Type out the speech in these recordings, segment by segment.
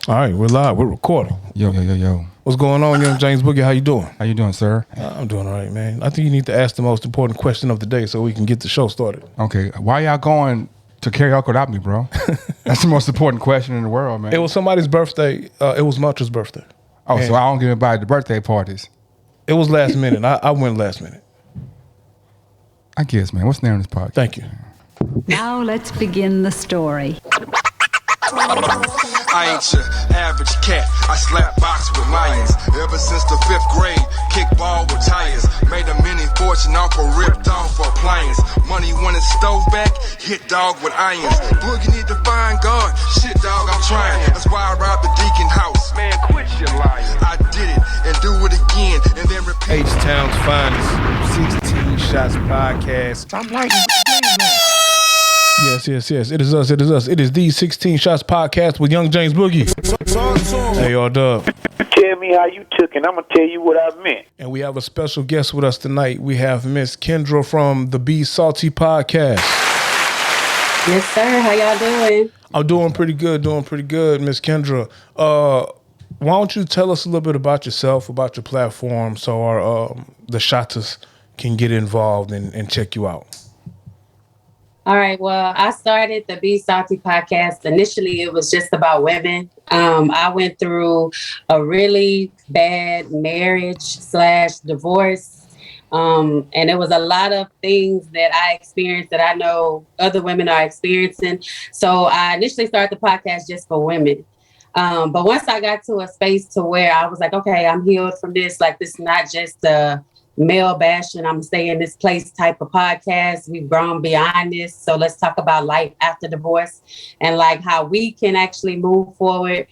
All right, we're live. We're recording. Yo. What's going on, young James Boogie? How you doing? How you doing, sir? I'm doing all right, man. I think you need to ask the most important question of the day so we can get the show started. Okay, why y'all going to karaoke without me, bro? That's the most important question in the world, man. It was somebody's birthday. It was Mantra's birthday. Oh, And so I don't get invited to birthday parties. It was last minute. I went last minute. I guess, man. What's the name of this podcast? Thank you. Now let's begin the story. I ain't your average cat. I slap box with lions. Ever since the 5th grade, kickball with tires. Made a mini fortune off a ripped off appliance. Money wanted stove back, hit dog with irons. Boogie need to find God. Shit, dog, I'm trying. That's why I robbed the Deacon house. Man, quit your lying. I did it and do it again and then repeat. H-Town's finest 16 Shots podcast. I'm like, Yes. It is us. It is the 16 Shots podcast with young James Boogie. Hey, y'all, Dub. Tell me how you took it. I'm going to tell you what I meant. And we have a special guest with us tonight. We have Miss Kendra from the Be Salty podcast. Yes, sir. How y'all doing? I'm doing pretty good, Miss Kendra. Why don't you tell us a little bit about yourself, about your platform, so our the shotters can get involved and check you out. All right. Well, I started the Be Salty podcast. Initially, it was just about women. I went through a really bad marriage/divorce. And it was a lot of things that I experienced that I know other women are experiencing. So I initially started the podcast just for women. But once I got to a space to where I was like, okay, I'm healed from this. Like, this is not just a male bashing, I'm stay in this place type of podcast. We've grown beyond this. So let's talk about life after divorce and like how we can actually move forward.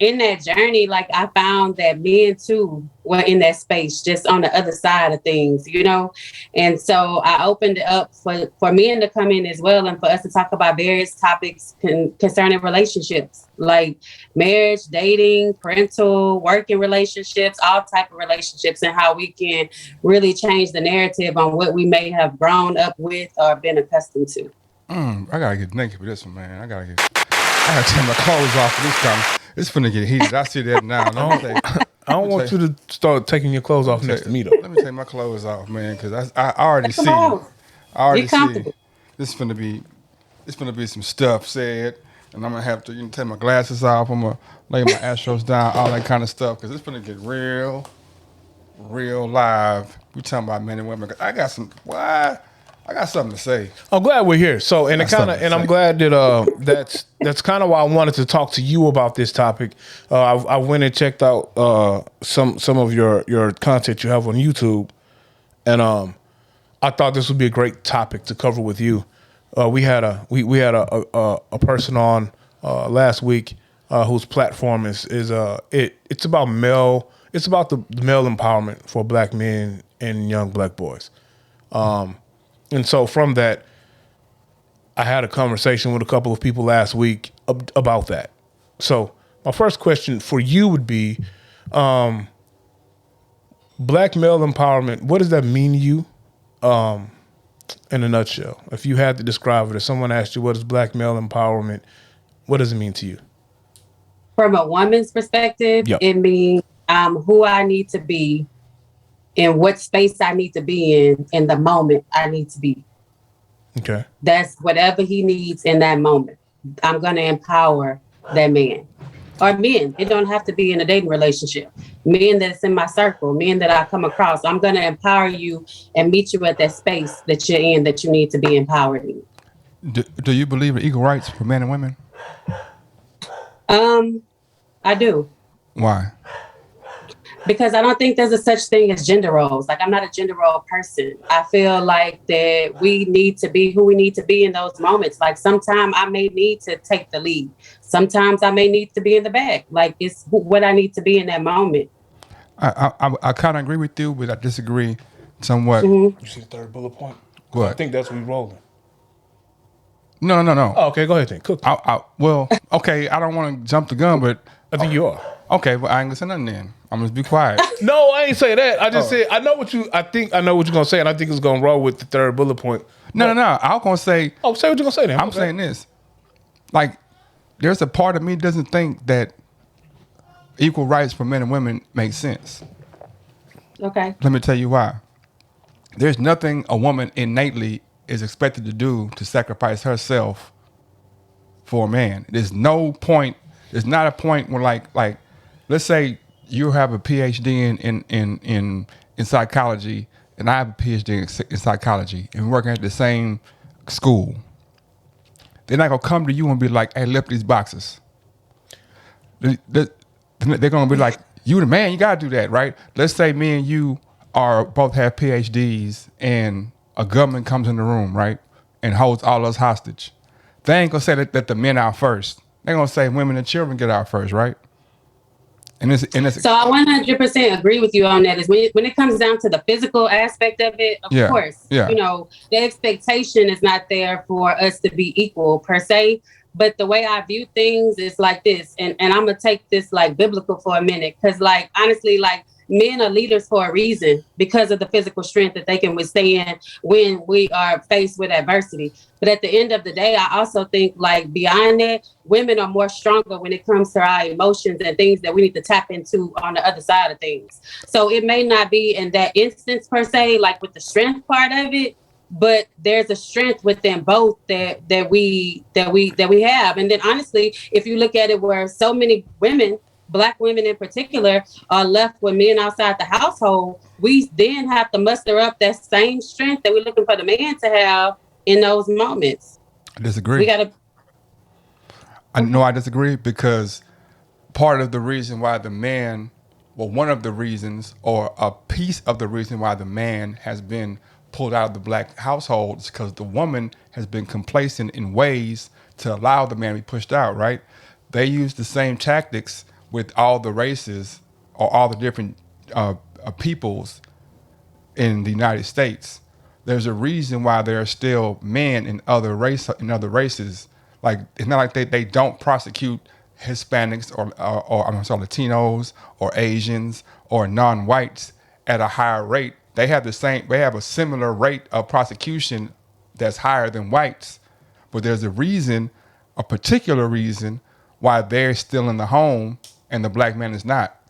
In that journey, like I found that men too were in that space, just on the other side of things, you know? And so I opened it up for men to come in as well and for us to talk about various topics concerning relationships, like marriage, dating, parental, working relationships, all type of relationships, and how we can really change the narrative on what we may have grown up with or been accustomed to. I gotta get naked for this one, man. I gotta take my clothes off for this time. It's finna get heated. I see that now. I don't want you to start taking your clothes off next to me, though. Let me take my clothes off, man, because I already see. on. I already Be see. comfortable. It's finna be some stuff said, and I'm gonna have to take my glasses off. I'm gonna lay my astros down, all that kind of stuff, because it's finna get real live. We talking about men and women. I got something to say. I'm glad we're here. So, and I'm glad that that's kind of why I wanted to talk to you about this topic. I went and checked out some of your content you have on YouTube, and I thought this would be a great topic to cover with you. We had a person on last week whose platform is it's about the male empowerment for black men and young black boys. And so from that, I had a conversation with a couple of people last week about that. So my first question for you would be, black male empowerment, what does that mean to you in a nutshell? If you had to describe it, if someone asked you what is black male empowerment, what does it mean to you? From a woman's perspective, Yep. It means who I need to be and what space I need to be in the moment I need to be. Okay. That's whatever he needs in that moment. I'm going to empower that man. Or men. It don't have to be in a dating relationship. Men that's in my circle, men that I come across. I'm going to empower you and meet you at that space that you're in that you need to be empowered in. Do you believe in equal rights for men and women? I do. Why? Because I don't think there's a such thing as gender roles. Like, I'm not a gender role person. I feel like that we need to be who we need to be in those moments. Like, sometimes I may need to take the lead. Sometimes I may need to be in the back. Like, it's what I need to be in that moment. I kind of agree with you, but I disagree somewhat. Mm-hmm. You see the third bullet point? What? I think that's we rolling. No. Oh, okay, go ahead then. Cook. Well, okay, I don't want to jump the gun, but I think you are. okay, well, I ain't gonna say nothing then. I'm gonna be quiet. No, I ain't say that. I just said I know what you're gonna say, and I think it's gonna roll with the third bullet point. No. I was gonna say. Oh, say what you're gonna say then. I'm saying this. Like, there's a part of me doesn't think that equal rights for men and women makes sense. Okay. Let me tell you why. There's nothing a woman innately is expected to do to sacrifice herself for a man. There's no point. There's not a point where like let's say you have a PhD in psychology and I have a PhD in psychology and we're working at the same school. They're not gonna come to you and be like, "Hey, lift these boxes." They're gonna be like, "You the man, you gotta do that, right?" Let's say me and you are both have PhDs and a government comes in the room, right, and holds all us hostage. They ain't gonna say that the men out first. They're gonna say women and children get out first, right? And it's so I 100% agree with you on that. Is when it comes down to the physical aspect of it, of course, you know, the expectation is not there for us to be equal per se. But the way I view things is like this, and I'm gonna take this like biblical for a minute, because like honestly, like men are leaders for a reason because of the physical strength that they can withstand when we are faced with adversity. But at the end of the day, I also think like beyond that, women are more stronger when it comes to our emotions and things that we need to tap into on the other side of things. So it may not be in that instance per se, like with the strength part of it, but there's a strength within both that we have. And then honestly, if you look at it where so many women, Black women in particular, are left with men outside the household, we then have to muster up that same strength that we're looking for the man to have in those moments. I disagree. We gotta. I disagree because part of the reason why the man, well, one of the reasons or a piece of the reason why the man has been pulled out of the Black household is because the woman has been complacent in ways to allow the man to be pushed out, right? They use the same tactics with all the races or all the different peoples in the United States. There's a reason why there are still men in other races. Like it's not like they don't prosecute Hispanics or I'm sorry, Latinos or Asians or non-whites at a higher rate. They have a similar rate of prosecution that's higher than whites, but there's a particular reason why they're still in the home and the Black man is not,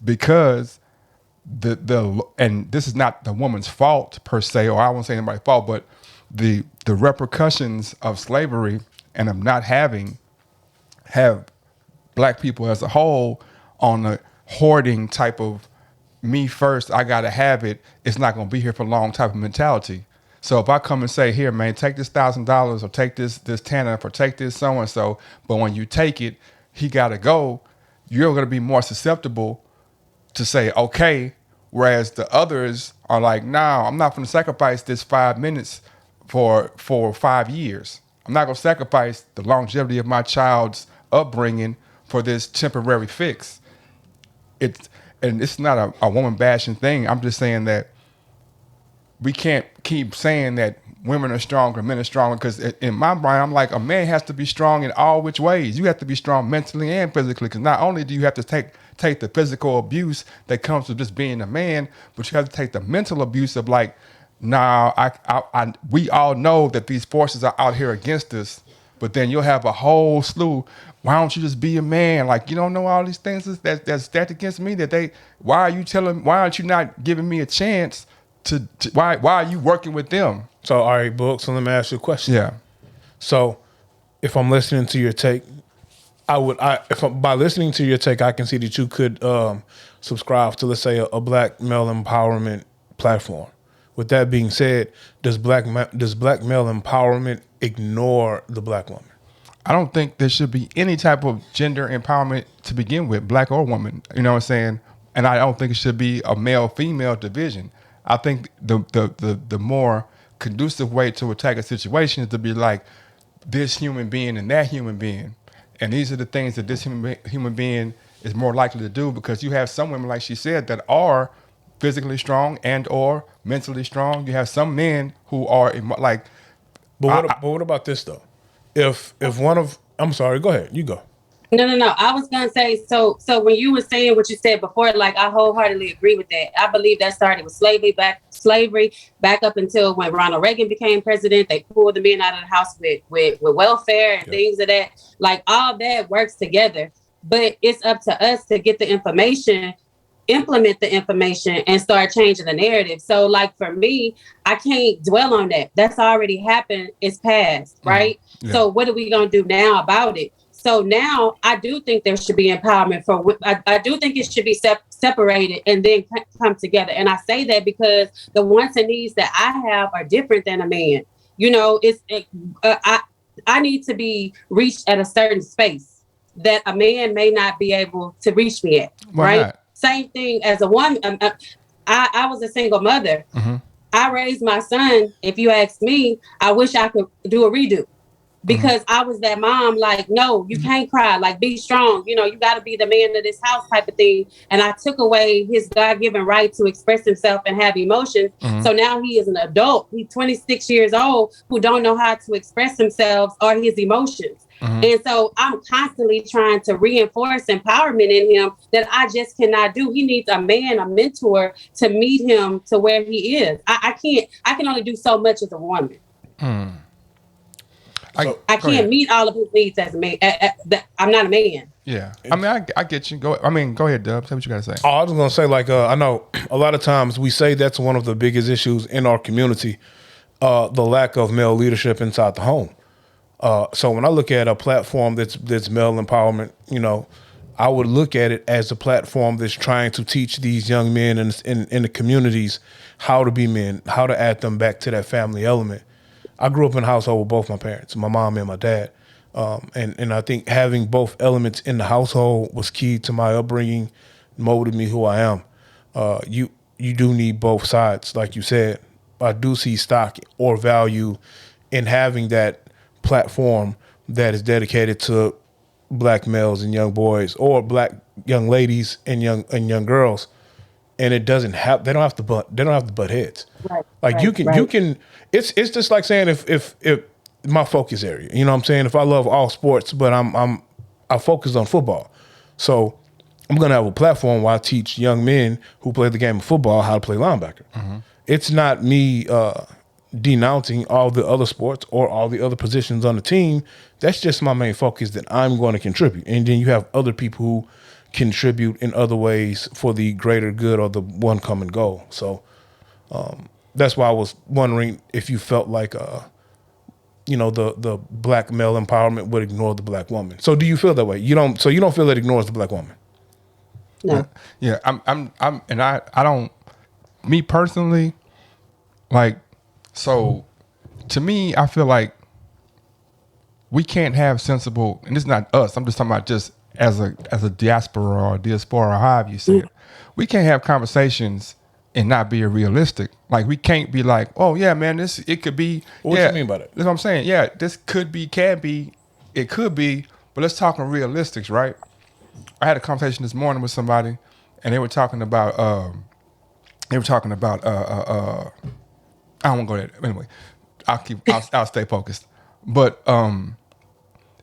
because and this is not the woman's fault per se, or I won't say anybody's fault, but the repercussions of slavery and of not have Black people as a whole on a hoarding type of me first, I gotta have it, it's not gonna be here for long type of mentality. So if I come and say, here, man, take this $1,000 or take this TANF or take this so-and-so, but when you take it, he gotta go, you're gonna be more susceptible to say, okay, whereas the others are like, no, I'm not gonna sacrifice this 5 minutes for 5 years. I'm not gonna sacrifice the longevity of my child's upbringing for this temporary fix. It's not a woman bashing thing. I'm just saying that we can't keep saying that women are stronger, men are stronger, because in my mind, I'm like, a man has to be strong in all which ways. You have to be strong mentally and physically, because not only do you have to take the physical abuse that comes with just being a man, but you have to take the mental abuse of like, nah, we all know that these forces are out here against us, but then you'll have a whole slew. Why don't you just be a man? Like, you don't know all these things that's stacked against me. Why aren't you not giving me a chance to why are you working with them? So, all right, Book, so let me ask you a question. Yeah. So, if I'm listening to your take, by listening to your take, I can see that you could subscribe to, let's say, a Black male empowerment platform. With that being said, does black male empowerment ignore the Black woman? I don't think there should be any type of gender empowerment to begin with, Black or woman. You know what I'm saying? And I don't think it should be a male-female division. I think the more conducive way to attack a situation is to be like this human being and that human being. And these are the things that this human being is more likely to do, because you have some women, like she said, that are physically strong and or mentally strong. You have some men who are But what about this though? If one of, I'm sorry, go ahead, you go. No. I was gonna say so. So when you were saying what you said before, like I wholeheartedly agree with that. I believe that started with slavery back up until when Ronald Reagan became president. They pulled the men out of the house with welfare and things of that. Like all that works together. But it's up to us to get the information, implement the information, and start changing the narrative. So like for me, I can't dwell on that. That's already happened. It's past, right? Yeah. So what are we gonna do now about it? So now I do think there should be empowerment for. I do think it should be separated and then come together. And I say that because the wants and needs that I have are different than a man. You know, I need to be reached at a certain space that a man may not be able to reach me at. Why right? not? Same thing as a woman. I was a single mother. Mm-hmm. I raised my son. If you ask me, I wish I could do a redo. Because I was that mom, like, no, you can't cry, like, be strong. You know, you got to be the man of this house type of thing. And I took away his God-given right to express himself and have emotions. So now he is an adult. He's 26 years old who don't know how to express himself or his emotions. And so I'm constantly trying to reinforce empowerment in him that I just cannot do. He needs a man, a mentor to meet him to where he is. I can only do so much as a woman. I can't meet all of his needs as a man. I'm not a man. Yeah. I mean, I get you. Go ahead, Dub. Say what you got to say. Oh, I was going to say, like, I know a lot of times we say that's one of the biggest issues in our community, the lack of male leadership inside the home. So when I look at a platform that's male empowerment, you know, I would look at it as a platform that's trying to teach these young men in the communities how to be men, how to add them back to that family element. I grew up in a household with both my parents, my mom and my dad. And I think having both elements in the household was key to my upbringing, molded me who I am. You do need both sides, like you said. I do see stock or value in having that platform that is dedicated to black males and young boys, or black young ladies and young girls. And they don't have to butt heads. Right, you can. It's just like saying if my focus area, you know what I'm saying? If I love all sports, but I focus on football. So I'm gonna have a platform where I teach young men who play the game of football how to play linebacker. It's not me denouncing all the other sports or all the other positions on the team. That's just my main focus that I'm going to contribute. And then you have other people who contribute in other ways for the greater good or the one common goal. So that's why I was wondering if you felt like the black male empowerment would ignore the black woman. So do you feel that way? You don't feel it ignores the black woman? No. Yeah, I don't, me personally, like, so to me, I feel like we can't have sensible, and this is not us, I'm just talking about just as a diaspora or however you say it. We can't have conversations and not be realistic. Like, we can't be like, oh yeah, man, it could be. What you mean by that? That's what I'm saying. Yeah, this can be, it could be, but let's talk in realistics, right? I had a conversation this morning with somebody, and they were talking about I don't want to go there. Anyway, I'll stay focused. But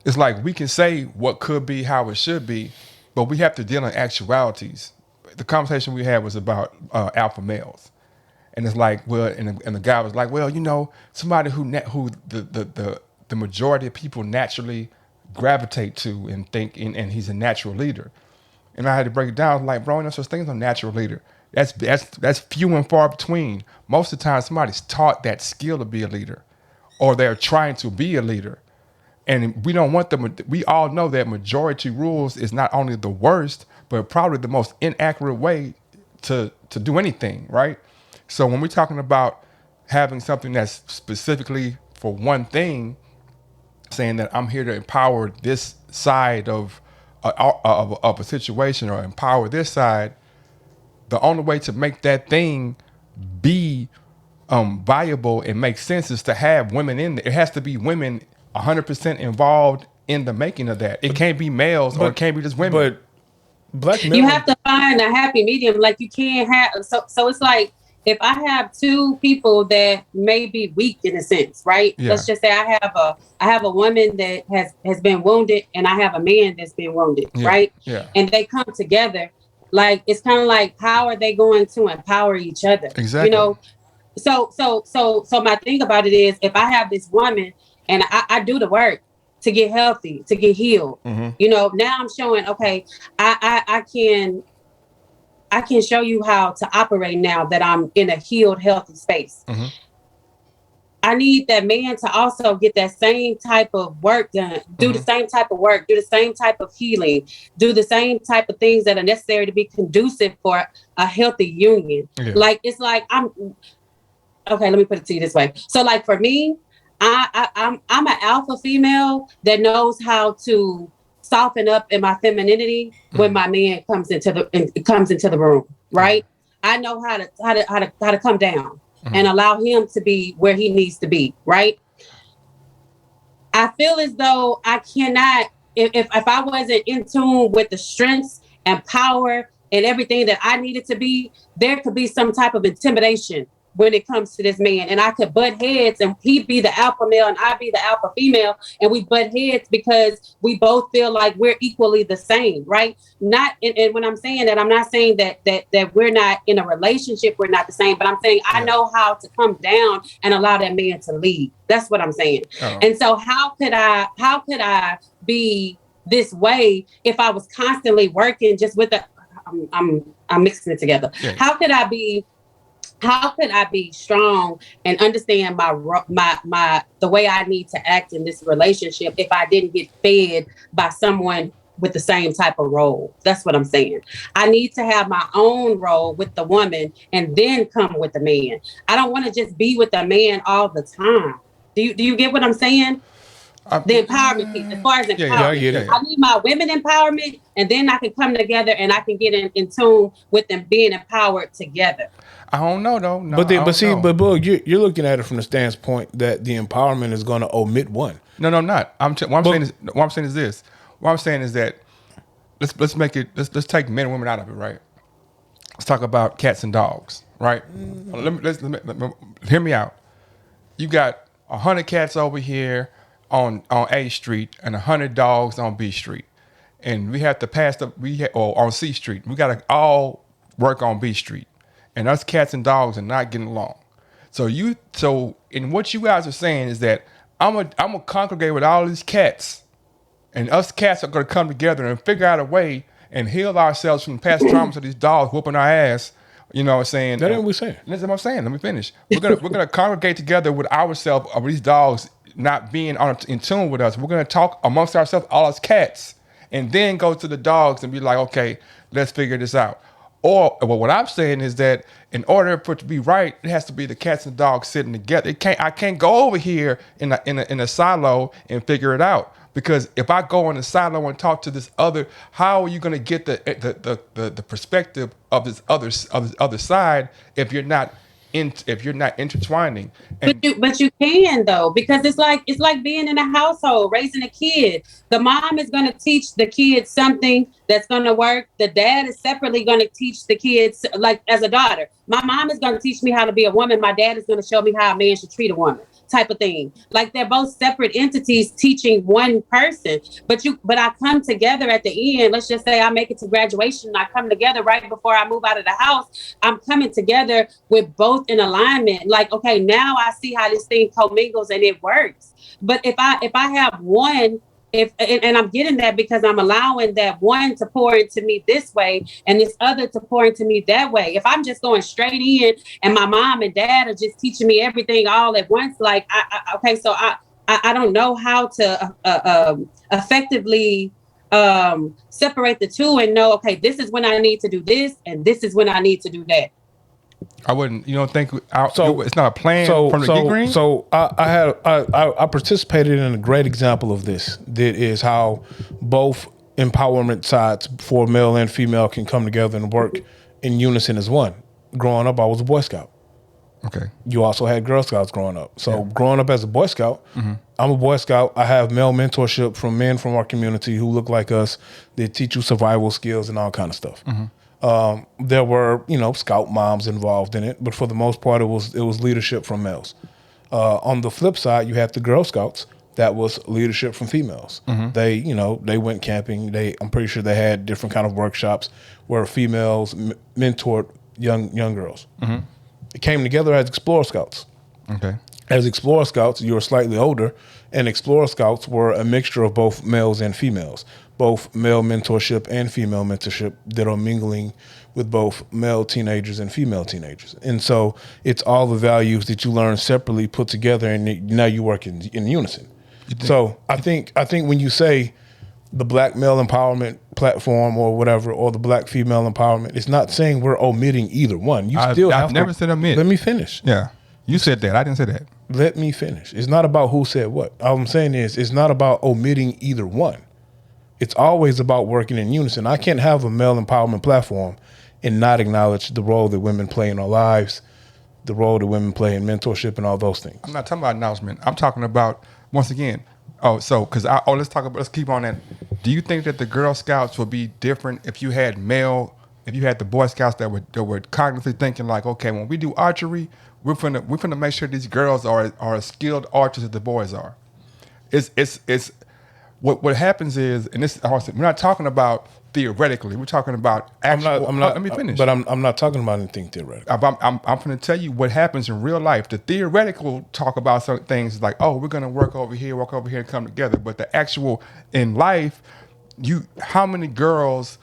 it's like we can say what could be, how it should be, but we have to deal in actualities. The conversation we had was about alpha males, and it's like, well, and the guy was like, well, you know, somebody who the majority of people naturally gravitate to and think, and he's a natural leader. And I had to break it down. I was like, bro, no such thing as a natural leader. That's few and far between. Most of the time, somebody's taught that skill to be a leader, or they're trying to be a leader. And we don't want them. We all know that majority rules is not only the worst, but probably the most inaccurate way to do anything, right? So when we're talking about having something that's specifically for one thing, saying that I'm here to empower this side of a situation, or empower this side, the only way to make that thing be viable and make sense is to have women in there. It has to be women 100% involved in the making of that. It can't be males, or it can't be just women. But black men, you have to find a happy medium. Like, you can't have, so it's like, if I have two people that may be weak in a sense, right? Yeah. Let's just say I have a woman that has been wounded, and I have a man that's been wounded, right? Yeah. And they come together. Like, it's kind of like, how are they going to empower each other? Exactly. You know, so my thing about it is, if I have this woman and I do the work to get healthy, to get healed, you know, now I'm showing, okay, I can show you how to operate now that I'm in a healed, healthy space. I need that man to also get that same type of work done, do the same type of work, do the same type of healing, do the same type of things that are necessary to be conducive for a healthy union. Yeah. Like, it's like, okay, let me put it to you this way. So like, for me, I'm an alpha female that knows how to soften up in my femininity when my man comes into the room, right? I know how to come down and allow him to be where he needs to be, right? I feel as though I cannot, if I wasn't in tune with the strengths and power and everything that I needed to be, there could be some type of intimidation when it comes to this man. And I could butt heads, and he'd be the alpha male and I'd be the alpha female, and we butt heads because we both feel like we're equally the same, right? Not, and when I'm saying that, I'm not saying that we're not in a relationship, we're not the same, but I'm saying I know how to come down and allow that man to lead. That's what I'm saying. And so how could I be this way if I was constantly working just with I'm mixing it together. How could I be strong and understand the way I need to act in this relationship if I didn't get fed by someone with the same type of role? That's what I'm saying. I need to have my own role with the woman and then come with the man. I don't want to just be with the man all the time. Do you get what I'm saying? The empowerment piece, as far as empowerment. I get it. I need my women empowerment, and then I can come together and I can get in tune with them being empowered together. I don't know though. No, but Bug, you're looking at it from the standpoint that the empowerment is going to omit one. No, I'm not. What I'm saying is this. What I'm saying is that let's make it. Let's take men and women out of it, right? Let's talk about cats and dogs, right? Let me hear me out. You got 100 cats over here on A Street and 100 dogs on B Street, and we have to pass or on C Street. We got to all work on B Street, and us cats and dogs are not getting along. So in what you guys are saying is that I'm gonna congregate with all these cats, and us cats are gonna come together and figure out a way and heal ourselves from past traumas of these dogs whooping our ass. You know what I'm saying? That ain't what we're saying. That's what I'm saying. Let me finish. We're gonna congregate together with ourselves of these dogs not being in tune with us. We're gonna talk amongst ourselves, all us cats, and then go to the dogs and be like, okay, let's figure this out. Or what I'm saying is that in order for it to be right, it has to be the cats and dogs sitting together. I can't go over here in a silo and figure it out. Because if I go in the silo and talk to this other, how are you going to get the perspective of this other side if you're not intertwining? But you can though, because it's like being in a household, raising a kid. The mom is going to teach the kids something that's going to work. The dad is separately going to teach the kids, like as a daughter. My mom is going to teach me how to be a woman. My dad is going to show me how a man should treat a woman, type of thing. Like they're both separate entities teaching one person. But I come together at the end. Let's just say I make it to graduation and I come together right before I move out of the house. I'm coming together with both in alignment. Like, okay, now I see how this thing commingles and it works. But if I have one, and I'm getting that because I'm allowing that one to pour into me this way and this other to pour into me that way. If I'm just going straight in and my mom and dad are just teaching me everything all at once, like, I don't know how to effectively separate the two and know, okay, this is when I need to do this and this is when I need to do that. I wouldn't. You don't think? It's not a plan from the get-green? So I participated in a great example of this. That is how both empowerment sides for male and female can come together and work in unison as one. Growing up, I was a Boy Scout. Okay. You also had Girl Scouts growing up. So growing up as a Boy Scout, I'm a Boy Scout. I have male mentorship from men from our community who look like us. They teach you survival skills and all kind of stuff. There were, scout moms involved in it, but for the most part, it was leadership from males. On the flip side, you had the Girl Scouts. That was leadership from females. They went camping. I'm pretty sure they had different kind of workshops where females mentored young girls. It came together as Explorer Scouts. Okay. As Explorer Scouts, you were slightly older, and Explorer Scouts were a mixture of both males and females, both male mentorship and female mentorship that are mingling with both male teenagers and female teenagers. And so it's all the values that you learn separately put together, and now you work in unison. So I think when you say the Black male empowerment platform or whatever, or the Black female empowerment, it's not saying we're omitting either one. I've never said omit. Let me finish. Yeah. You said that. I didn't say that. Let me finish. It's not about who said what. All I'm saying is it's not about omitting either one. It's always about working in unison. I can't have a male empowerment platform and not acknowledge the role that women play in our lives, the role that women play in mentorship and all those things. I'm not talking about acknowledgement. I'm talking about, once again, let's keep on that. Do you think that the Girl Scouts would be different if you had the Boy Scouts that were cognitively thinking like, okay, when we do archery, we're finna make sure these girls are as skilled archers as the boys are. It's what happens is, and this we're not talking about theoretically. We're talking about actual. Let me finish. But I'm not talking about anything theoretical. I'm going to tell you what happens in real life. The theoretical talk about some things like, oh, we're going to work over here, and come together. But the actual in life, how many girls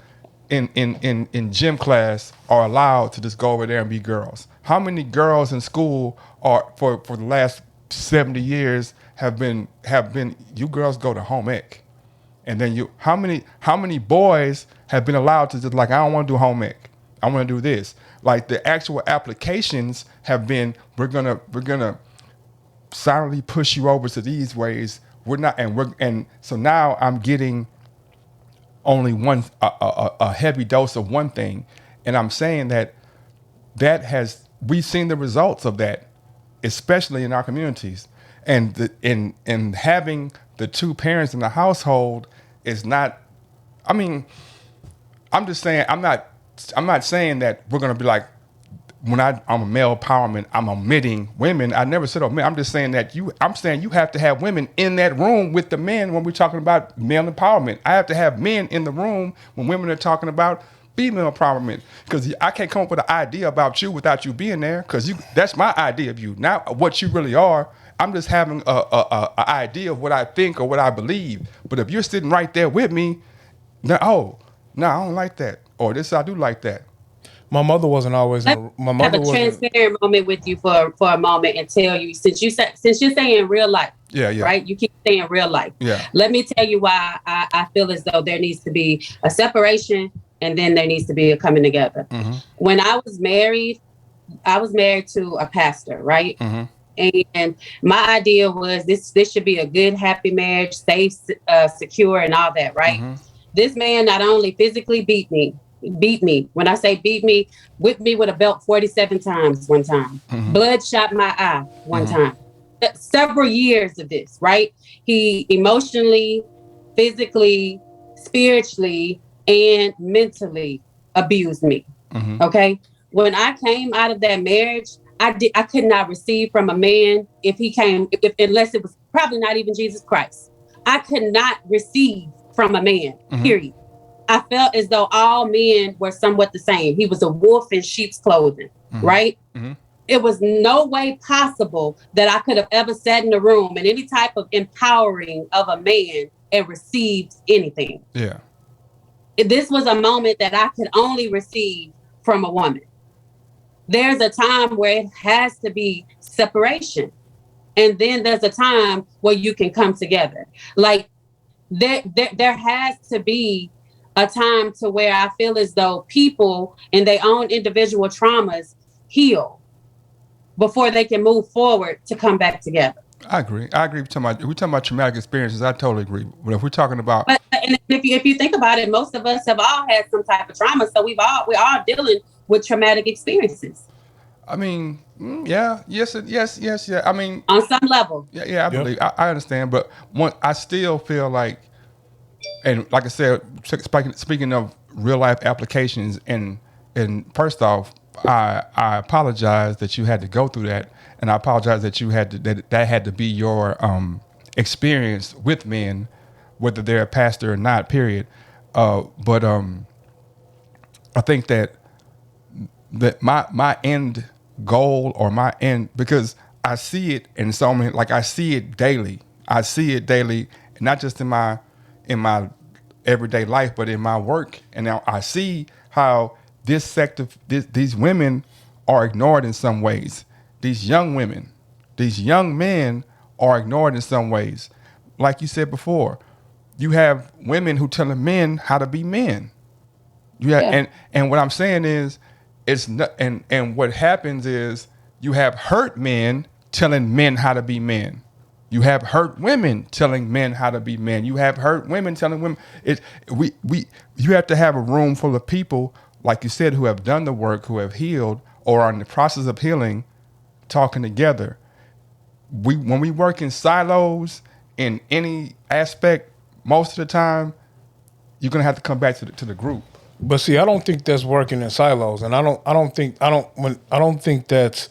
in gym class are allowed to just go over there and be girls? How many girls in school are for the last 70 years have been you girls go to home ec, and then how many boys have been allowed to just like, I don't want to do home ec, I want to do this. Like the actual applications have been, we're gonna silently push you over to these ways. And so now I'm getting only one a heavy dose of one thing, and I'm saying that we've seen the results of that, especially in our communities, and in having the two parents in the household is not. I mean, I'm just saying I'm not saying that we're gonna be like, when I'm a male empowerment, I'm omitting women. I never said omit. I'm just saying that I'm saying you have to have women in that room with the men when we're talking about male empowerment. I have to have men in the room when women are talking about female empowerment, because I can't come up with an idea about you without you being there, because that's my idea of you, not what you really are. I'm just having a idea of what I think or what I believe. But if you're sitting right there with me, I don't like that, or this I do like that. My mother wasn't always. Have a transparent moment with you for a moment and tell you, since you're saying real life, yeah, right? You keep saying real life. Yeah. Let me tell you why I feel as though there needs to be a separation and then there needs to be a coming together. Mm-hmm. When I was married to a pastor, right? Mm-hmm. And my idea was this should be a good, happy marriage, safe, secure, and all that, right? Mm-hmm. This man not only physically beat me. When I say beat me, whipped me with a belt 47 times one time. Mm-hmm. Blood shot my eye one time. Several years of this, right? He emotionally, physically, spiritually, and mentally abused me. Mm-hmm. Okay? When I came out of that marriage, I could not receive from a man unless it was probably not even Jesus Christ. I could not receive from a man, mm-hmm. period. I felt as though all men were somewhat the same. He was a wolf in sheep's clothing, mm-hmm. right? Mm-hmm. It was no way possible that I could have ever sat in a room in any type of empowering of a man and received anything. Yeah. This was a moment that I could only receive from a woman. There's a time where it has to be separation. And then there's a time where you can come together. Like there has to be a time to where I feel as though people in their own individual traumas heal before they can move forward to come back together. I agree. If we're talking about traumatic experiences, I totally agree. But if we're talking about, and if you think about it, most of us have all had some type of trauma, so we're all dealing with traumatic experiences. I mean, yeah, yes. I mean, on some level, yeah. I believe I understand, but I still feel like, and like I said, speaking of real life applications and And first off, I apologize that you had to go through that, and I apologize that you had to that had to be your experience with men, whether they're a pastor or not. Period. But I think that my end goal or my end, because I see it in so many, like I see it daily. I see it daily, not just in my everyday life, but in my work. And now I see how this sector, these women are ignored in some ways. These young women, these young men are ignored in some ways. Like you said before, you have women who telling men how to be men. And what I'm saying is, it's not, and what happens is you have hurt men telling men how to be men. You have hurt women telling men how to be men. You have hurt women telling women. You have to have a room full of people, like you said, who have done the work, who have healed, or are in the process of healing, talking together. When we work in silos in any aspect, most of the time, you're gonna have to come back to the group. But see, I don't think that's working in silos, and I don't think that's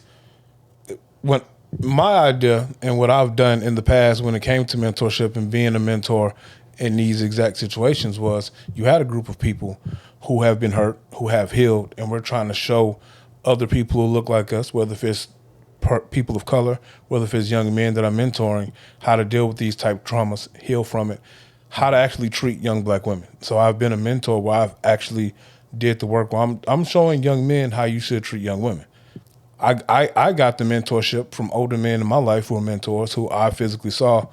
when my idea and what I've done in the past when it came to mentorship and being a mentor in these exact situations was you had a group of people who have been hurt, who have healed, and we're trying to show other people who look like us, whether if it's people of color, whether if it's young men that I'm mentoring, how to deal with these type of traumas, heal from it, how to actually treat young black women. So I've been a mentor where I've actually did the work where I'm showing young men how you should treat young women. I got the mentorship from older men in my life who were mentors who I physically saw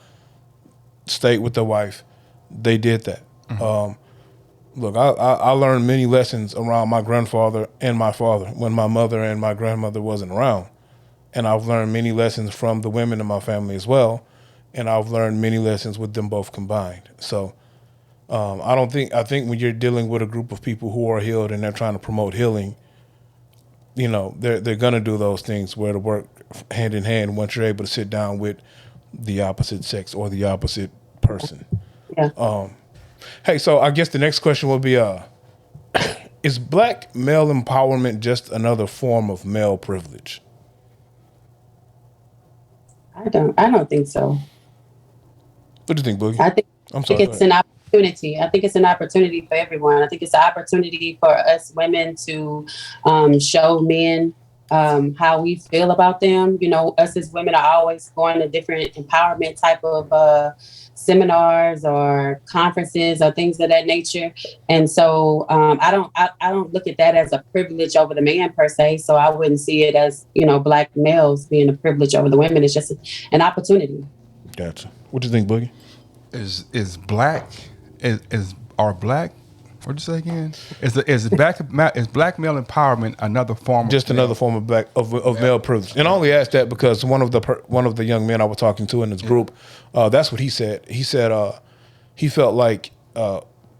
stayed with their wife. They did that. Mm-hmm. Look, I learned many lessons around my grandfather and my father when my mother and my grandmother wasn't around. And I've learned many lessons from the women in my family as well. And I've learned many lessons with them both combined. So I think when you're dealing with a group of people who are healed and they're trying to promote healing, you know, they're gonna do those things where to work hand in hand once you're able to sit down with the opposite sex or the opposite person. Yeah. Hey, so I guess the next question will be, is black male empowerment just another form of male privilege? I don't think so. What do you think, Boogie? I think it's an opportunity. I think it's an opportunity for everyone. I think it's an opportunity for us women to show men how we feel about them. You know, us as women are always going to different empowerment type of seminars or conferences or things of that nature. And so I don't look at that as a privilege over the man per se. So I wouldn't see it as, you know, black males being a privilege over the women. It's just an opportunity. Gotcha. What do you think, Boogie? Is black what'd you say again? Is black male empowerment another form? Just another form of male privilege. And I only asked that because one of the young men I was talking to in this group, that's what he said. He said he felt like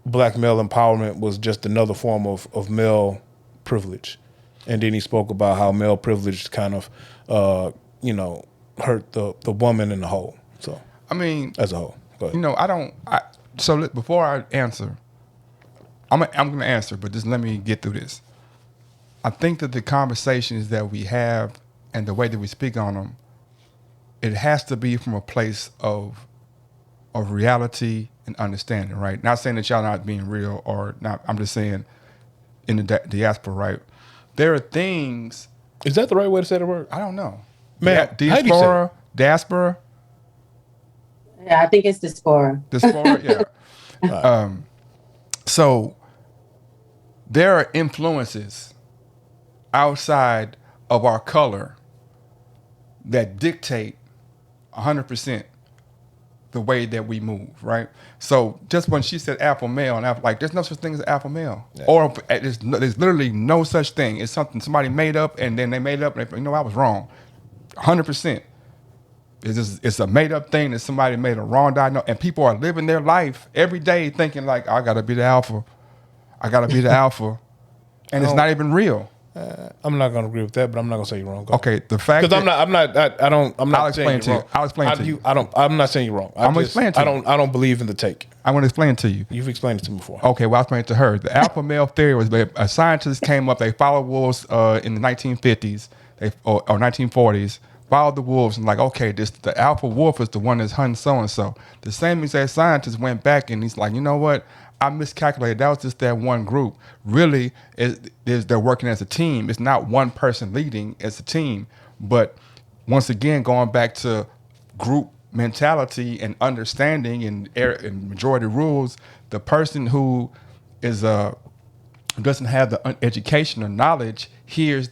black male empowerment was just another form of male privilege, and then he spoke about how male privilege kind of hurt the woman in the whole. So I mean, as a whole. You know, so before I answer, I'm going to answer, but just let me get through this. I think that the conversations that we have and the way that we speak on them, it has to be from a place of reality and understanding, right? Not saying that y'all not being real or not. I'm just saying in the diaspora, right? There are things. Is that the right way to say the word? I don't know. Man, diaspora. Yeah, I think it's diaspora. Diaspora, yeah. So there are influences outside of our color that dictate 100% the way that we move, right? So just when she said alpha male and alpha, like there's no such thing as alpha male, or there's literally no such thing. It's something somebody made up, and then they made it up, and I was wrong, 100%. It's a made up thing that somebody made a wrong diagnosis, and people are living their life every day thinking like, I gotta be the alpha, and it's not even real. I'm not going to agree with that, but I'm not going to say you're wrong. Okay, the fact because I'm not I'll explain to you. I'll explain to you. I'm not saying you're wrong. I'm gonna explain to you. I don't believe in the take. I want to explain it to you. You've explained it to me before. Okay, well, I'll explain it to her. The alpha male theory was a scientist came up. They followed wolves in the 1950s or 1940s. Followed the wolves and like, okay, the alpha wolf is the one that's hunting so and so. The same exact scientist went back and he's like, you know what? I miscalculated. That was just that one group. Really, they're working as a team. It's not one person leading, it's a team. But once again, going back to group mentality and understanding and majority rules, the person who doesn't have the education or knowledge hears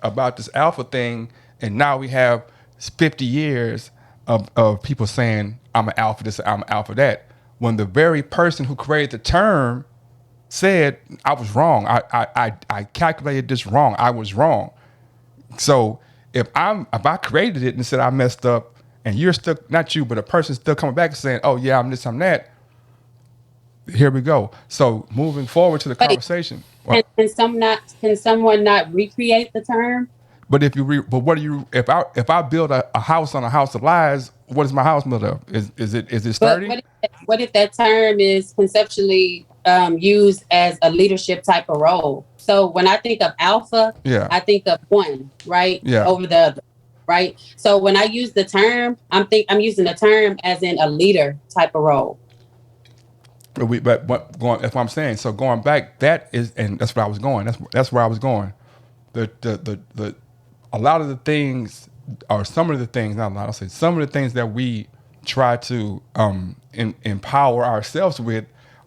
about this alpha thing, and now we have 50 years of people saying, I'm an alpha this, I'm an alpha that. When the very person who created the term said, I was wrong. I calculated this wrong. I was wrong. So if I created it and said I messed up, and you're still, not you, but a person still coming back and saying, oh yeah, I'm this, I'm that, here we go. So moving forward to the conversation. Can someone not recreate the term? But if if I build a house on a house of lies, what is my house built of? Is it sturdy? What if that term is conceptually used as a leadership type of role? So when I think of alpha, I think of one, right? Yeah. Over the other, right? So when I use the term, I'm using the term as in a leader type of role. That's what I'm saying. So going back, and that's where I was going. That's where I was going. A lot of the things, or some of the things, not a lot, I'll say some of the things that we try to empower ourselves with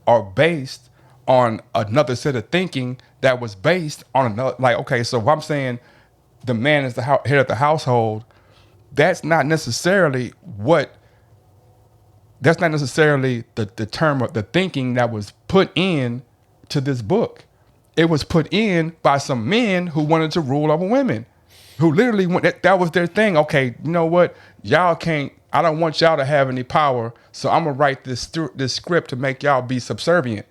are based on another set of thinking that was based on another. Like, okay, so if I'm saying the man is the head of the household, that's not necessarily the term of the thinking that was put in to this book. It was put in by some men who wanted to rule over women, who literally that was their thing. Okay, you know what? Y'all can't. I don't want y'all to have any power, so I'm gonna write this script to make y'all be subservient.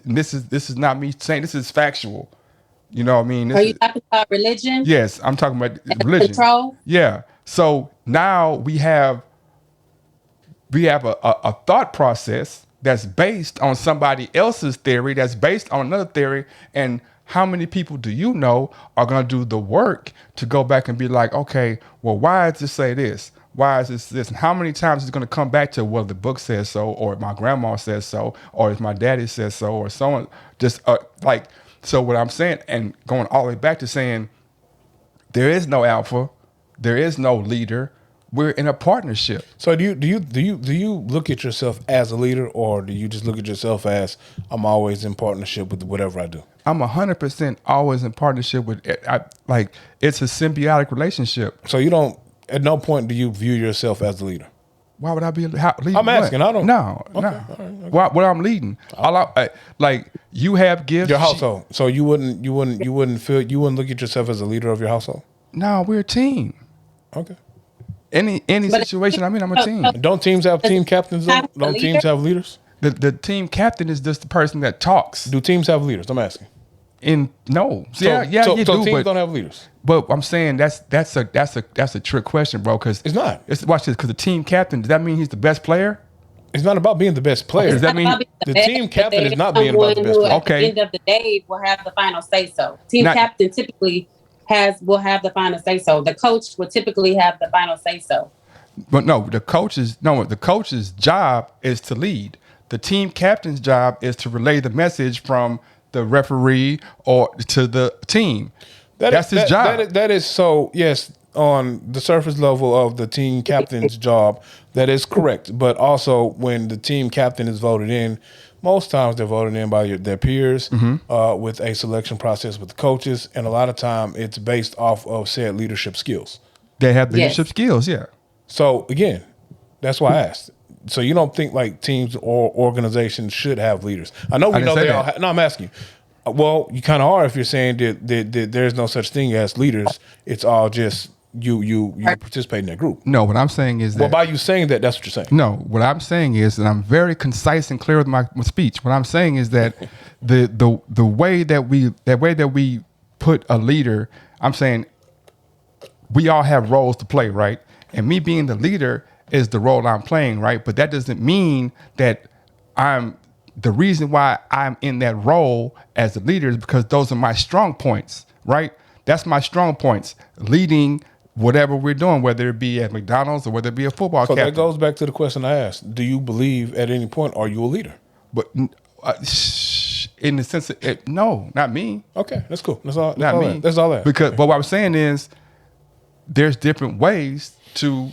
This is not me saying, this is factual. You know what I mean? Are you talking about religion? Yes, I'm talking about religion. Control? Yeah. So now we have a thought process that's based on somebody else's theory, that's based on another theory, and how many people do you know are going to do the work to go back and be like, okay, well, why does this say this? Why is this? And how many times is it going to come back to, well, the book says so, or my grandma says so, or if my daddy says so, or someone just so what I'm saying, and going all the way back to saying there is no alpha, there is no leader. We're in a partnership. So do you look at yourself as a leader, or do you just look at yourself as, I'm always in partnership with whatever I do? I'm 100% always in partnership with it. It's a symbiotic relationship. So you don't, at no point do you view yourself as a leader? Why would I be leading? I'm asking. What? I don't. No. Okay. All right, okay. What I'm leading? You have gifts. Your household. So you wouldn't look at yourself as a leader of your household? No, we're a team. Okay. Any situation I'm in, I'm a team. Don't teams have team captains though? Don't teams have leaders? The team captain is just the person that talks. Do teams have leaders? I'm asking. No. So teams don't have leaders. But I'm saying that's a trick question, bro. Because it's not. Watch this. Because the team captain, does that mean he's the best player? It's not about being the best player. Does that mean the team captain is not being about the best player? Okay. At the end of the day, will have the final say so. Team captain typically will have the final say so. The coach will typically have the final say so. But the coach's job is to lead. The team captain's job is to relay the message from the referee or to the team. That's his job. That is so, yes, on the surface level of the team captain's job, that is correct. But also when the team captain is voted in, most times they're voted in by their peers with a selection process with the coaches. And a lot of time it's based off of said leadership skills. They have leadership skills, yeah. So again, that's why I asked. So you don't think like teams or organizations should have leaders? I know we know they all. No, I'm asking you. Well, you kind of are if you're saying that there's no such thing as leaders. It's all just you participate in that group. No, what I'm saying is that. Well, by you saying that, that's what you're saying. No, what I'm saying is, and I'm very concise and clear with my speech. What I'm saying is that the way that we put a leader, I'm saying we all have roles to play, right? And me being the leader is the role I'm playing, right? But that doesn't mean that the reason why I'm in that role as the leader is because those are my strong points, right? That's my strong points, leading whatever we're doing, whether it be at McDonald's or whether it be a football captain. So that goes back to the question I asked. Do you believe at any point, are you a leader? But in the sense of, no, not me. Okay, that's cool. That's all. Not me. That's all that. Because, but what I'm saying is, there's different ways to.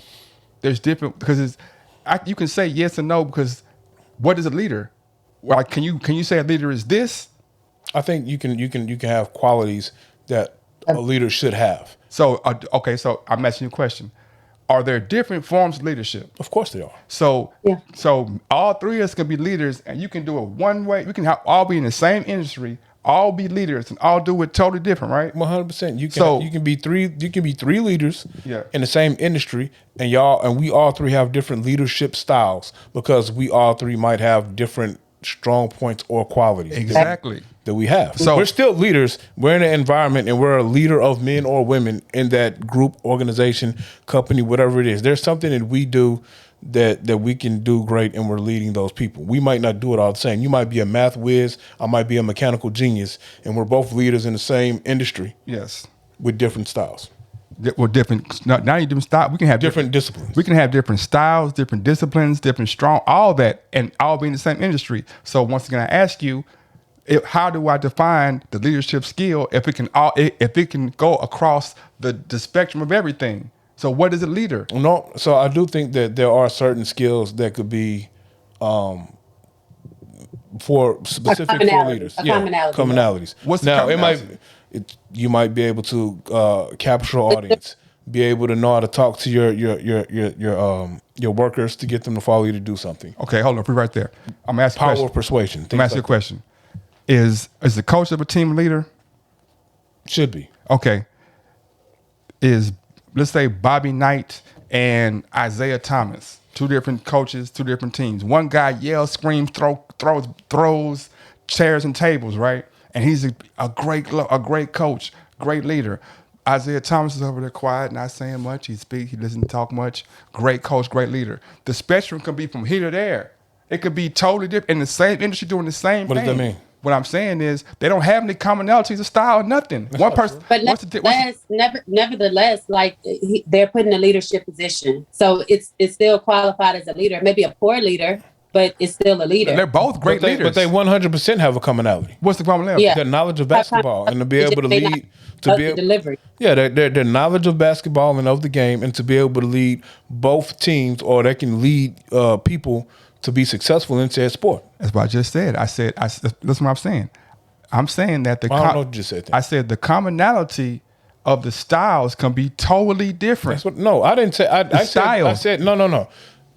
Because you can say yes and no because what is a leader? Like, can you say a leader is this? I think you can have qualities that a leader should have. So okay, so I'm asking you a question: are there different forms of leadership? Of course they are. So all three of us can be leaders, and you can do it one way. We can all be in the same industry, all be leaders, and all do it totally different, right? 100%. You can be three leaders Yeah. in the same industry, and we all three have different leadership styles because we all three might have different strong points or qualities. Exactly. That we have. So we're still leaders. We're in an environment and we're a leader of men or women in that group, organization, company, whatever it is. There's something that we do that we can do great, and we're leading those people. We might not do it all the same. You might be a math whiz, I might be a mechanical genius, and we're both leaders in the same industry. Yes. With different styles. Well, different. Not even different style. We can have different disciplines. We can have different styles, different disciplines, different strong, all that, and all be in the same industry. So once again, I ask you, how do I define the leadership skill if it can go across the spectrum of everything? So what is a leader? No, so I do think that there are certain skills that could be for specific for leaders. Commonalities. What's now the commonality? You might be able to capture an audience, be able to know how to talk to your workers to get them to follow you to do something. Okay, hold on, free right there. I'm asking power a question. of persuasion. I'm asking a question. Is the coach of a team a leader? Should be. Okay. Let's say Bobby Knight and Isaiah Thomas, two different coaches, two different teams. One guy yells, screams, throws chairs and tables, right? And he's a great coach, great leader. Isaiah Thomas is over there quiet, not saying much. He doesn't talk much. Great coach, great leader. The spectrum can be from here to there. It could be totally different in the same industry doing the same thing. What does that mean? What I'm saying is they don't have any commonalities of style, nothing. That's one person. But nevertheless, like they're put in a leadership position, so it's still qualified as a leader. Maybe a poor leader, but it's still a leader. They're both great leaders. But they 100% have a commonality. What's the commonality? Yeah. Their knowledge of basketball and to be able to lead. Delivery. Yeah, their knowledge of basketball and of the game, and to be able to lead both teams, or they can lead people to be successful in said sport. That's what I just said. That's what I'm saying. I'm saying that I don't know what you just said. I said the commonality of the styles can be totally different. I didn't say. I said no.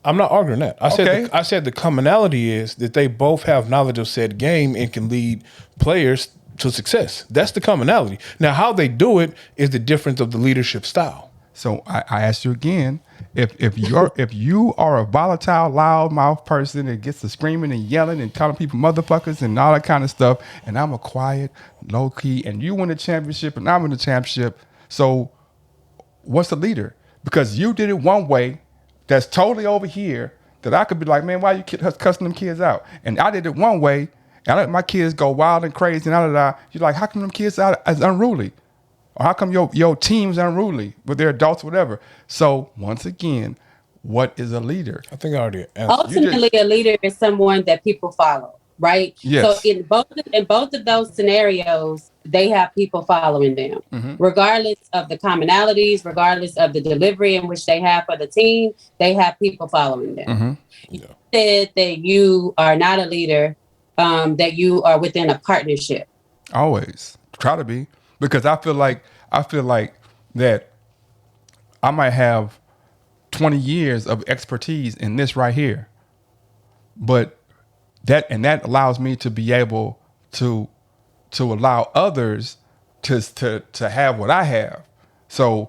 I'm not arguing that. I said the commonality is that they both have knowledge of said game and can lead players to success. That's the commonality. Now, how they do it is the difference of the leadership style. So I ask you again, if you are a volatile, loudmouth person that gets to screaming and yelling and calling people motherfuckers and all that kind of stuff, and I'm a quiet, low key, and you win the championship and I win the championship, so what's the leader? Because you did it one way that's totally over here that I could be like, man, why you cussing them kids out? And I did it one way, and I let my kids go wild and crazy and you're like, how come them kids are unruly? Or how come your team's unruly, but they're adults, whatever? So once again, what is a leader? I think I already answered. Ultimately, a leader is someone that people follow, right? Yes. So in both of those scenarios, they have people following them, regardless of the commonalities, regardless of the delivery in which they have for the team. They have people following them. You said that you are not a leader, that you are within a partnership. Always try to be. Because I feel like that I might have 20 years of expertise in this right here, but that allows me to be able to allow others to have what I have. So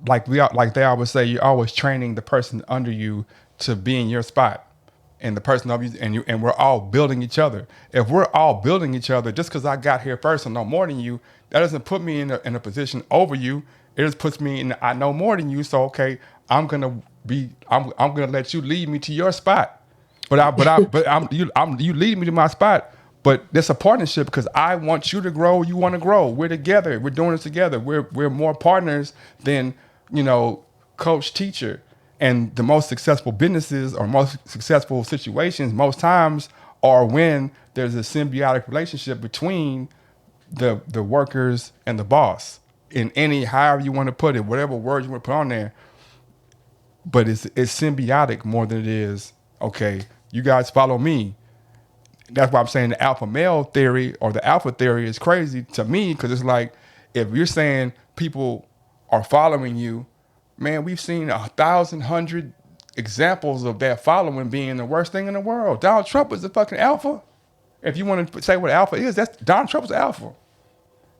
they always say, you're always training the person under you to be in your spot, and the person of you, and we're all building each other. If we're all building each other, just because I got here first and know more than you, that doesn't put me in a position over you. It just puts me in, I know more than you, so okay, I'm gonna let you lead me to your spot. You lead me to my spot. But there's a partnership because I want you to grow, you want to grow. We're together. We're doing this together. We're more partners than, coach, teacher. And the most successful businesses or most successful situations most times are when there's a symbiotic relationship between the workers and the boss. In any, however you want to put it, whatever words you want to put on there. But it's symbiotic more than it is, okay, you guys follow me. That's why I'm saying the alpha male theory or the alpha theory is crazy to me, because it's like, if you're saying people are following you, man, we've seen 1,100 examples of that following being the worst thing in the world. Donald Trump is a fucking alpha. If you want to say what alpha is, that's Donald Trump's alpha.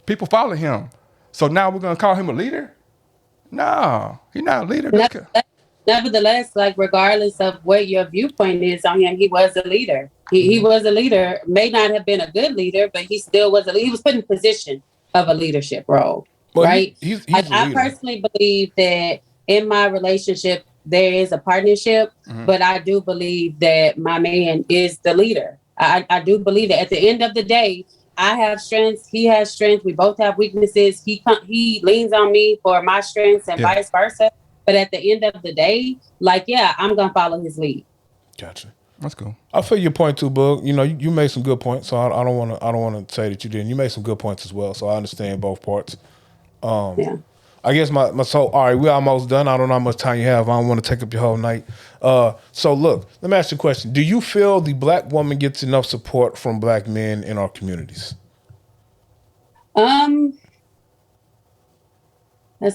People follow him. So now we're going to call him a leader? No, he's not a leader. Nevertheless, like regardless of what your viewpoint is on him, he was a leader. He was a leader. May not have been a good leader, but he still was he was put in position of a leadership role, right? I personally believe that in my relationship there is a partnership, but I do believe that my man is the leader. I do believe that at the end of the day, I have strengths, he has strengths, we both have weaknesses. He leans on me for my strengths and vice versa. But at the end of the day, I'm gonna follow his lead. Gotcha. That's cool. I feel your point too, Bug. You made some good points, so I don't want to say that you didn't. You made some good points as well, so I understand both parts. Yeah. I guess all right, we're almost done. I don't know how much time you have. I don't want to take up your whole night. So look, let me ask you a question. Do you feel the black woman gets enough support from black men in our communities? That's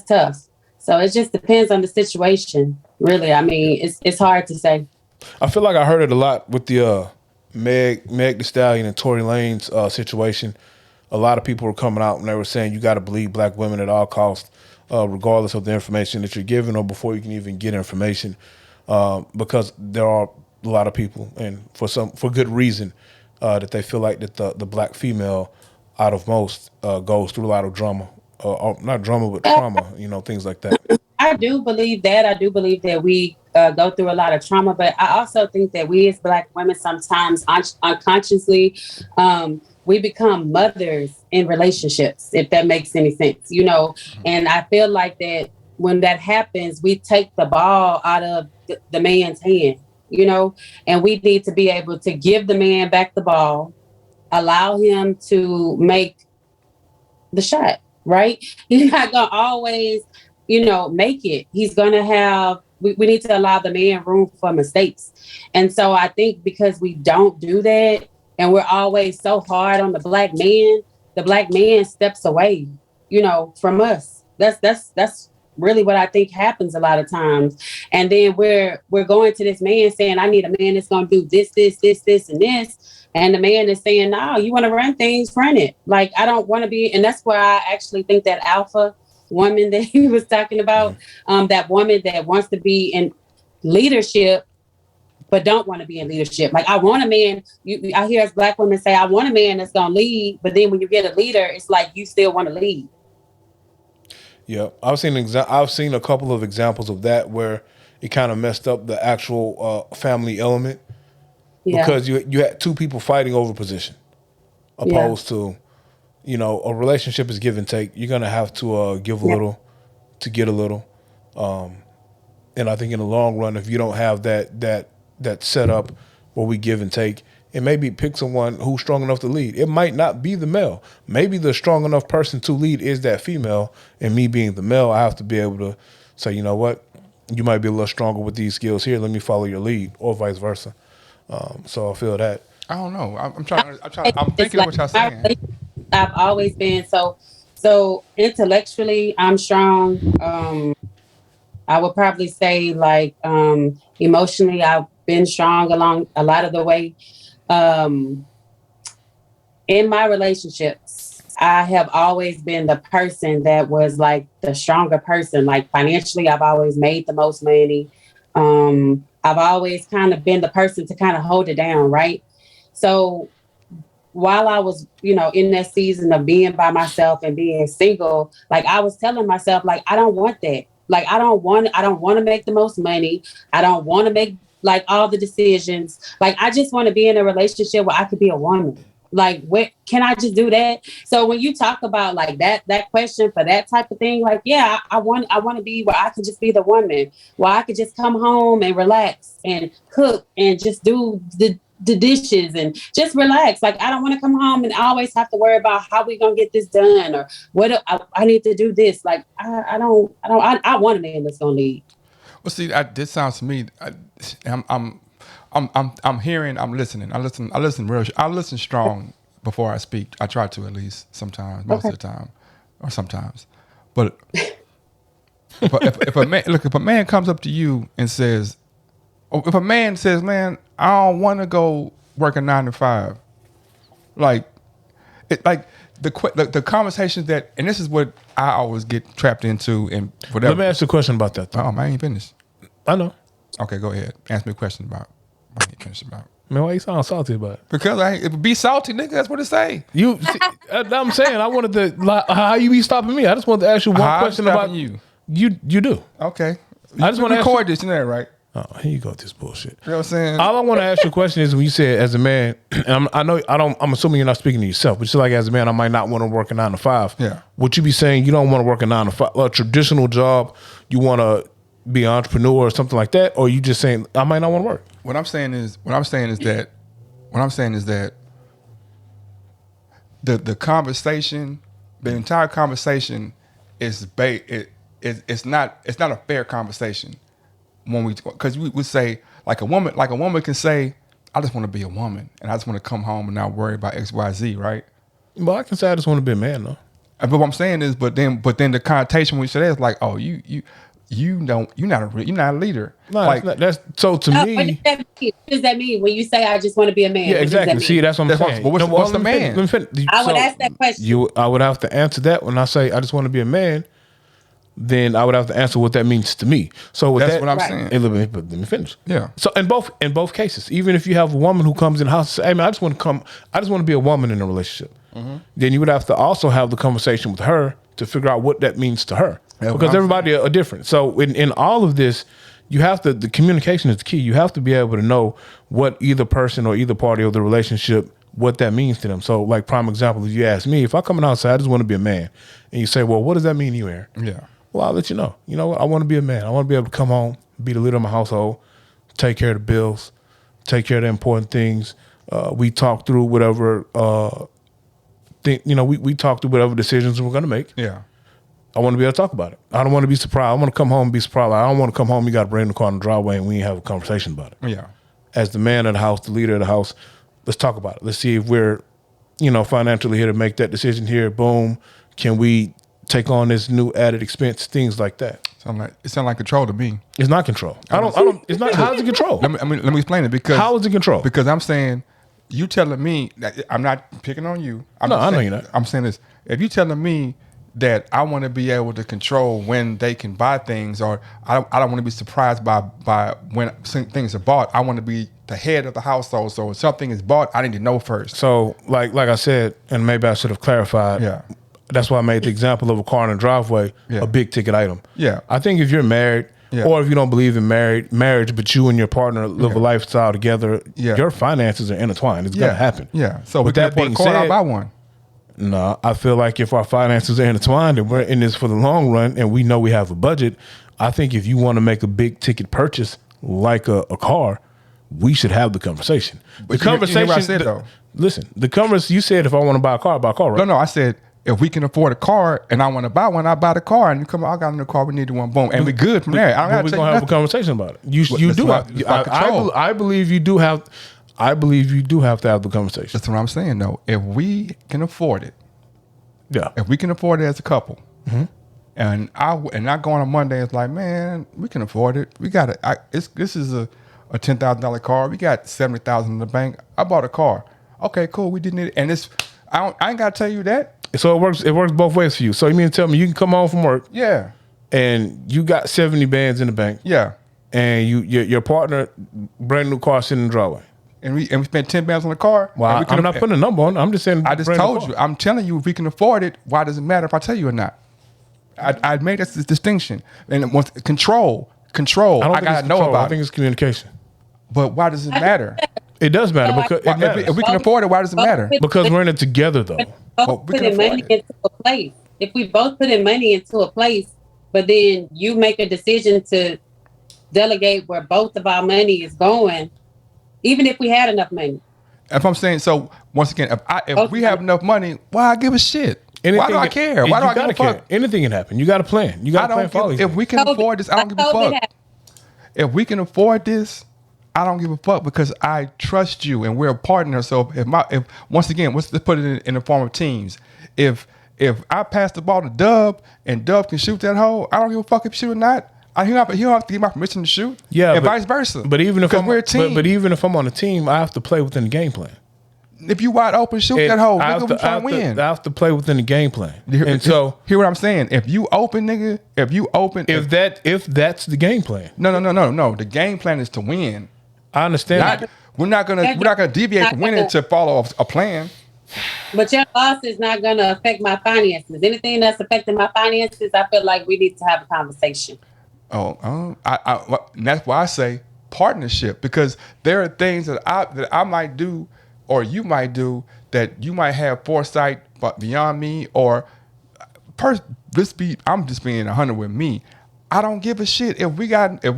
tough. So it just depends on the situation, really. I mean, it's hard to say. I feel like I heard it a lot with the Meg Thee Stallion and Tory Lanez situation. A lot of people were coming out and they were saying you got to believe black women at all costs, regardless of the information that you're given or before you can even get information, because there are a lot of people, and for good reason, that they feel like that the black female out of most goes through a lot of drama. Not drama, but trauma, things like that. I do believe that. I do believe that we go through a lot of trauma, but I also think that we as black women sometimes unconsciously, we become mothers in relationships, if that makes any sense, and I feel like that when that happens, we take the ball out of the man's hand, and we need to be able to give the man back the ball, allow him to make the shot. Right? He's not going to always, make it. He's going to have, we need to allow the man room for mistakes. And so I think because we don't do that and we're always so hard on the black man steps away, from us. That's really what I think happens a lot of times. And then we're going to this man saying, I need a man that's going to do this, and this. And the man is saying, no, you want to run things, run it. Like, I don't want to be. And that's where I actually think that alpha woman that he was talking about, that woman that wants to be in leadership, but don't want to be in leadership. Like, I want a man. I hear as black women say, I want a man that's going to lead. But then when you get a leader, it's like you still want to lead. Yeah, I've seen a couple of examples of that where it kind of messed up the actual family element. Yeah. Because you had two people fighting over position, opposed to, a relationship is give and take. You're gonna have to give a little to get a little, and I think in the long run, if you don't have that setup where we give and take, and maybe pick someone who's strong enough to lead. It might not be the male. Maybe the strong enough person to lead is that female, and me being the male, I have to be able to say, you know what, you might be a little stronger with these skills here. Let me follow your lead, or vice versa. So I feel that. I don't know. I'm thinking of what y'all saying. I've always been so intellectually, I'm strong. I would probably say emotionally, I've been strong along a lot of the way. In my relationships, I have always been the person that was like the stronger person. Like financially, I've always made the most money. I've always kind of been the person to kind of hold it down, right? So while I was, in that season of being by myself and being single, like I was telling myself, like, I don't want that. Like, I don't want to make the most money. I don't want to make like all the decisions. Like, I just want to be in a relationship where I could be a woman. Like, what can I just do that? So when you talk about like that question for that type of thing, like, yeah, I want to be where I can just be the woman, where I could just come home and relax and cook and just do the dishes and just relax. Like, I don't want to come home and always have to worry about how we gonna get this done or what I need to do this. Like, I want a man that's gonna lead. Well, see, this sounds to me. I'm hearing. I'm listening. I listen strong before I speak. I try to, at least sometimes, most of the time, or sometimes. But if a man comes up to you and says, if a man says, man, I don't want to go work a 9 to 5, like the conversations that, and this is what I always get trapped into and whatever. Let me ask you a question about that, though. Oh, I ain't finished. I know. Okay, go ahead. Ask me a question about. I ain't finished about. Man, why you sound salty about it? Because it would be salty, nigga. That's what it say. I'm saying, I wanted to, how you be stopping me? I just wanted to ask you one question about you. You do. Okay. I just want to record this, you know that, right? Oh, here you go with this bullshit. You know what I'm saying? All I want to ask you a question is, when you said as a man, and I'm assuming you're not speaking to yourself, but just like as a man, I might not want to work a 9 to 5. Yeah. Would you be saying you don't want to work a 9 to 5, a traditional job? You want to be an entrepreneur or something like that, or you just saying I might not want to work? What I'm saying is that the conversation, the entire conversation is it's not a fair conversation. Because we would say, like a woman can say, I just want to be a woman and I just want to come home and not worry about XYZ, right? Well, I can say I just want to be a man, though. But what I'm saying is, but then the connotation when you say that is like, oh, you're not a leader. No, like that's so to me. What does that mean when you say I just want to be a man? Yeah, exactly. See, that's what I'm saying. What's the man? I would ask that question. I would have to answer that when I say I just want to be a man. Then I would have to answer what that means to me. So with that's what I'm saying. Let me finish. Yeah. So in both cases, even if you have a woman who comes in the house and says, "Hey man, I just want to be a woman in a relationship," then you would have to also have the conversation with her to figure out what that means to her, because everybody are different. So in all of this, you have to. The communication is the key. You have to be able to know what either person or either party of the relationship, what that means to them. So, like, prime example, if you ask me, if I come outside, I just want to be a man, and you say, well, what does that mean to you, Aaron? Yeah. Well, I'll let you know. You know what? I want to be a man. I want to be able to come home, be the leader of my household, take care of the bills, take care of the important things. We talk through whatever we talk through whatever decisions we're going to make. Yeah. I want to be able to talk about it. I don't want to be surprised. I want to come home and be surprised. I don't want to come home, you got to bring the car in the driveway and we ain't have a conversation about it. Yeah. As the man of the house, the leader of the house, let's talk about it. Let's see if we're, financially here to make that decision here. Boom. Can we take on this new added expense? Things like that. It sounds like control to me. It's not control. It's not. How is it control? Let me explain it, because how is it control? Because I'm saying, you telling me that I'm not picking on you. I know you're not. I'm saying this. If you telling me that I want to be able to control when they can buy things, or I don't want to be surprised by when things are bought. I want to be the head of the household. So if something is bought, I need to know first. So like I said, and maybe I should have clarified. Yeah. That's why I made the example of a car in the driveway, a big ticket item. Yeah. I think if you're married, or if you don't believe in marriage, but you and your partner live a lifestyle together, your finances are intertwined. It's going to happen. Yeah. So with that being said, I'll buy one. No, I feel like if our finances are intertwined and we're in this for the long run and we know we have a budget, I think if you want to make a big ticket purchase like a car, we should have the conversation. But the conversation. You know what I said, though? Listen, the conversation, you said if I want to buy a car, right? No, I said if we can afford a car and I want to buy one, I buy the car, and you come, I got in the car, we need one, boom, and we good from there. We're gonna have a conversation about it. You do have. I believe you do have. I believe you do have to have the conversation. That's what I'm saying, though. If we can afford it, if we can afford it as a couple, and I go on a Monday, it's like, man, we can afford it. We got it. This is a $10,000 car. We got $70,000 in the bank. I bought a car. Okay, cool. We didn't need it, and I ain't gotta tell you that. So it works both ways for you. So you mean to tell me you can come home from work, and you got 70 bands in the bank, and your partner, brand new car sitting in the driveway. And we spent 10 bands on the car. Well, I'm not putting a number on it. I'm just saying. I just told you. I'm telling you, if we can afford it, why does it matter if I tell you or not? I made this distinction. And once control. I gotta know about it. I think it's communication. But why does it matter? It does matter because it matters. If we can afford it, why does it matter? Because we're in it together, though. Both putting money into a place. If we both put in money into a place, but then you make a decision to delegate where both of our money is going, even if we had enough money. If I'm saying, so once again, if we have enough money, why I give a shit? Why do I care? Why do I give a fuck? Anything can happen. You got to plan. You got to plan for all these If we can afford this, I don't give a fuck. If we can afford this, I don't give a fuck because I trust you and we're a partner. So if once again, let's put it in the form of teams. If I pass the ball to Dub and Dub can shoot that hole, I don't give a fuck if he shoot or not. He don't have to give my permission to shoot. Yeah, and vice versa. But even if we're a team, but even if I'm on a team, I have to play within the game plan. If you wide open, shoot that hole. Nigga, we trying to win. I have to play within the game plan. And so hear what I'm saying. If you open, nigga, if that's the game plan. No. The game plan is to win. I understand. We're not gonna deviate from winning to follow a plan. But your loss is not gonna affect my finances. Anything that's affecting my finances, I feel like we need to have a conversation. And that's why I say partnership, because there are things that I might do or you might do that you might have foresight but beyond me, or I'm just being 100 with me. I don't give a shit if we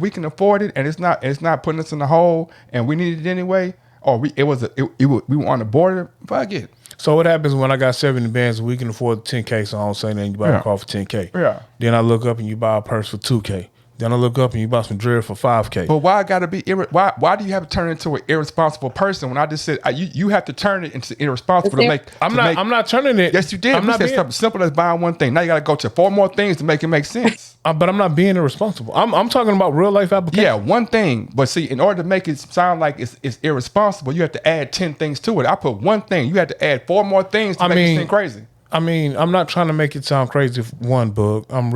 can afford it and it's not putting us in the hole and we need it anyway, or we were on the border. Fuck it. So what happens when I got 70 bands and we can afford 10K, so I don't say nothing, you buy a car for 10K. Yeah. Then I look up and you buy a purse for 2K. Then I look up and you buy some dread for 5K. But why I gotta be why do you have to turn into an irresponsible person when I just said you have to turn it into irresponsible to make? I'm not turning it. Yes, you did. You said something simple as buying one thing. Now you gotta go to 4 more things to make it make sense. But I'm not being irresponsible. I'm talking about real life application. Yeah, one thing. But see, in order to make it sound like it's irresponsible, you have to add 10 things to it. I put one thing. You had to add 4 more things to make it seem crazy. I mean, I'm not trying to make it sound crazy for one, Bug. I'm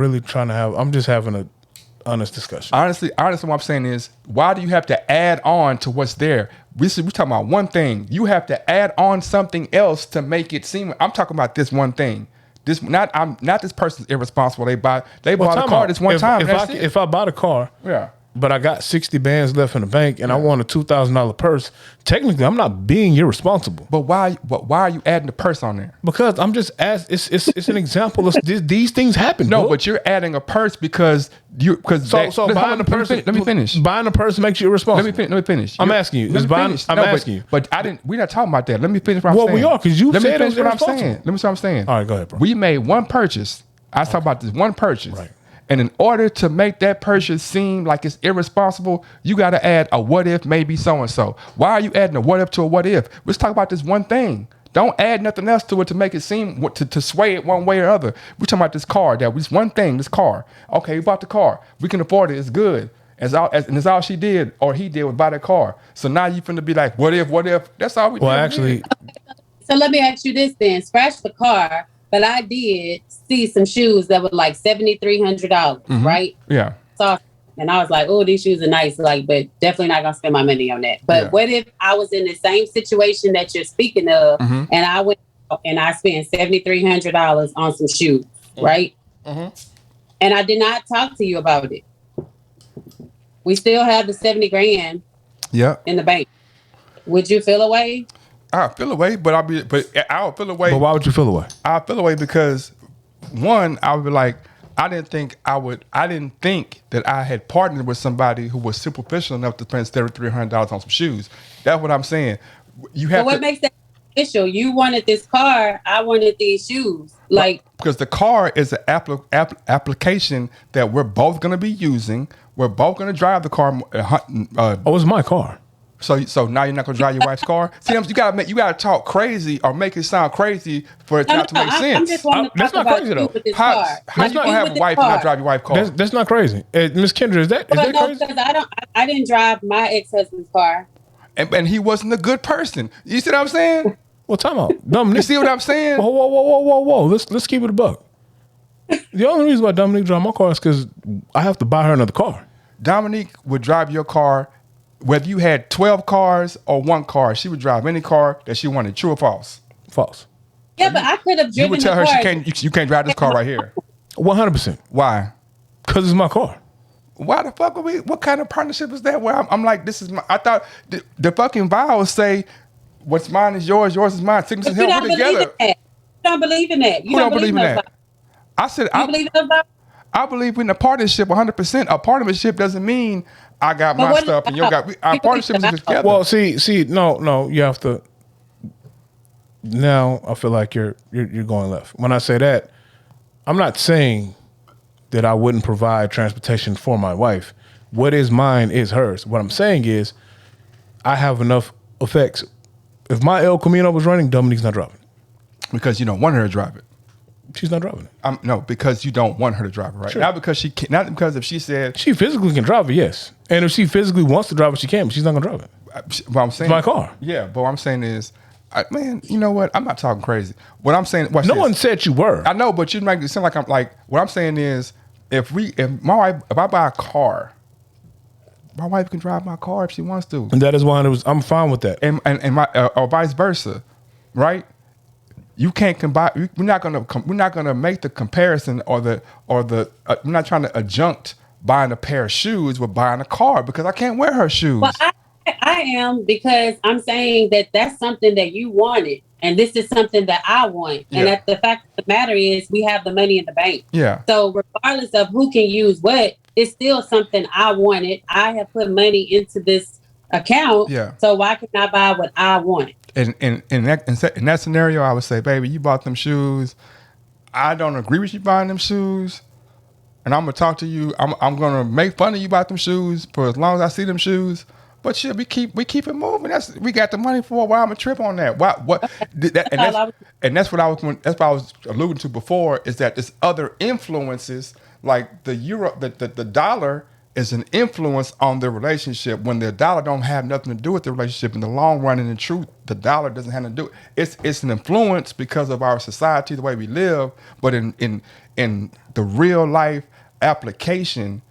just having a honest discussion. Honestly, what I'm saying is, why do you have to add on to what's there? We're talking about one thing. You have to add on something else to make it seem. I'm talking about this one thing. I'm not this person's irresponsible. They bought a car this one time. If I bought a car, yeah, but I got 60 bands left in the bank and I want a $2,000 purse, technically I'm not being irresponsible. But why are you adding the purse on there? Because I'm just it's an example of these things happen. No, but you're adding a purse because buying a purse. Let me finish. Buying a purse makes you irresponsible. Let me finish. I'm asking you. Asking you. But we're not talking about that. Let me finish what I'm saying. Well, we are, because you said what I'm saying. Let me finish what I'm saying. All right, go ahead, bro. We made one purchase. I was talking about this one purchase. Right. And in order to make that purchase seem like it's irresponsible, you got to add a what if, maybe so-and-so. Why are you adding a what if to a what if? Let's talk about this one thing. Don't add nothing else to it to make it seem, to sway it one way or other. We're talking about this car, this one thing, this car. Okay, we bought the car. We can afford it. It's good. And it's all she did or he did was buy the car. So now you finna be like, what if? That's all we did. Well, actually. So let me ask you this then. Scratch the car. But I did see some shoes that were like $7,300, right? Yeah. So, and I was like, oh, these shoes are nice, but definitely not gonna spend my money on that. But what if I was in the same situation that you're speaking of, and I went and I spent $7,300 on some shoes, right? And I did not talk to you about it. We still have the 70 grand in the bank. Would you feel away? I feel away, but I'll feel away. But why would you feel away? I feel away because, one, I would be like, I didn't think that I had partnered with somebody who was superficial enough to spend $7,300 on some shoes. That's what I'm saying. What makes that official? You wanted this car, I wanted these shoes. Because the car is an application that we're both going to be using. We're both going to drive the car. It's my car. So now you're not gonna drive your wife's car. See, you gotta talk crazy or make it sound crazy for it not to make sense. I'm just wanting to that's talk not about crazy though. with this How car. you gonna have a wife and not drive your wife's car? That's not crazy. Miss Kendra, is that crazy? Because I didn't drive my ex-husband's car. And he wasn't a good person. You see what I'm saying? Well, time out. Dominique. You see what I'm saying? Whoa. Let's keep it a buck. The only reason why Dominique drive my car is because I have to buy her another car. Dominique would drive your car, whether you had 12 cars or one car. She would drive any car that she wanted. True or false? False. Yeah, but I could have driven. You would tell the her car. you can't drive this car right here. 100%. Why? Because it's my car. Why the fuck would we? What kind of partnership is that? Where I'm like, this is my. I thought the fucking vows say, "What's mine is yours, yours is mine." Sickness and You health, don't we're believe together. in that. You don't believe in that. You Who don't believe in those that? vows. I said, You believe in those vows? I believe in a partnership 100%. A partnership doesn't mean I got But my what stuff and you got. Our people partnership is think together. Well, see, no, you have to. Now I feel like you're going left. When I say that, I'm not saying that I wouldn't provide transportation for my wife. What is mine is hers. What I'm saying is, I have enough effects. If my El Camino was running, Dominique's not driving. Because you don't want her to drive it. She's not driving it. No, because you don't want her to drive it, right? Sure. Not because she can, not because if she said She physically can drive it, yes. And if she physically wants to drive it, she can, but she's not going to drive it. what I'm saying. It's my car. Yeah, but what I'm saying is, man, you know what? I'm not talking crazy. What I'm saying, watch No this. one said you were. I know, but you make it sound like I'm like. What I'm saying is, if my wife, if I buy a car, my wife can drive my car if she wants to, And that is why I'm fine with that. and my or vice versa, right? You can't combine. We're not gonna make the comparison or the we're not trying to adjunct buying a pair of shoes with buying a car because I can't wear her shoes. Well, I am, because I'm saying that that's something that you wanted, and this is something that I want. Yeah. And the fact of the matter is, we have the money in the bank. Yeah. So regardless of who can use what, it's still something I wanted. I have put money into this account. Yeah. So why can I buy what I want? And in that scenario, I would say, baby, you bought them shoes. I don't agree with you buying them shoes, and I'm gonna talk to you. I'm gonna make fun of you about them shoes for as long as I see them shoes. But shit, we keep it moving. We got the money for. Why I'm a trip on that? What? That's what I was alluding to before. Is that there's other influences like the euro, the dollar is an influence on the relationship. When the dollar don't have nothing to do with the relationship in the long run, and in truth, the dollar doesn't have to do it. It's an influence because of our society, the way we live. But in the real life application,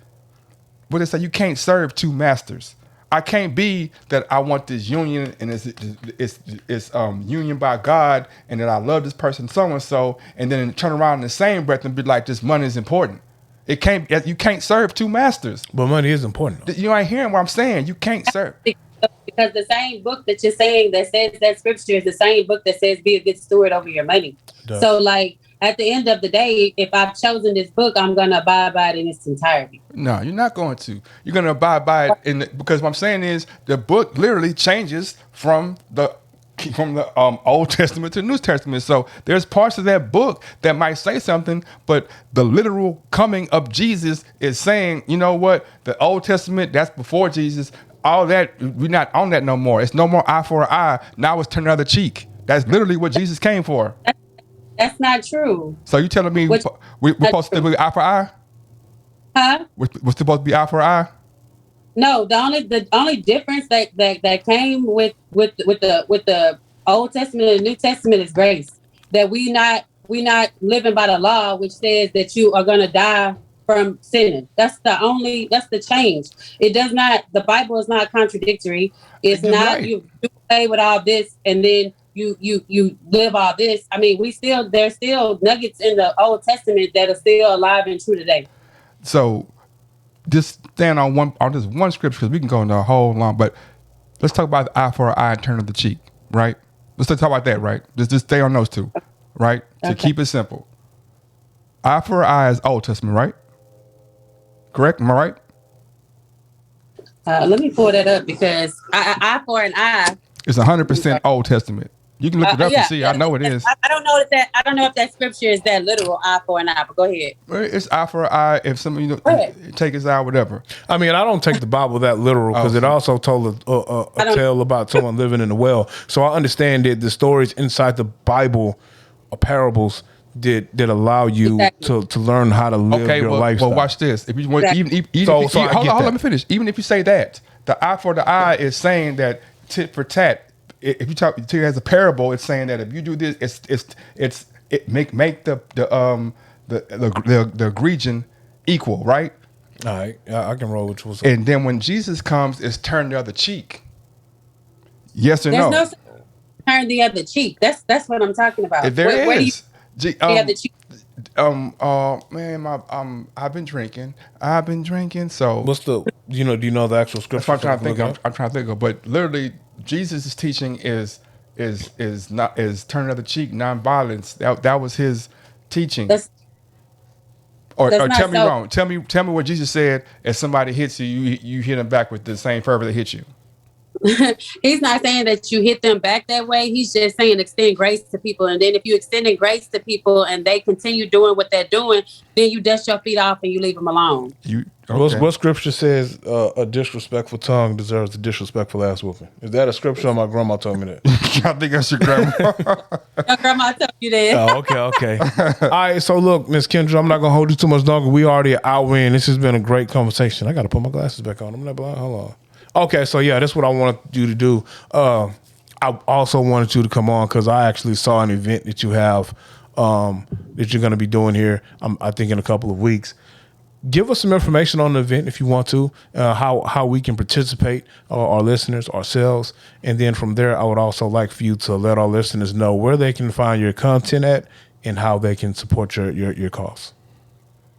what they say, you can't serve two masters. I can't be that I want this union and it's union by God and that I love this person so and so, and then turn around in the same breath and be like, this money is important. You can't serve two masters. But money is important, though. You ain't hearing what I'm saying. You can't serve. Because the same book that you're saying that says that scripture is the same book that says be a good steward over your money. Duh. So like at the end of the day, if I've chosen this book, I'm going to abide by it in its entirety. No, you're not going to. You're going to abide by it because what I'm saying is the book literally changes from the Old Testament to the New Testament. So there's parts of that book that might say something, but the literal coming of Jesus is saying, you know what? The Old Testament, that's before Jesus. All that, we're not on that no more. It's no more eye for an eye. Now it's turn the other cheek. That's literally what Jesus came for. That's not true. So you telling me we're supposed to be eye for eye? Huh? We're supposed to be eye for eye? No, the only difference that came with the Old Testament and the New Testament is grace. That we not living by the law, which says that you are gonna die from sinning. That's the change. It does not. The Bible is not contradictory. It's You're not right. you do away with all this and then you live all this. I mean, there's still nuggets in the Old Testament that are still alive and true today. So just stand on this one scripture because we can go into a whole long, but let's talk about the eye for an eye and turn of the cheek, right? Let's talk about that, right? Just stay on those two, right? To keep it simple. Eye for an eye is Old Testament, right? Correct? Am I right? Let me pull that up because eye for an eye. It's 100% Old Testament. You can look it up and see. I know it is. I don't know if that scripture is that literal, eye for an eye. But go ahead. It's eye for an eye. If somebody take his eye, whatever. I mean, I don't take the Bible that literal because it also told a tale about someone living in a well. So I understand that the stories inside the Bible are parables did allow you to learn how to live your lifestyle. Well, watch this. If you want, hold on, let me finish. Even if you say that, the eye for the eye is saying that tit for tat. If you talk to it as a parable, it's saying that if you do this, make the region equal, right? All right, I can roll with you. And then when Jesus comes, it's turn the other cheek. Yes or There's no? no turn the other cheek. That's what I'm talking about. There Where do you is. the other cheek? Man, I've been drinking. So what's the do you know the actual that's scripture? what I'm trying to think. Look it up? I'm trying to think of. But literally, Jesus' teaching is turn the other cheek, non-violence. That was his teaching. Or That's tell not me so. wrong. Tell me what Jesus said. If somebody hits you, you hit them back with the same fervor that hit you. He's not saying that you hit them back that way. He's just saying extend grace to people. And then if you extending grace to people and they continue doing what they're doing, then you dust your feet off and you leave them alone. What scripture says a disrespectful tongue deserves a disrespectful ass whooping? Is that a scripture or my grandma told me that? I think that's your grandma. Your grandma told you that. Oh, okay. All right, so look, Miss Kendra, I'm not going to hold you too much longer. We already an hour in. This has been a great conversation. I got to put my glasses back on. I'm not blind. Hold on. Okay, so yeah, that's what I wanted you to do. I also wanted you to come on because I actually saw an event that you have that you're going to be doing here, I think in a couple of weeks. Give us some information on the event if you want to, how we can participate, our listeners, ourselves. And then from there, I would also like for you to let our listeners know where they can find your content at and how they can support your cause.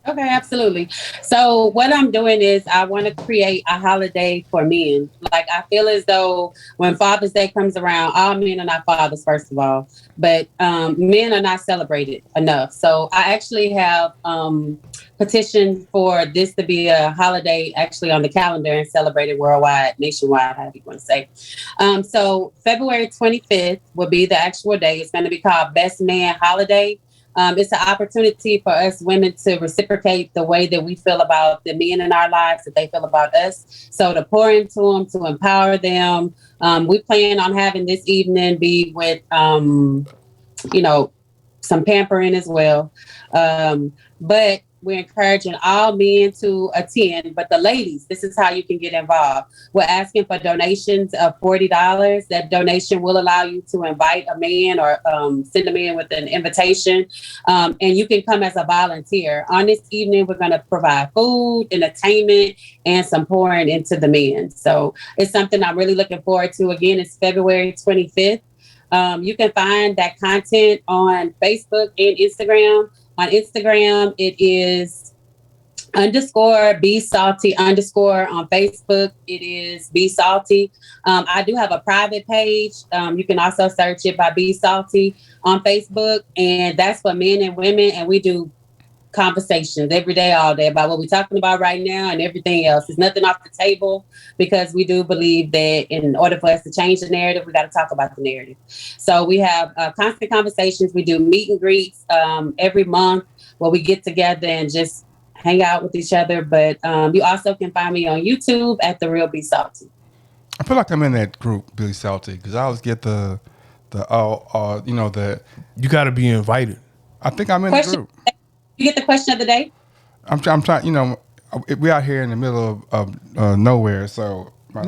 Okay, absolutely. So what I'm doing is I want to create a holiday for men. Like I feel as though when Father's Day comes around, all men are not fathers, first of all, but men are not celebrated enough. So I actually have petitioned for this to be a holiday actually on the calendar and celebrated worldwide, nationwide, however you want to say. So February 25th will be the actual day. It's going to be called Best Man Holiday. It's an opportunity for us women to reciprocate the way that we feel about the men in our lives, that they feel about us. So to pour into them, to empower them. We plan on having this evening be with, some pampering as well. But we're encouraging all men to attend. But the ladies, this is how you can get involved. We're asking for donations of $40. That donation will allow you to invite a man or send a man with an invitation. And you can come as a volunteer. On this evening, we're going to provide food, entertainment, and some pouring into the men. So it's something I'm really looking forward to. Again, it's February 25th. You can find that content on Facebook and Instagram. On Instagram, it is _be salty _ on Facebook. It is Be Salty. I do have a private page. You can also search it by Be Salty on Facebook. And that's for men and women. And we do conversations every day, all day about what we're talking about right now and everything else. There's nothing off the table because we do believe that in order for us to change the narrative, we got to talk about the narrative. So we have constant conversations. We do meet and greets every month where we get together and just hang out with each other. But you also can find me on YouTube at The Real Be Salty. I feel like I'm in that group, Billy Salty, because I always get the You got to be invited. I think I'm in the group. You get the question of the day? I'm trying, we out here in the middle of nowhere, so my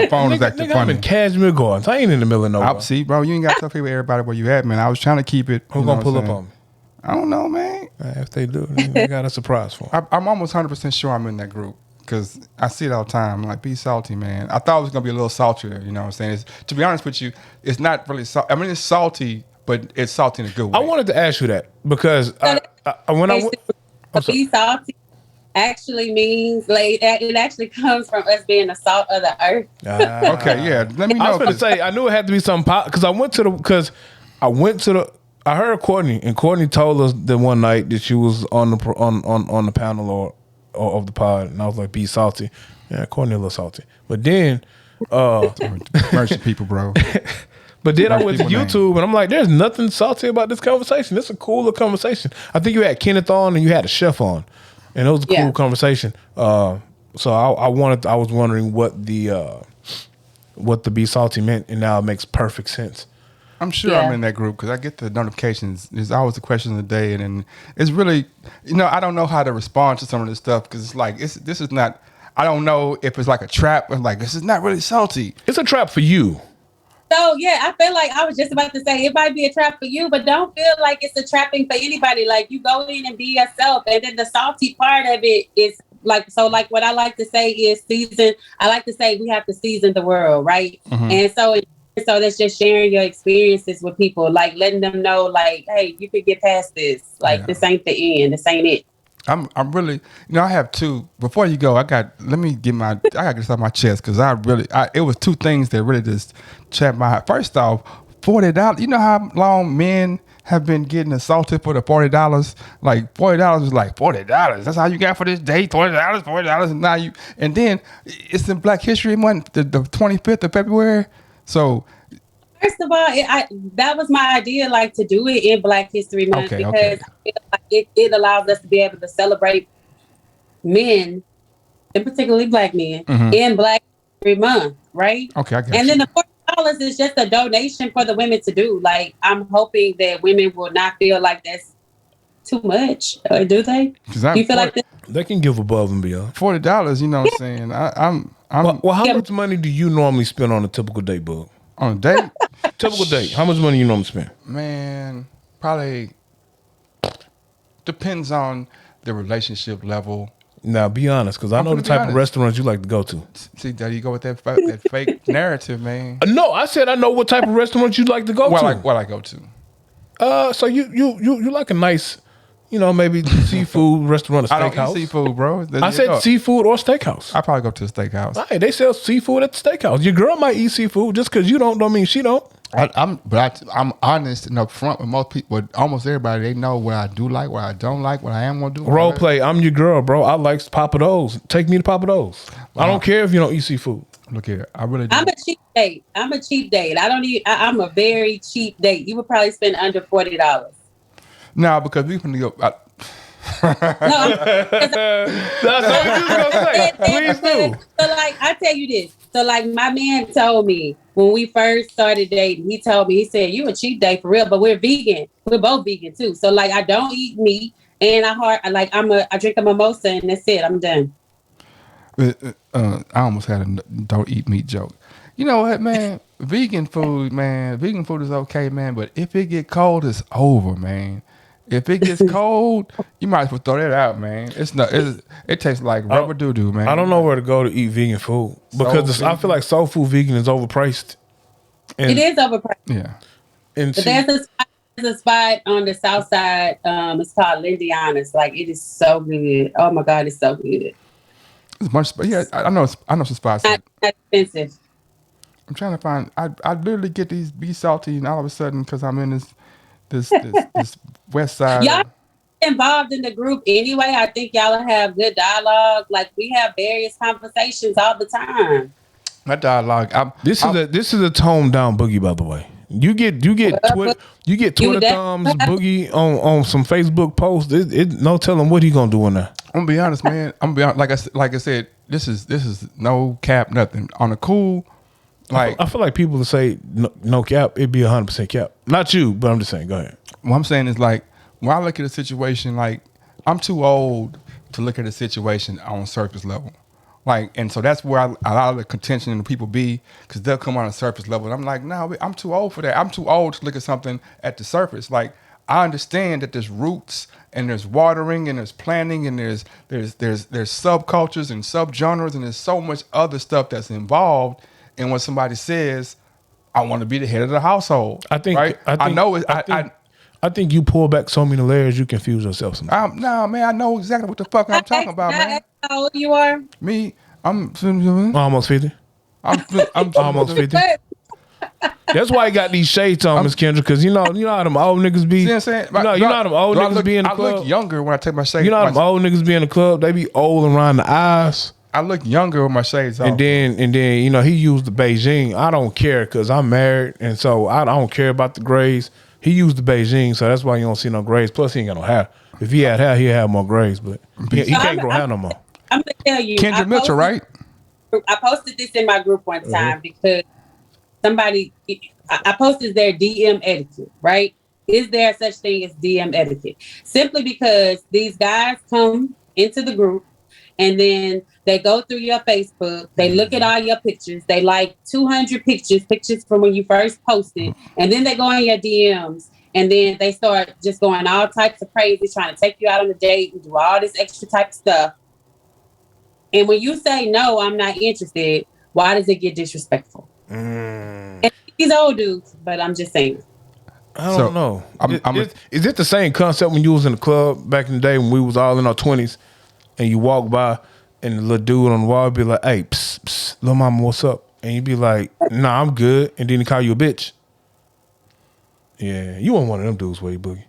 phone is acting funny. I'm in Cashmere Gardens. I ain't in the middle of nowhere. See, bro, you ain't got to tell people everybody where you at, man. I was trying to keep it. Who's going to pull up on me? I don't know, man. If they do, they got a surprise for them. I'm almost 100% sure I'm in that group because I see it all the time. I'm like, be salty, man. I thought it was going to be a little saltier, you know what I'm saying? To be honest with you, it's not really salty. I mean, it's salty, but it's salty in a good way. I wanted to ask you that because Be salty actually means it actually comes from us being the salt of the earth. Okay, yeah. Let me know. I was going to say I knew it had to be something because I heard Courtney, and Courtney told us that one night that she was on the panel or of the pod, and I was like, "Be salty." Yeah, Courtney a little salty, but then mercy people, bro. But then I went to YouTube and I'm like, there's nothing salty about this conversation. It's a cooler conversation. I think you had Kenneth on and you had a chef on, and it was a cool conversation. So I was wondering what the Be Salty meant, and now it makes perfect sense. I'm sure I'm in that group because I get the notifications. There's always the question of the day, and it's really, I don't know how to respond to some of this stuff because it's like this is not. I don't know if it's like a trap. I'm like, this is not really salty. It's a trap for you. So, I feel like I was just about to say it might be a trap for you, but don't feel like it's a trapping for anybody. Like you go in and be yourself. And then the salty part of it is like what I like to say is season. I like to say we have to season the world, right? And so that's just sharing your experiences with people, like letting them know, like, hey, you could get past this. Like this ain't the end. This ain't it. I'm really, I have two. Before you go, I gotta get this off my chest because it was two things that really just chapped my heart. First off, $40. You know how long men have been getting assaulted for the $40? Like $40 is like $40. That's all you got for this day. $40, and now and then it's in Black History Month, the 25th of February. So. First of all, that was my idea, like to do it in Black History Month because I feel like it allows us to be able to celebrate men, and particularly Black men, in Black History Month, right? Okay, I got and then the $40 is just a donation for the women to do. Like, I'm hoping that women will not feel like that's too much, or do they? You feel like they can give above and beyond $40? You know what I'm saying? Well, how much money do you normally spend on a typical date, Bug? On a date? Typical date. How much money you normally spend? Man, probably depends on the relationship level. Now, be honest, because I know the type of restaurants you like to go to. See, there you go with that fake narrative, man. No, I said I know what type of restaurants you like to go to. What I go to. So you like a nice, maybe seafood restaurant, a steakhouse. I don't eat seafood, bro. I said seafood or steakhouse. I probably go to a steakhouse. Hey, they sell seafood at the steakhouse. Your girl might eat seafood just because you don't mean she don't. I'm honest and upfront with most people, with almost everybody. They know what I do like, what I don't like, what I am gonna do. Role play. I'm your girl, bro. I like Papa Do's. Take me to Papa Do's. I don't care if you don't eat seafood. Look here, I really do. I'm a cheap date. I don't need. I'm a very cheap date. You would probably spend under $40. No, because we can go. That's what you was gonna say. Please do. So, like, I tell you this. So, like, my man told me when we first started dating, he said, you a cheap date for real, but we're vegan. We're both vegan too. So, like, I don't eat meat, and I drink a mimosa, and that's it. I'm done. I almost had a don't eat meat joke. You know what, man? Vegan food is okay, man. But if it get cold, it's over, man. If it gets cold, you might as well throw that out, man. It tastes like rubber doo-doo, man. I don't know where to go to eat vegan food because I feel like soul food vegan is overpriced. It is overpriced. Yeah. But there's a spot on the south side. It's called Lindiana's. Like, it is so good. Oh my God, it's so good. It's much, yeah. I know some spots. Not expensive. I'm trying to find. I literally get these beef salty, and all of a sudden, because I'm in this west side. Y'all involved in the group anyway. I think y'all have good dialogue. Like, we have various conversations all the time. My dialogue. This is a toned down Boogie, by the way. You get Twitter thumbs Boogie on some Facebook posts. No telling what he gonna do in there. I'm gonna be honest, man. Like I said, this is no cap, nothing on a cool. Like, I feel like people to say no cap, it'd be 100% cap. Not you, but I'm just saying. Go ahead. What I'm saying is, like, when I look at a situation, like, I'm too old to look at a situation on surface level. Like, and so that's where a lot of the contention and the people be, because they'll come on a surface level. And I'm like, no, I'm too old for that. I'm too old to look at something at the surface. Like, I understand that there's roots and there's watering and there's planting and there's subcultures and subgenres and there's so much other stuff that's involved. And when somebody says, I want to be the head of the household, I think you pull back so many layers, you confuse yourself sometimes. No, man, I know exactly what the fuck I'm talking about, man. How old you are? Me, I'm almost 50. I'm almost 50. That's why I got these shades on, Miss Kendra, because you know how them old niggas be. You know what I'm saying? You know how them old niggas be in the club. I look younger when I take my shades. You know how them old niggas be in the club. They be old around the eyes. I look younger with my shades on. And then he used the Beijing. I don't care because I'm married, and so I don't care about the grays. He used the Beijing, so that's why you don't see no grays. Plus, he ain't got no hair. If he had hair, he'd have more grays, but he can't grow hair no more. I'm gonna tell you, Kendra Mitchell, right? I posted this in my group one time because I posted their DM etiquette, right? Is there such thing as DM etiquette? Simply because these guys come into the group and then they go through your Facebook, they look at all your pictures, they like 200 pictures from when you first posted, and then they go in your DMs, and then they start just going all types of crazy, trying to take you out on a date and do all this extra type of stuff. And when you say no, I'm not interested, why does it get disrespectful? And these old dudes, but I'm just saying. I don't know. Is it the same concept when you was in the club back in the day when we was all in our 20s and you walk by and the little dude on the wall would be like, hey, psst, psst, little mama, what's up? And you'd be like, nah, I'm good. And then he call you a bitch. Yeah, you weren't one of them dudes, Wade Boogie.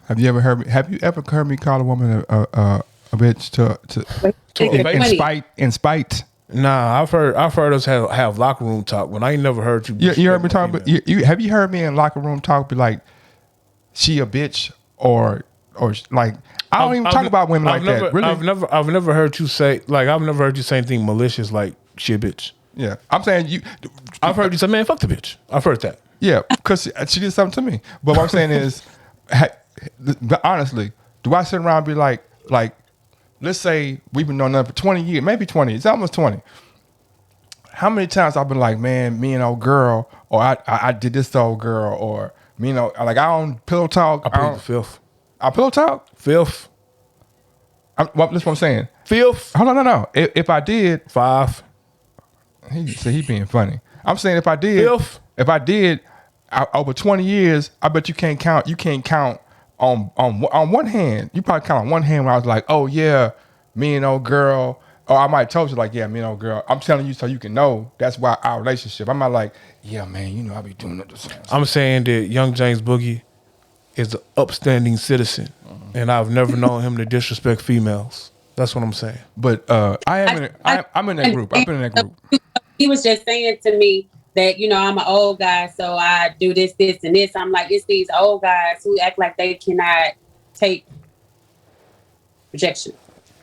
Have you ever heard me call a woman a bitch in spite? Nah, I've heard us have locker room talk, but I ain't never heard you. You heard me talk, but have you heard me in locker room talk be like, she a bitch or like I don't even talk about women like that. Really, I've never heard you say anything malicious like she a bitch. Yeah, I'm saying I've heard you say, man, fuck the bitch. I've heard that. Yeah, because she did something to me. But what I'm saying is, but honestly, do I sit around and be like, let's say we've been knowing for 20 years, maybe 20, it's almost 20. How many times I've been like, man, me and old girl, or I did this to old girl, or me and like I don't pillow talk. I plead the fifth. I pillow talk? Fifth. That's what I'm saying. Fifth. Hold on, no. If I did. Five. He being funny. I'm saying if I did. Fifth. If I did, over 20 years, I bet you can't count. You can't count on one hand. You probably count on one hand when I was like, oh yeah, me and old girl. Or I might have told you like, yeah, me and old girl. I'm telling you so you can know that's why our relationship. I'm not like, yeah, man, you know I be doing it the same. I'm saying that young James Boogie is an upstanding citizen, and I've never known him to disrespect females. That's what I'm saying. But I'm in that group. I've been in that group. He was just saying to me that, I'm an old guy, so I do this, and this. I'm like, it's these old guys who act like they cannot take rejection.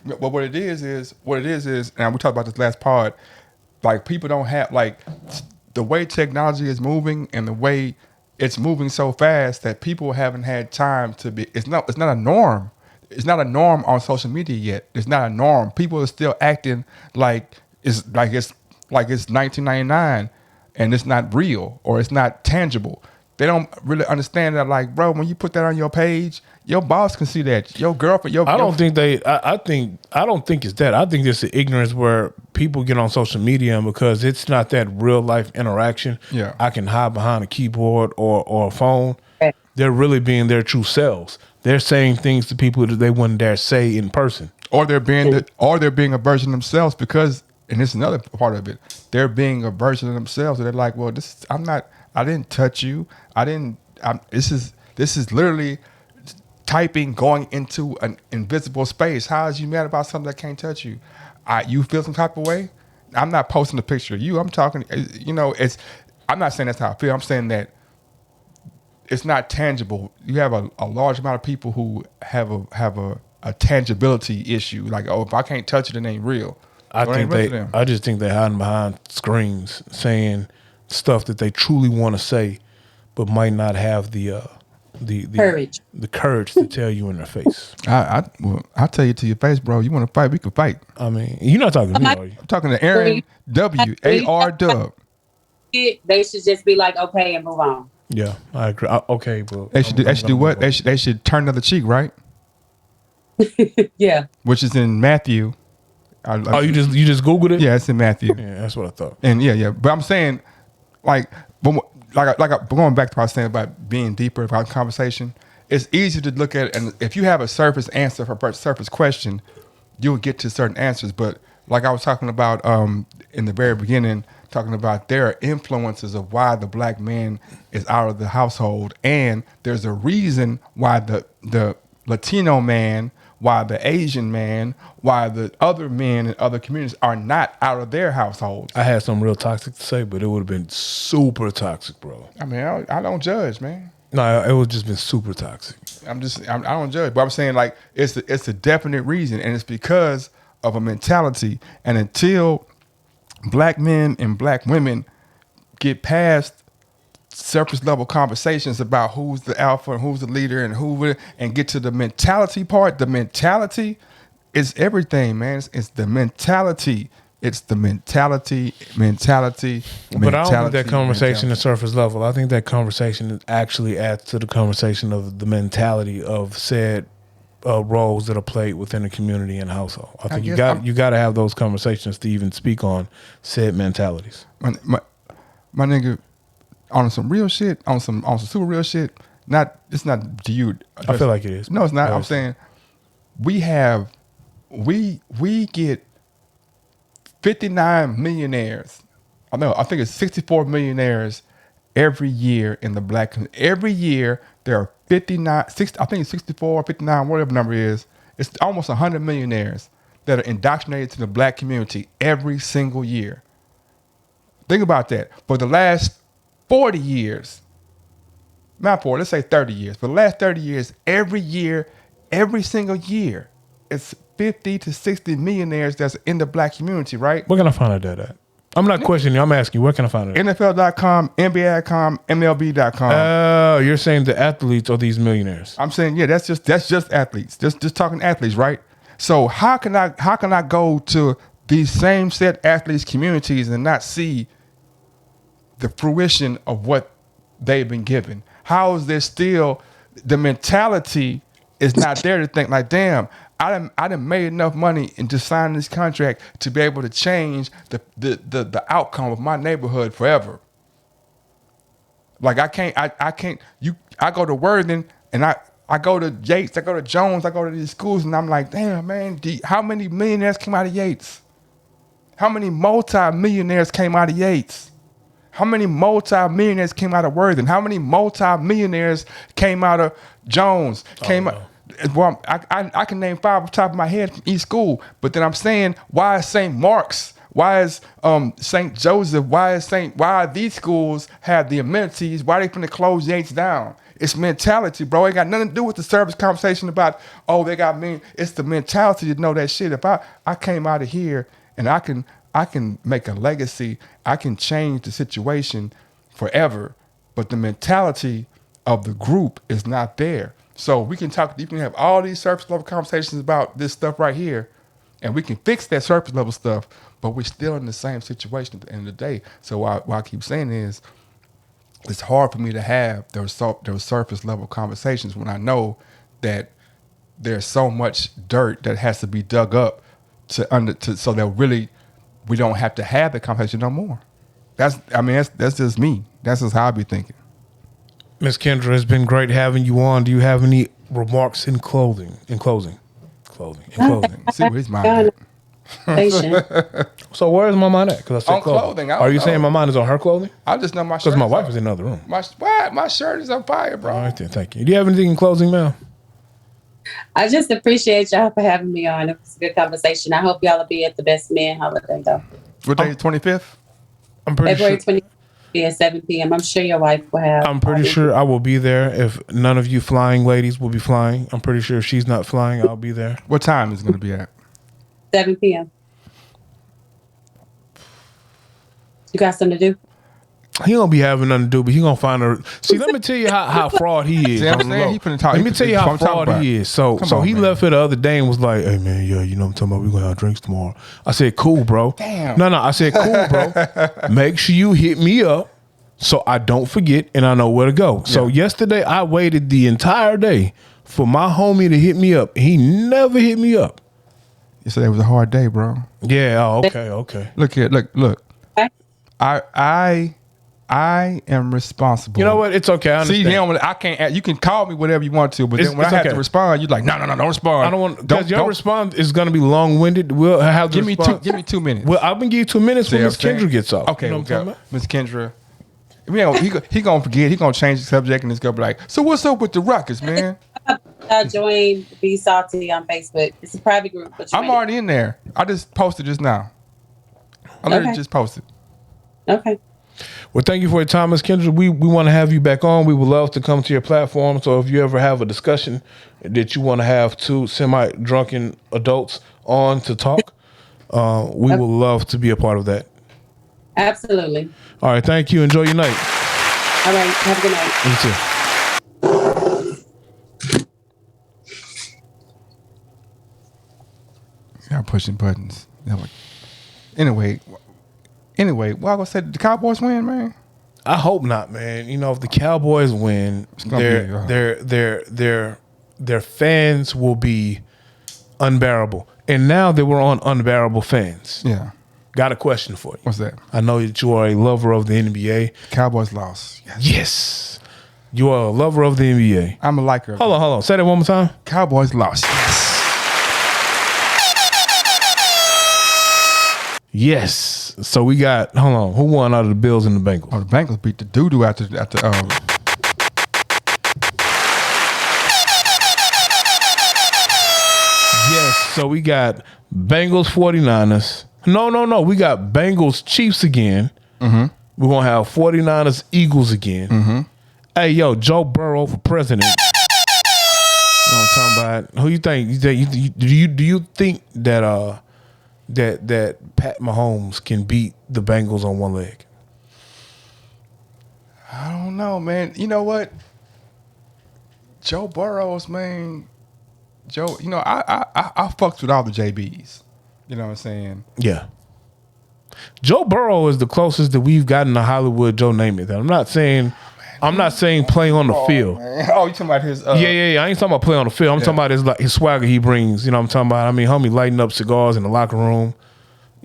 But what it is, and we talked about this last part, like people don't have, like the way technology is moving and the way it's moving so fast that people haven't had time to be, it's not a norm. It's not a norm on social media yet. It's not a norm. People are still acting like it's 1999 and it's not real or it's not tangible. They don't really understand that, like, bro, when you put that on your page, your boss can see that. Your girlfriend, I don't think it's that. I think it's the ignorance where people get on social media and because it's not that real life interaction. Yeah. I can hide behind a keyboard or a phone. They're really being their true selves. They're saying things to people that they wouldn't dare say in person. Or they're being a version of themselves because, and this is another part of it, they're being a version of themselves. They're like, well, I didn't touch you. This is literally typing going into an invisible space. How is you mad about something that can't touch you? You feel some type of way? I'm not posting a picture of you. I'm talking, I'm not saying that's how I feel. I'm saying that it's not tangible. You have a large amount of people who have a tangibility issue. Like, oh, if I can't touch it, it ain't real. I just think they're hiding behind screens saying stuff that they truly want to say, but might not have the courage to tell you in their face. I'll tell you to your face, bro. You want to fight? We can fight. I mean, you're not talking to me, are you? I'm talking to Aaron W. A.R. Dub. They should just be like, okay, and move on. Yeah, I agree. Okay, bro. They should do what? They should turn the other cheek, right? Yeah. Which is in Matthew. You just Googled it? Yeah, it's in Matthew. Yeah, that's what I thought. And yeah. But I'm saying, like going back to what I was saying about being deeper about conversation, it's easy to look at it, and if you have a surface answer for a surface question, you'll get to certain answers. But like I was talking about in the very beginning, talking about there are influences of why the black man is out of the household, and there's a reason why the Latino man, why the Asian man, why the other men in other communities are not out of their households. I had something real toxic to say, but it would have been super toxic, bro. I mean, I don't judge, man. No, it would just been super toxic. I don't judge, but I'm saying like it's a definite reason, and it's because of a mentality. And until black men and black women get past surface level conversations about who's the alpha and who's the leader and get to the mentality part. The mentality is everything, man. It's the mentality. It's the mentality. But I don't think that conversation is surface level. I think that conversation actually adds to the conversation of the mentality of said roles that are played within the community and household. I think you got to have those conversations to even speak on said mentalities. My nigga, on some real shit, on some super real shit. It's not to you. I feel like it is. No, it's not. I'm saying we get 59 millionaires. I think it's 64 millionaires every year in the black community. Every year there are 59, 60, I think it's 64, 59, whatever the number is. It's almost 100 millionaires that are indoctrinated to the black community every single year. Think about that. For the last 40 years, not 40, let's say 30 years. For the last 30 years, every year, every single year, it's 50 to 60 millionaires that's in the black community, right? Where can I find that at? I'm not questioning you. I'm asking you, where can I find it? NFL.com, NBA.com, MLB.com. Oh, you're saying the athletes are these millionaires? I'm saying, yeah, that's just athletes. Just talking athletes, right? So how can I go to these same set athletes communities and not see the fruition of what they've been given? How is there still the mentality is not there to think like, damn, I done made enough money and just signed this contract to be able to change the outcome of my neighborhood forever. Like I go to Worthing and I go to Yates, I go to Jones, I go to these schools and I'm like, damn man, how many millionaires came out of Yates? How many multi-millionaires came out of Yates? How many multi-millionaires came out of Worthing? How many multi-millionaires came out of Jones? Well, I can name 5 off the top of my head from each school, but then I'm saying, why is St. Mark's? Why is St. Joseph? Why are these schools have the amenities? Why are they finna close Yates down? It's mentality, bro. It got nothing to do with the service conversation about, oh, they got me. It's the mentality to know that shit. If I came out of here and I can make a legacy, I can change the situation forever, but the mentality of the group is not there. So we can talk, you can have all these surface level conversations about this stuff right here, and we can fix that surface level stuff, but we're still in the same situation at the end of the day. So what I keep saying is, it's hard for me to have those surface level conversations when I know that there's so much dirt that has to be dug up so that really we don't have to have the conversation no more. That's just me. That's just how I be thinking. Miss Kendra, it's been great having you on. Do you have any remarks in closing? See where his mind at. So where's my mind at? Because I said on clothing. Are you saying my mind is on her clothing? I just know my shirt. Because my wife is in another room. My shirt is on fire, bro. All right then, thank you. Do you have anything in closing, ma'am? I just appreciate y'all for having me on. It was a good conversation. I hope y'all will be at the Best Men holiday though. What day? 25th. I'm pretty February sure. 25th at 7 p.m. I'm sure your wife will have. I'm pretty sure I will be there. If none of you flying ladies will be flying, I'm pretty sure if she's not flying, I'll be there. What time is it going to be at? 7 p.m. You got something to do? He don't be having nothing to do, but he gonna find her. See, let me tell you how fraud he is. See, I'm saying he finna talk. Let me tell you how fraud he is. So he man. left here the other day and was like, "Hey man, yeah, you know what I'm talking about. We're gonna have drinks tomorrow." I said, "Cool, bro." Damn. No, I said, "Cool, bro. Make sure you hit me up so I don't forget and I know where to go." So yesterday I waited the entire day for my homie to hit me up. He never hit me up. Yesterday was a hard day, bro. Yeah. Oh, okay. Look here. Look. I am responsible. You know what? It's okay. I understand. See, I can't. You can call me whatever you want to, but then when I have to respond, you're like, no, don't respond. I don't want because your response is going to be long winded. We'll have give me 2 minutes. Well, I'm gonna give you 2 minutes when Miss Kendra gets off. Okay, you know what I'm talking about? Miss Kendra. He gonna forget. He gonna change the subject and it's gonna be like, so what's up with the ruckus, man? Join Be Salty on Facebook. It's a private group. But I'm already in there. I just posted just now. I literally just posted. Okay. Well, thank you for your time, Ms. Kendra. We want to have you back on. We would love to come to your platform. So if you ever have a discussion that you want to have two semi-drunken adults on to talk, we would love to be a part of that. Absolutely. All right. Thank you. Enjoy your night. All right. Have a good night. You too. Y'all pushing buttons. Anyway, what I gonna say? The Cowboys win, man. I hope not, man. You know, if the Cowboys win, they're their fans will be unbearable. And now that we're on unbearable fans, Yeah. got a question for you. What's that? I know that you are a lover of the NBA. Cowboys lost. Yes. You are a lover of the NBA. I'm a liker. Hold on. Say that one more time. Cowboys lost. Yes. Yes. So we got, hold on, who won out of the Bills and the Bengals? Oh, the Bengals beat the doo-doo after Yes. So we got Bengals 49ers. No. We got Bengals Chiefs again. Mm-hmm. We're going to have 49ers Eagles again. Mm-hmm. Hey, yo, Joe Burrow for president. You know what I'm talking about? Who you think? Do you think that that Pat Mahomes can beat the Bengals on one leg? I don't know, man. You know what? Joe Burrows, man. Joe, you know, I fucked with all the JBs. You know what I'm saying? Yeah. Joe Burrow is the closest that we've gotten to Hollywood Joe Namath. I'm not saying play on the field. Man. Oh, you talking about his? Yeah. I ain't talking about play on the field. I'm talking about his swagger he brings. You know what I'm talking about? I mean, homie lighting up cigars in the locker room.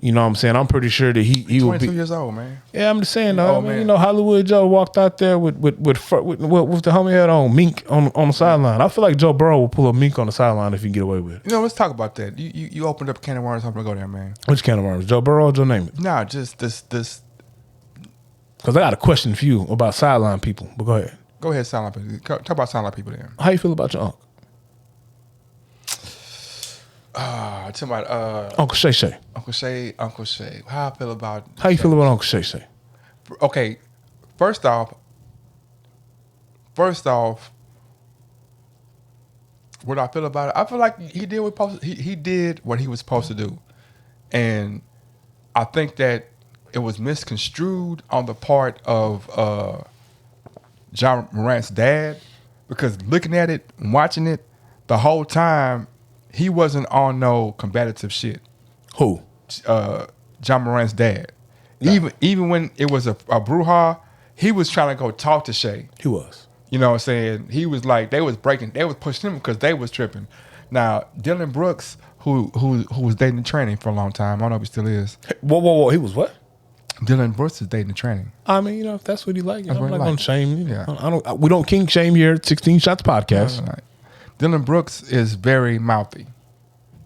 You know what I'm saying? I'm pretty sure that he will be 22 years old, man. Yeah, I'm just saying though. I mean, man. you know, Hollywood Joe walked out there with the homie had on mink on the sideline. I feel like Joe Burrow will pull a mink on the sideline if he can get away with it. You know, let's talk about that. You opened up a can of worms. I'm gonna go there, man. Which can of worms? Joe Burrow or Joe Namath? Nah, just this. Because I got a question for you about sideline people. But go ahead. Go ahead, silent people. Talk about silent people then. How you feel about your uncle? Talking about Uncle Shay Shay. Uncle Shay. How I feel about? How you feel about Uncle Shay Shay? Okay, first off, what I feel about it, I feel like he did what he was supposed to do, and I think that it was misconstrued on the part of John Morant's dad, because looking at it and watching it the whole time, he wasn't on no combative shit. Who? John Morant's dad. Nah. Even when it was a brouhaha, he was trying to go talk to Shay. He was. You know what I'm saying? He was like, they was pushing him because they was tripping. Now, Dylan Brooks, who was dating the training for a long time, I don't know if he still is. Whoa. He was what? Dylan Brooks is dating the training. I mean, you know, if that's what he like, I'm not going to shame you. Yeah. We don't kink shame here at 16 Shots Podcast. Right. Dylan Brooks is very mouthy.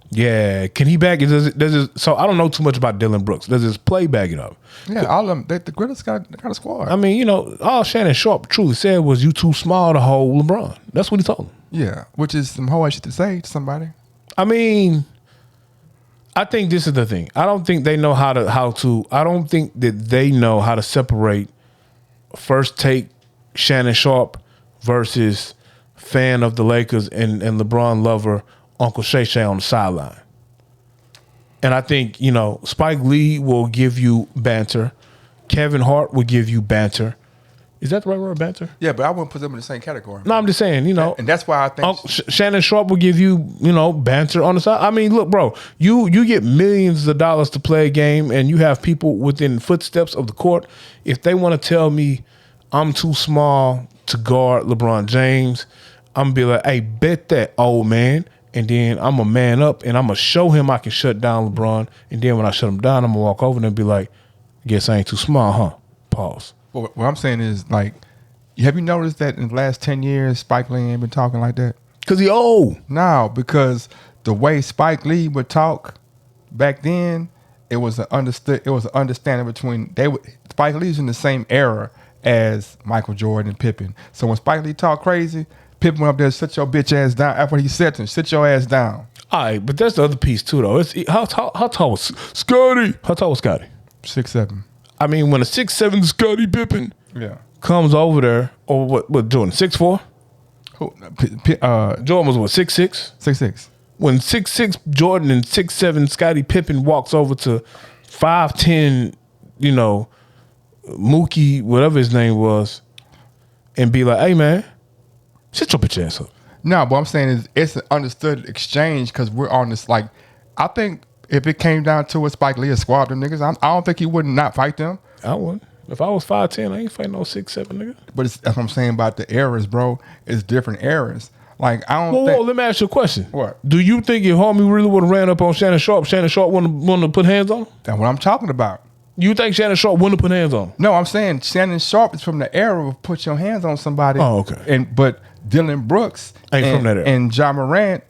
Yeah, can he back it? So I don't know too much about Dylan Brooks. Does his play back it up? Yeah, all of them. The Grizzlies got a squad. I mean, you know, all Shannon Sharp truly said was, "You too small to hold LeBron." That's what he told him. Yeah, which is some whole shit to say to somebody. I mean, I think this is the thing. I don't think they know how to. I don't think that they know how to separate First Take Shannon Sharp versus fan of the Lakers and LeBron lover Uncle Shay Shay on the sideline. And I think, you know, Spike Lee will give you banter. Kevin Hart will give you banter. Is that the right word, banter? Yeah, but I wouldn't put them in the same category. No, I'm just saying, you know. And that's why I think Shannon Sharp will give you, you know, banter on the side. I mean, look, bro, you get millions of dollars to play a game and you have people within footsteps of the court. If they want to tell me I'm too small to guard LeBron James, I'm going to be like, hey, bet that, old man. And then I'm going to man up and I'm going to show him I can shut down LeBron. And then when I shut him down, I'm going to walk over and be like, guess I ain't too small, huh? Pause. Well, what I'm saying is, like, have you noticed that in the last 10 years, Spike Lee ain't been talking like that? Because he old. No, because the way Spike Lee would talk back then, it was an understanding between Spike Lee's in the same era as Michael Jordan and Pippen. So when Spike Lee talked crazy, Pippen went up there, sit your bitch ass down. After what he said to him, sit your ass down. All right, but that's the other piece too, though. How tall was Scotty? How tall was Scotty? 6'7". I mean, when a 6'7" Scotty Pippen comes over there, or what Jordan, 6'4"? Jordan was what, 6'6"? 6'6". When 6'6" Jordan and 6'7" Scotty Pippen walks over to 5'10", you know, Mookie, whatever his name was, and be like, hey man, shut your bitch ass up. No, but I'm saying is it's an understood exchange because we're on this, like, I think if it came down to it, Spike Lee squad them niggas, I don't think he would not fight them. I wouldn't. If I was 5'10", I ain't fighting no 6'7" nigga. But that's what I'm saying about the eras, bro. It's different eras. Like, I don't Whoa, think... let me ask you a question. What? Do you think if homie really would have ran up on Shannon Sharp wouldn't have put hands on him? That's what I'm talking about. You think Shannon Sharp wouldn't have put hands on him? No, I'm saying Shannon Sharp is from the era of put your hands on somebody. Oh, okay. But Dylan Brooks Ain't from that era. and Ja Morant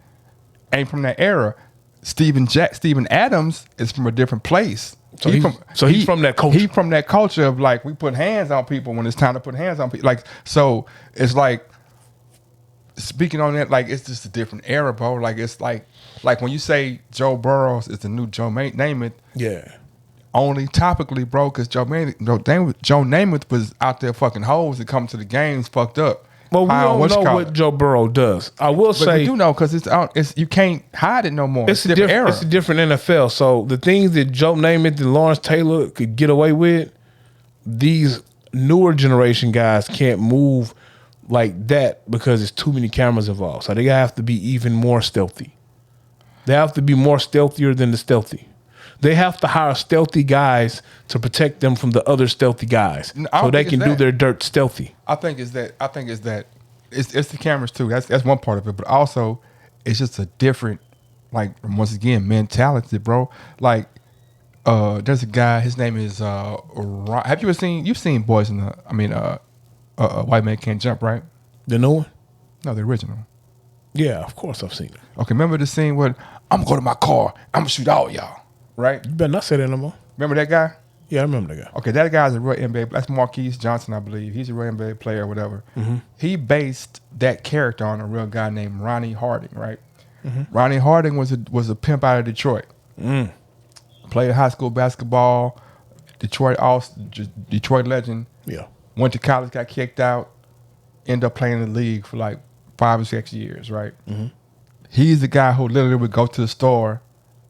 ain't from that era. Steven Adams is from a different place. So he's from that culture. He's from that culture of like, we put hands on people when it's time to put hands on people. Like, so it's like, speaking on that, like, it's just a different era, bro. Like, it's like when you say Joe Burrows is the new Joe Namath. Yeah. Only topically, bro, because Joe Namath was out there fucking hoes that come to the games fucked up. Well, we don't know what Joe Burrow does. I will say, you do know, because it's you can't hide it no more. It's a different era. It's a different NFL. So the things that Joe Namath and Lawrence Taylor could get away with, these newer generation guys can't move like that because there's too many cameras involved. So they have to be even more stealthy. They have to be more stealthier than the stealthy. They have to hire stealthy guys to protect them from the other stealthy guys, so they can do their dirt stealthy. I think it's that it's the cameras too. That's one part of it, but also it's just a different, like, once again, mentality, bro. Like, there's a guy. His name is have you ever seen? You've seen Boys in the White Man Can't Jump, right? The new one? No, the original. Yeah, of course I've seen it. Okay, remember the scene where I'm gonna go to my car, I'm gonna shoot all y'all, right? You better not say that no more. Remember that guy? Yeah, I remember that guy. Okay, that guy's a real NBA. That's Marquise Johnson, I believe. He's a real NBA player or whatever. Mm-hmm. He based that character on a real guy named Ronnie Harding, right? Mm-hmm. Ronnie Harding was a pimp out of Detroit. Played high school basketball, Detroit legend. Yeah. Went to college, got kicked out, ended up playing in the league for like 5 or 6 years, right? Mm-hmm. He's the guy who literally would go to the store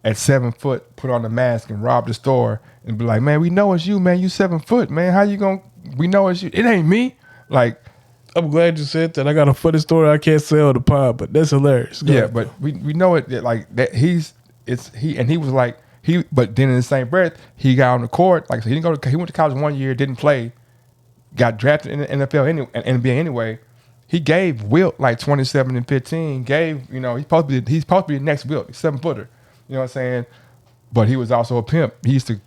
at 7 foot, put on the mask and rob the store and be like, man, we know it's you, man. You 7 foot, man. How you gonna, we know it's you. It ain't me. Like, I'm glad you said that. I got a funny story I can't sell the pod, but that's hilarious. Go ahead. But we know it, like that he was like, but then in the same breath, he got on the court. Like, so he went to college 1 year, didn't play, got drafted in the NFL and NBA anyway. He gave Wilt like 27 and 15. He's supposed to be the next Wilt, 7 footer. You know what I'm saying? But he was also a pimp. He used to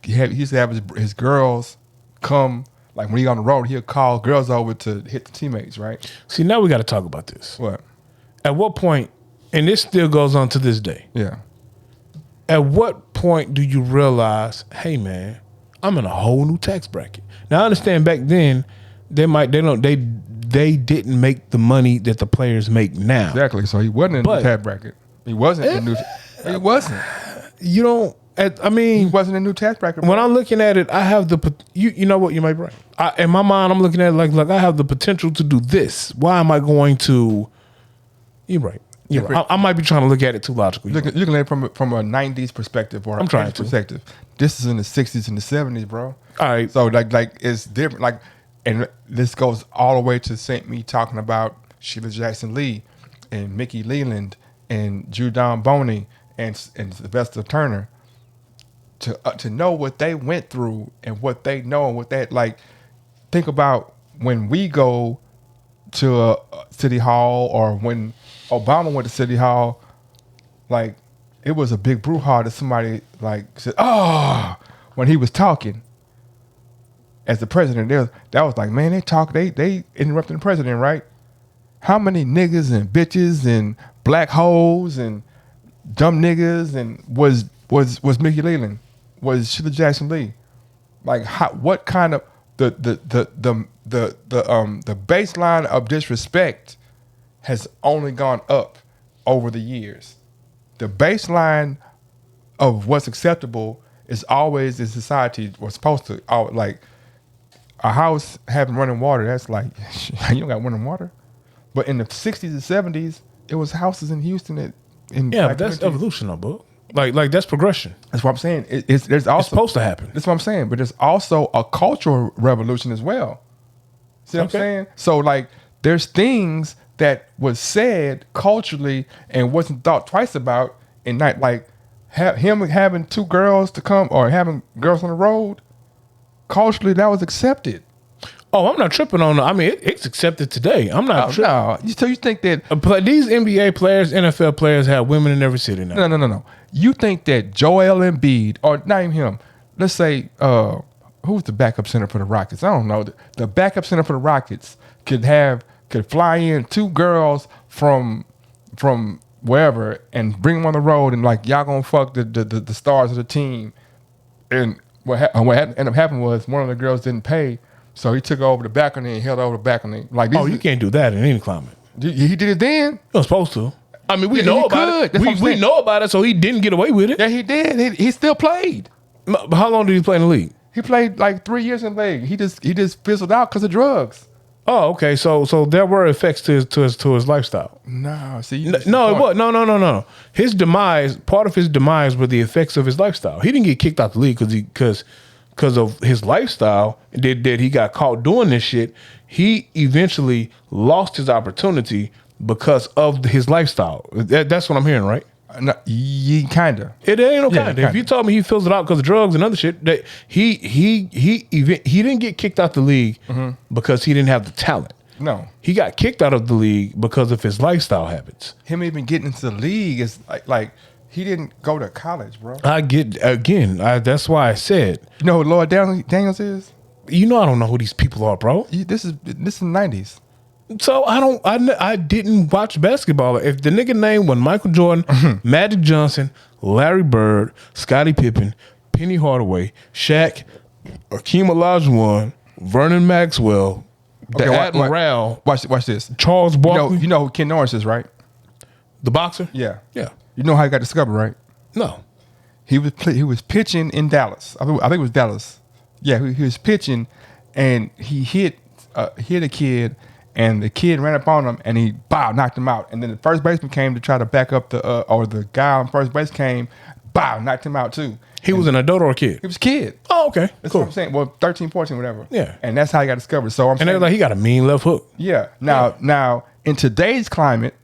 have his girls come, like when he on the road, he'll call girls over to hit the teammates, right? See, now we got to talk about this. What? At what point, and this still goes on to this day. Yeah. At what point do you realize, hey man, I'm in a whole new tax bracket? Now I understand back then they didn't make the money that the players make now. Exactly. So he wasn't in the tax bracket. He wasn't in the new. He wasn't. You don't. He wasn't in the new tax bracket. When I'm looking at it, I have the. You know what? You might be right. In my mind, I'm looking at it like I have the potential to do this. Why am I going to? You're right. You're right. I might be trying to look at it too logically. Looking at it from a 90s perspective or a perspective. This is in the 60s and the 70s, bro. All right. So like it's different. Like, and this goes all the way to me talking about Sheila Jackson Lee and Mickey Leland and Judon Boney and Sylvester Turner. To know what they went through and what they know and what that, like, think about when we go to a city hall or when Obama went to city hall, like, it was a big brouhaha that somebody like said, oh, when he was talking as the president. That was like, man, they interrupting the president, right? How many niggas and bitches and black hoes and dumb niggas and was Mickey Leland? Was Sheila Jackson Lee? Like, what kind of the baseline of disrespect has only gone up over the years. The baseline of what's acceptable is always in society was supposed to, like, a house having running water. That's like, you don't got running water. But in the 60s and 70s, it was houses in Houston but that's evolution, though, bro. Like that's progression. That's what I'm saying. There's also, it's supposed to happen. That's what I'm saying. But there's also a cultural revolution as well. See what I'm saying? So, like, there's things that was said culturally and wasn't thought twice about, and not like him having 2 girls to come or having girls on the road. Culturally, that was accepted. Oh, I'm not tripping on. I mean, it's accepted today. I'm not tripping. No, so you think that These NBA players, NFL players have women in every city now? no. You think that Joel Embiid, or not even him, let's say, who's the backup center for the Rockets? I don't know. The backup center for the Rockets could fly in 2 girls from wherever and bring them on the road and like y'all gonna fuck the stars of the team. And what ended up happening was one of the girls didn't pay, so he took over the balcony and held over the balcony. Like, you can't do that in any climate. He did it then. You're supposed to. I mean, we Yeah, know he about could. it. We know about it, so he didn't get away with it. Yeah, he did. He still played. But how long did he play in the league? He played like 3 years in the league. He just fizzled out because of drugs. Oh, okay. So there were effects to his lifestyle. No, see, No, it was no. His demise. Part of his demise were the effects of his lifestyle. He didn't get kicked out the league because of his lifestyle. That he got caught doing this shit. He eventually lost his opportunity because of his lifestyle. That's what I'm hearing, right? No, kinda. It ain't no Yeah, kind. If you told me he fills it out because of drugs and other shit, that he didn't get kicked out the league because he didn't have the talent. No, He got kicked out of the league because of his lifestyle habits. him even getting into the league is like he didn't go to college, bro. I get again. That's why I said. You know who Lloyd Daniels is? You know I don't know who these people are, bro. This is the 90s. So I didn't watch basketball. If the nigga name was Michael Jordan, Magic Johnson, Larry Bird, Scottie Pippen, Penny Hardaway, Shaq, Akeem Olajuwon, Vernon Maxwell, the Admiral. Watch this. Charles Barkley. You know who Ken Norris is, right? The boxer? Yeah. Yeah. You know how he got discovered, right? No. He was pitching in Dallas. I think it was Dallas. Yeah, he was pitching, and he hit a kid, and the kid ran up on him, and he knocked him out. And then the first baseman came to try to back up or the guy on first base came, knocked him out too. He was an adult or a kid? He was a kid. Oh, okay. That's Cool. what I'm saying. Well, 13, 14, whatever. Yeah. And that's how he got discovered. So I'm And saying, they were like, he got a mean left hook. yeah. Now in today's climate,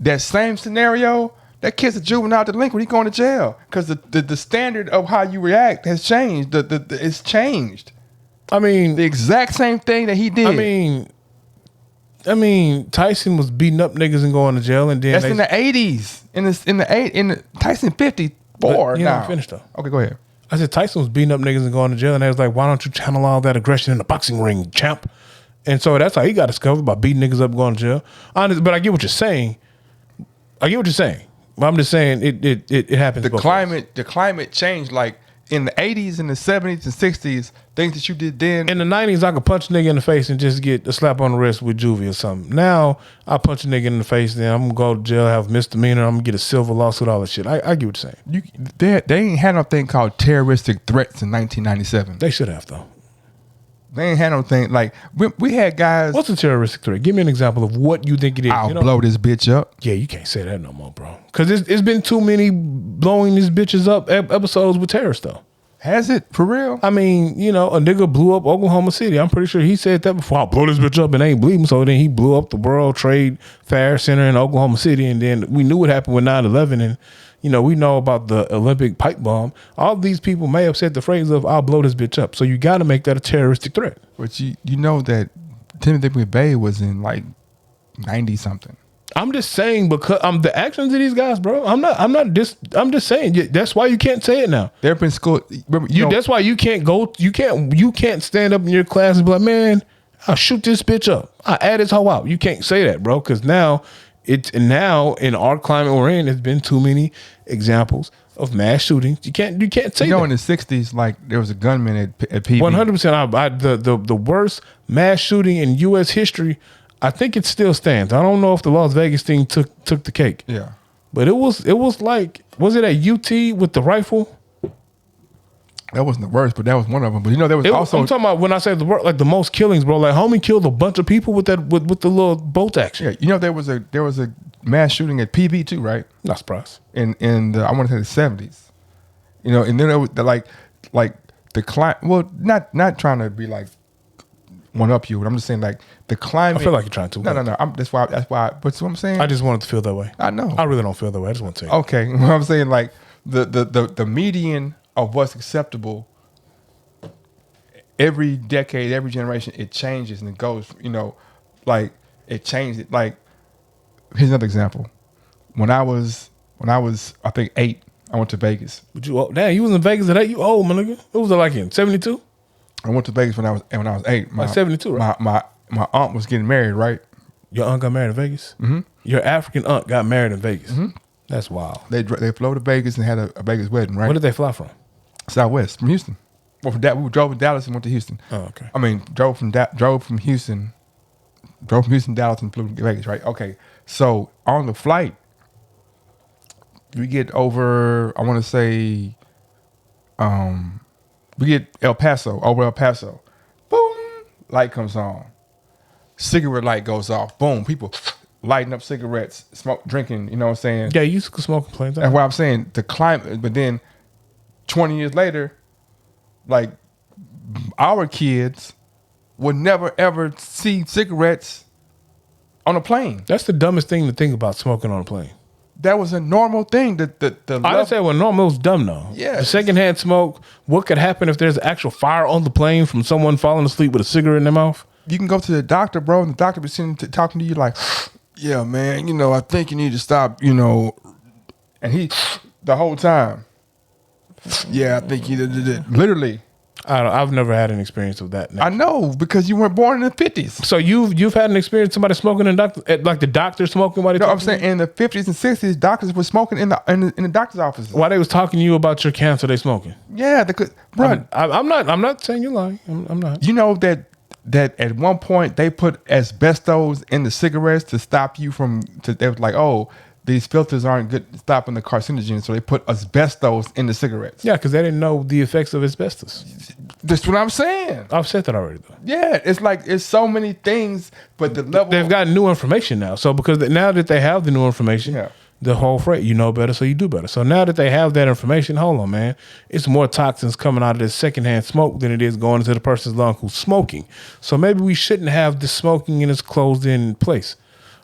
that same scenario, that kid's a juvenile delinquent. He's going to jail because the standard of how you react has changed. It's changed. I mean, The exact same thing that he did. I mean, Tyson was beating up niggas and going to jail, and then that's in the 80s. In the Tyson 54 But you now. haven't finished though. Okay, go ahead. I said Tyson was beating up niggas and going to jail, and they was like, "Why don't you channel all that aggression in the boxing ring, champ?" And so that's how he got discovered, by beating niggas up, going to jail. But I get what you're saying. But I'm just saying it happens. The both climate changed. Like in the 80s and the 70s and 60s, things that you did then. In the 90s, I could punch a nigga in the face and just get a slap on the wrist with juvie or something. Now, I punch a nigga in the face, then I'm going to go to jail, have misdemeanor, I'm going to get a silver lawsuit, all that shit. I get what you're saying. They ain't had no thing called terroristic threats in 1997. They should have, though. They ain't had no thing. Like, we had guys. What's a terroristic threat? Give me an example of what you think it is. I'll blow this bitch up. Yeah, you can't say that no more, bro. Because it's been too many blowing these bitches up episodes with terrorists, though. Has it? For real? I mean, a nigga blew up Oklahoma City. I'm pretty sure he said that before. I'll blow this bitch up and ain't bleeding. So then he blew up the World Trade Fair Center in Oklahoma City. And then we knew what happened with 9/11. And, we know about the Olympic pipe bomb. All these people may have said the phrase of, I'll blow this bitch up. So you got to make that a terroristic threat. But you know that Timothy McVeigh was in like 90-something. I'm just saying, because the actions of these guys, bro. I'm just saying. That's why you can't say it now. They're in school. That's why you can't go. You can't stand up in your class and be like, man, I'll shoot this bitch up. I add this hoe out. You can't say that, bro, because now in our climate we're in, there's been too many examples of mass shootings. You can't say that. In the 60s, like there was a gunman at PB. 100%. The worst mass shooting in U.S. history. I think it still stands. I don't know if the Las Vegas thing took the cake. Yeah, but it was like, was it at UT with the rifle? That wasn't the worst, but that was one of them. But there was also. I'm talking about when I say the worst, like the most killings, bro. Like homie killed a bunch of people with the little bolt action. Yeah, there was a mass shooting at PB too, right? Not surprised. In I want to say the 70s. And then there was like the climate. Well, not trying to be like one up you, but I'm just saying like the climate. I feel like you're trying to. No. That's why. But what I'm saying. I just wanted to feel that way. I know. I really don't feel that way. I just want to tell you. Okay, what I'm saying, like the median of what's acceptable every decade, every generation, it changes and it goes. Like it changed. Like here's another example. When I was I think 8, I went to Vegas. But you was in Vegas at 8? You old, my nigga. What was it like in 72? I went to Vegas when I was 8. Like 72, right? My aunt was getting married, right? Your aunt got married in Vegas? Mm-hmm. Your African aunt got married in Vegas? Mm-hmm. That's wild. They flew to Vegas and had a Vegas wedding, right? Where did they fly from? Southwest, from Houston. Well, we drove to Dallas and went to Houston. Oh, okay. I mean, drove from Houston, Dallas, and flew to Vegas, right? Okay. So on the flight, we get over, I want to say, we get over El Paso. Boom, light comes on. Cigarette light goes off. Boom, people lighting up cigarettes, drinking, you know what I'm saying? Yeah, you used to smoke planes. That's what I'm saying. The climate, but then 20 years later, like our kids would never ever see cigarettes on a plane. That's the dumbest thing to think about, smoking on a plane. That was a normal thing. I didn't say it was normal. It was dumb though. Yeah. The secondhand smoke. What could happen if there's actual fire on the plane from someone falling asleep with a cigarette in their mouth? You can go to the doctor, bro, and the doctor be sitting talking to you like, yeah, man, I think you need to stop, and he, the whole time, yeah, I think you did. Literally. I've never had an experience of that. I know, because you weren't born in the 50s. So you've had an experience somebody smoking like the doctor smoking while they I'm saying in the 50s and 60s, doctors were smoking in the doctor's offices. While they was talking to you about your cancer, they smoking. Yeah, bro. I'm not saying you're lying. I'm not. You know that at one point they put asbestos in the cigarettes to stop you they was like, oh, these filters aren't good at stopping the carcinogens, so they put asbestos in the cigarettes. Yeah, because they didn't know the effects of asbestos. That's what I'm saying. I've said that already, though. Yeah, it's so many things, but the level... They've got new information now. So because now that they have the new information, the whole phrase, you know better, so you do better. So now that they have that information, hold on, man. It's more toxins coming out of this secondhand smoke than it is going into the person's lung who's smoking. So maybe we shouldn't have the smoking in its closed-in place.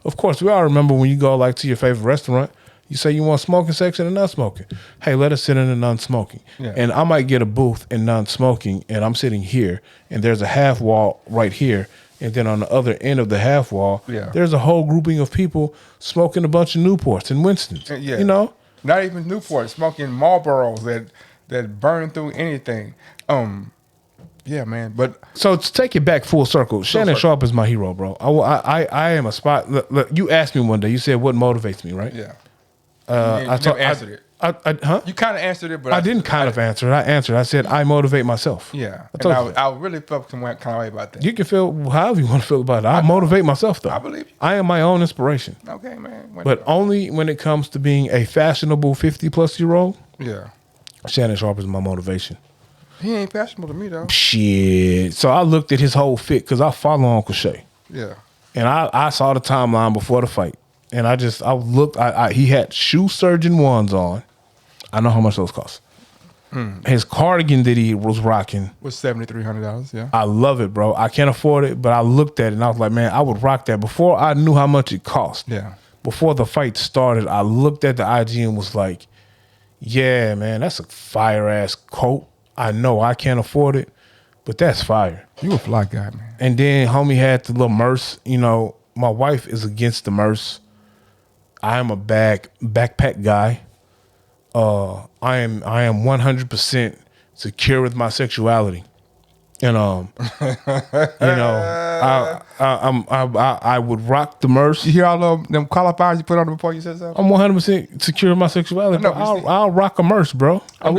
Of course, we all remember when you go like to your favorite restaurant, you say you want smoking section and non-smoking. Hey, let us sit in the non-smoking. Yeah. And I might get a booth in non-smoking, and I'm sitting here, and there's a half wall right here, and then on the other end of the half wall, there's a whole grouping of people smoking a bunch of Newports and Winstons. Yeah. Not even Newports, smoking Marlboros that burn through anything. Yeah, man. But so to take it back full circle, Shannon Sharpe is my hero, bro. I am a spot. Look, you asked me one day. You said what motivates me, right? Yeah. I answered it. You kind of answered it, but I didn't kind of answer it. I answered. I said I motivate myself. Yeah. I really felt some kind of way about that. You can feel however you want to feel about it. I motivate myself, though. I believe you. I am my own inspiration. Okay, man. But only when it comes to being a fashionable 50-plus-year-old. Yeah. Shannon Sharpe is my motivation. He ain't fashionable to me, though. Shit. So I looked at his whole fit because I follow Uncle Shay. Yeah. And I saw the timeline before the fight. And I looked, he had shoe surgeon ones on. I know how much those cost. His cardigan that he was rocking was $7,300, yeah. I love it, bro. I can't afford it, but I looked at it and I was like, man, I would rock that. Before I knew how much it cost. Yeah. Before the fight started, I looked at the IG and was like, yeah, man, that's a fire-ass coat. I know I can't afford it, but that's fire. You a fly guy, man. And then homie had the little Merce. My wife is against the Merce. I am a backpack guy. I am 100% secure with my sexuality, and I would rock the Merce. You hear all them qualifiers you put on before you said something? I'm 100% secure with my sexuality. No, I'll rock a Merce, bro. I'm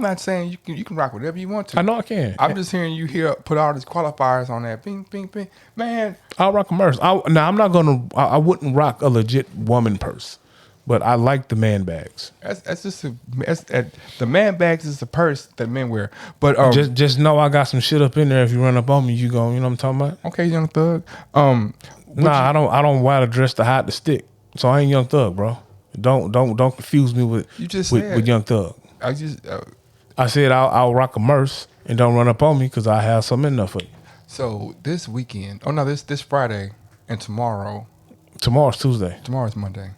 not saying you can rock whatever you want to. I know I can. I'm just hearing you put all these qualifiers on that. Bing, bing, bing. Man, I'll rock a Merce. I'm not gonna. I wouldn't rock a legit woman purse. But I like the man bags. The man bags is the purse that men wear. But just know I got some shit up in there. If you run up on me, you go. You know what I'm talking about? Okay, Young Thug. I don't wear the dress to hide the stick. So I ain't Young Thug, bro. Don't confuse me with Young Thug. I said I'll rock a Merce and don't run up on me because I have something enough for you. So this weekend, this Friday and tomorrow. Tomorrow's Tuesday. Tomorrow's Monday.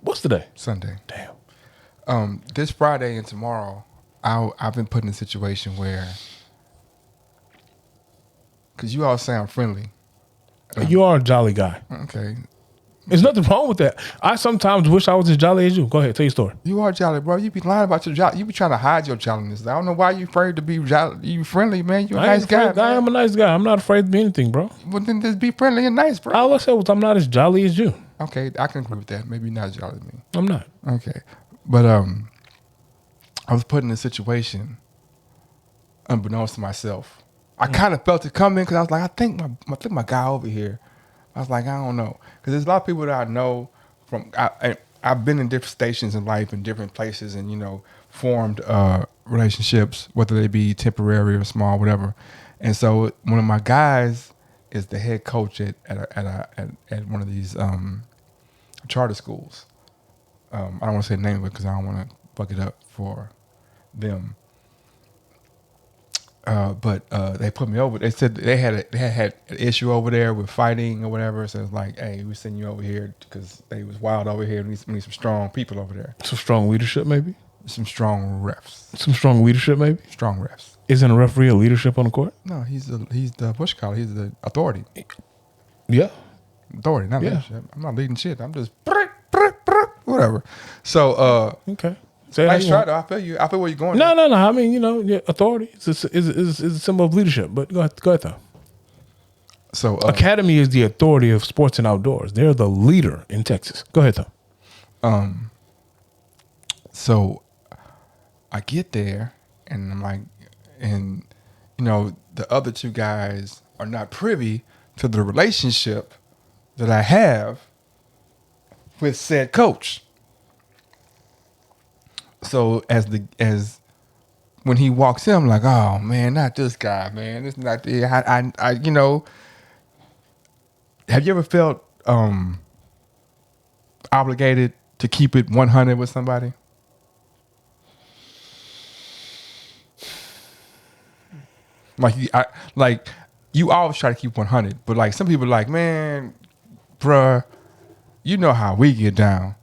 What's the day? Sunday. Damn. This Friday and tomorrow, I've been put in a situation where because you all sound friendly. You are a jolly guy. Okay. There's nothing wrong with that. I sometimes wish I was as jolly as you. Go ahead, tell your story. You are jolly, bro. You be lying about your jolly. You be trying to hide your jolliness. I don't know why you afraid to be jolly. You friendly, man. You a nice guy. I am a nice guy. I'm not afraid to be anything, bro. Well, then just be friendly and nice, bro. All I said was I'm not as jolly as you. Okay, I can agree with that. Maybe you're not as jolly as me. I'm not. Okay. But I was put in a situation unbeknownst to myself. I kind of felt it coming because I was like, I think my guy over here. I was like, I don't know. Because there's a lot of people that I know from, I've been in different stations in life in different places and, you know, formed relationships, whether they be temporary or small, whatever. And so one of my guys is the head coach at one of these charter schools. I don't want to say the name of it because I don't want to fuck it up for them. But they put me over. They said they had an issue over there with fighting or whatever. So it's like, hey, we send you over here because they was wild over here. We need some strong people over there. Some strong leadership, maybe. Some strong refs. Some strong leadership, maybe. Strong refs. Isn't a referee a leadership on the court? No, he's the what you call it? He's the authority. Yeah. Authority, not leadership. I'm not leading shit. I'm just whatever. So okay. Nice try though. I feel you. I feel where you're going. No. I mean, you know, authority is a symbol of leadership. But go ahead though. So Academy is the authority of sports and outdoors. They're the leader in Texas. Go ahead though. So I get there and I'm like, and you know, the other two guys are not privy to the relationship that I have with said coach. So as when he walks in, I'm like, oh man, not this guy, man. It's not the I you know. Have you ever felt obligated to keep it 100 with somebody? Like you always try to keep 100, but like some people are like, man, bruh, you know how we get down.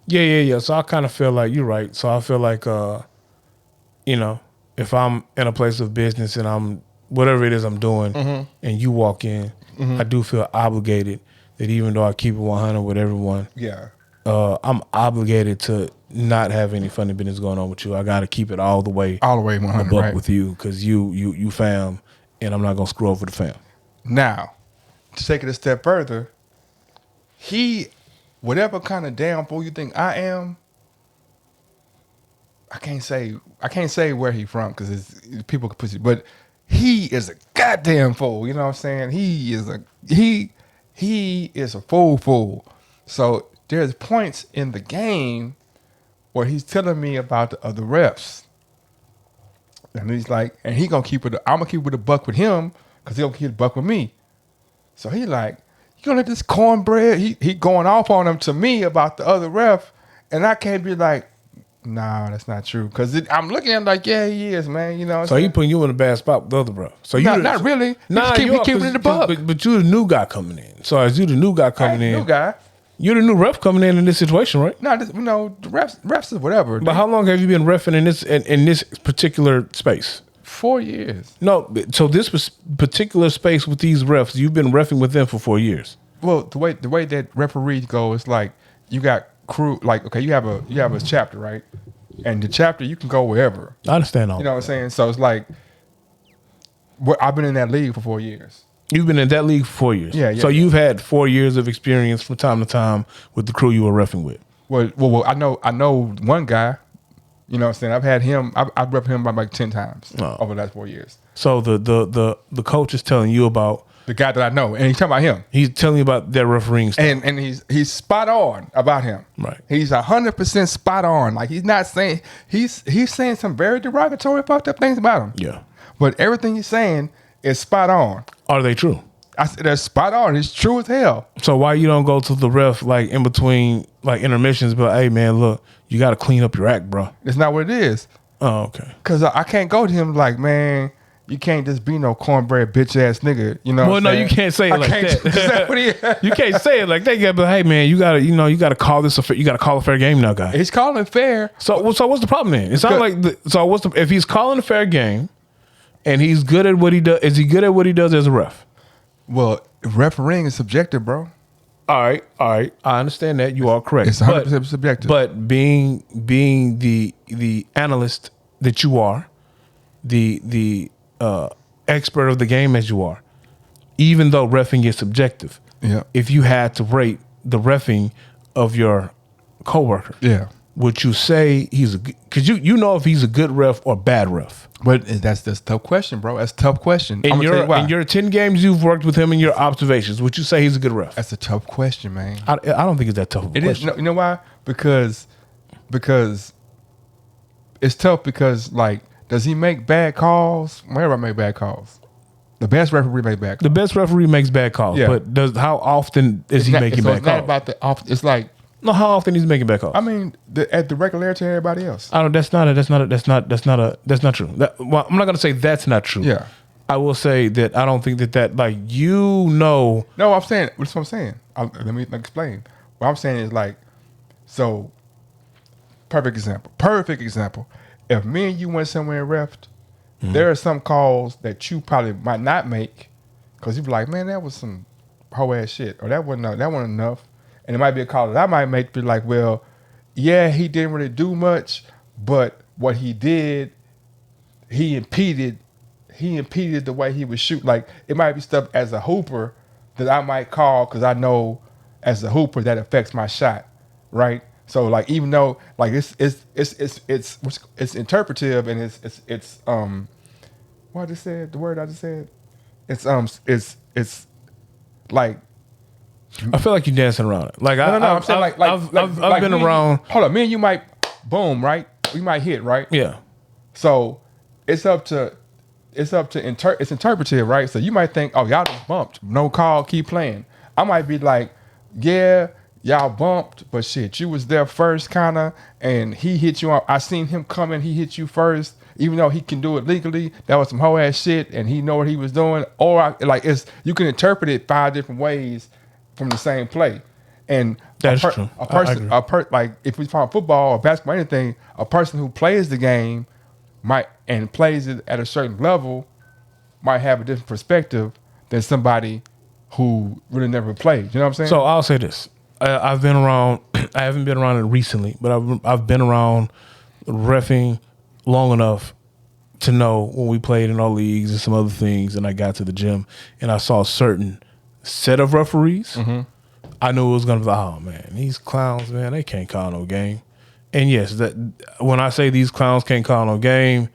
Yeah. So I kind of feel like you're right. So I feel like, you know, if I'm in a place of business and I'm whatever it is I'm doing, and you walk in, I do feel obligated that even though I keep it 100 with everyone, I'm obligated to not have any funny business going on with you. I got to keep it all the way 100 right with you because you fam, and I'm not gonna screw over the fam. Now, to take it a step further, whatever kind of damn fool you think I am, I can't say where he from because people can pussy, but he is a goddamn fool. You know what I'm saying? He is a fool. So there's points in the game where he's telling me about the other refs, and he's like, and he gonna keep it. I'm gonna keep it a buck with him because he gonna keep it a buck with me. So he like, you gonna let this cornbread? He going off on him to me about the other ref, and I can't be like, nah, that's not true. Because I'm looking at him like, yeah, he is, man. You know. So he putting you in a bad spot with the other bro. So you not really. Nah, he keeping it in the buck. But you're the new guy coming in. So as you the new guy coming in, new guy. You're the new ref coming in this situation, right? No, the refs is whatever. But how long have you been reffing in this particular space? 4 years. No, so this was particular space with these refs, you've been reffing with them for 4 years. Well, the way that referees go, it's like you got crew. Like, okay, you have a chapter, right? And the chapter you can go wherever. I understand all. You know what I'm saying? So it's like, I've been in that league for 4 years. You've been in that league for 4 years. Yeah. So you've had 4 years of experience from time to time with the crew you were reffing with. Well, I know one guy. You know what I'm saying? I've had him. I've repped him by like 10 times over the last 4 years. So the coach is telling you about the guy that I know, and he's talking about him. He's telling you about their refereeing stuff. And he's spot on about him. Right. He's 100% spot on. Like he's not saying he's saying some very derogatory, fucked up things about him. Yeah. But everything he's saying is spot on. Are they true? I said they're spot on. It's true as hell. So why you don't go to the ref like in between like intermissions, but hey man, look, you got to clean up your act, bro. It's not what it is. Oh, okay. Because I can't go to him like, man, you can't just be no cornbread bitch ass nigga. You know? Well, no, you can't say it like that. Is that what he? You can't say it like that. You gotta be like, hey man, you gotta call this you gotta call a fair game now, guy. He's calling it fair. So what's the problem then? It's not like if he's calling a fair game, and he's good at what he does. Is he good at what he does as a ref? Well, refereeing is subjective, bro. All right. I understand that. You are correct. It's 100% subjective. But being the analyst that you are, the expert of the game as you are, even though reffing is subjective, if you had to rate the reffing of your coworker, would you say he's a good, because you know if he's a good ref or bad ref? But that's a tough question, bro. That's a tough question. In your 10 games you've worked with him and your observations, would you say he's a good ref? That's a tough question, man. I don't think it's that tough of a question. You know why? Because it's tough because, like, does he make bad calls? Everybody make bad calls. The best referee makes bad calls. The best referee makes bad calls, but how often is he making bad calls? It's not about the often. It's like, no, how often he's making bad calls? I mean, at the regularity of everybody else. I don't. That's not true. Well, I'm not gonna say that's not true. Yeah, I will say that I don't think that like No, I'm saying. That's what I'm saying. Let me explain. What I'm saying is like, so. Perfect example. If me and you went somewhere and refed, there are some calls that you probably might not make because you be like, man, that was some whole ass shit, or that wasn't enough. And it might be a call that I might make, be like, well, yeah, he didn't really do much, but what he did, he impeded the way he would shoot. Like, it might be stuff as a hooper that I might call because I know as a hooper that affects my shot, right? So like, even though like it's interpretive and it's what I just said, the word I just said, it's like. I feel like you're dancing around it. Like I'm saying I've been around. Hold on, me and you might boom, right? We might hit, right? Yeah. So it's interpretive, right? So you might think, oh, y'all just bumped, no call, keep playing. I might be like, yeah, y'all bumped, but shit, you was there first, kinda, and he hit you up. I seen him coming, he hit you first, even though he can do it legally. That was some whole ass shit, and he know what he was doing. Or you can interpret it 5 different ways from the same play. And that's true. Like if we talk football or basketball, anything, a person who plays the game and plays it at a certain level might have a different perspective than somebody who really never played. You know what I'm saying? So I'll say this: I've been around. I haven't been around it recently, but I've been around reffing long enough to know when we played in our leagues and some other things. And I got to the gym and I saw a certain set of referees. Mm-hmm. I knew it was going to be, oh man, these clowns, man, they can't call no game. And yes, that when I say these clowns can't call no game,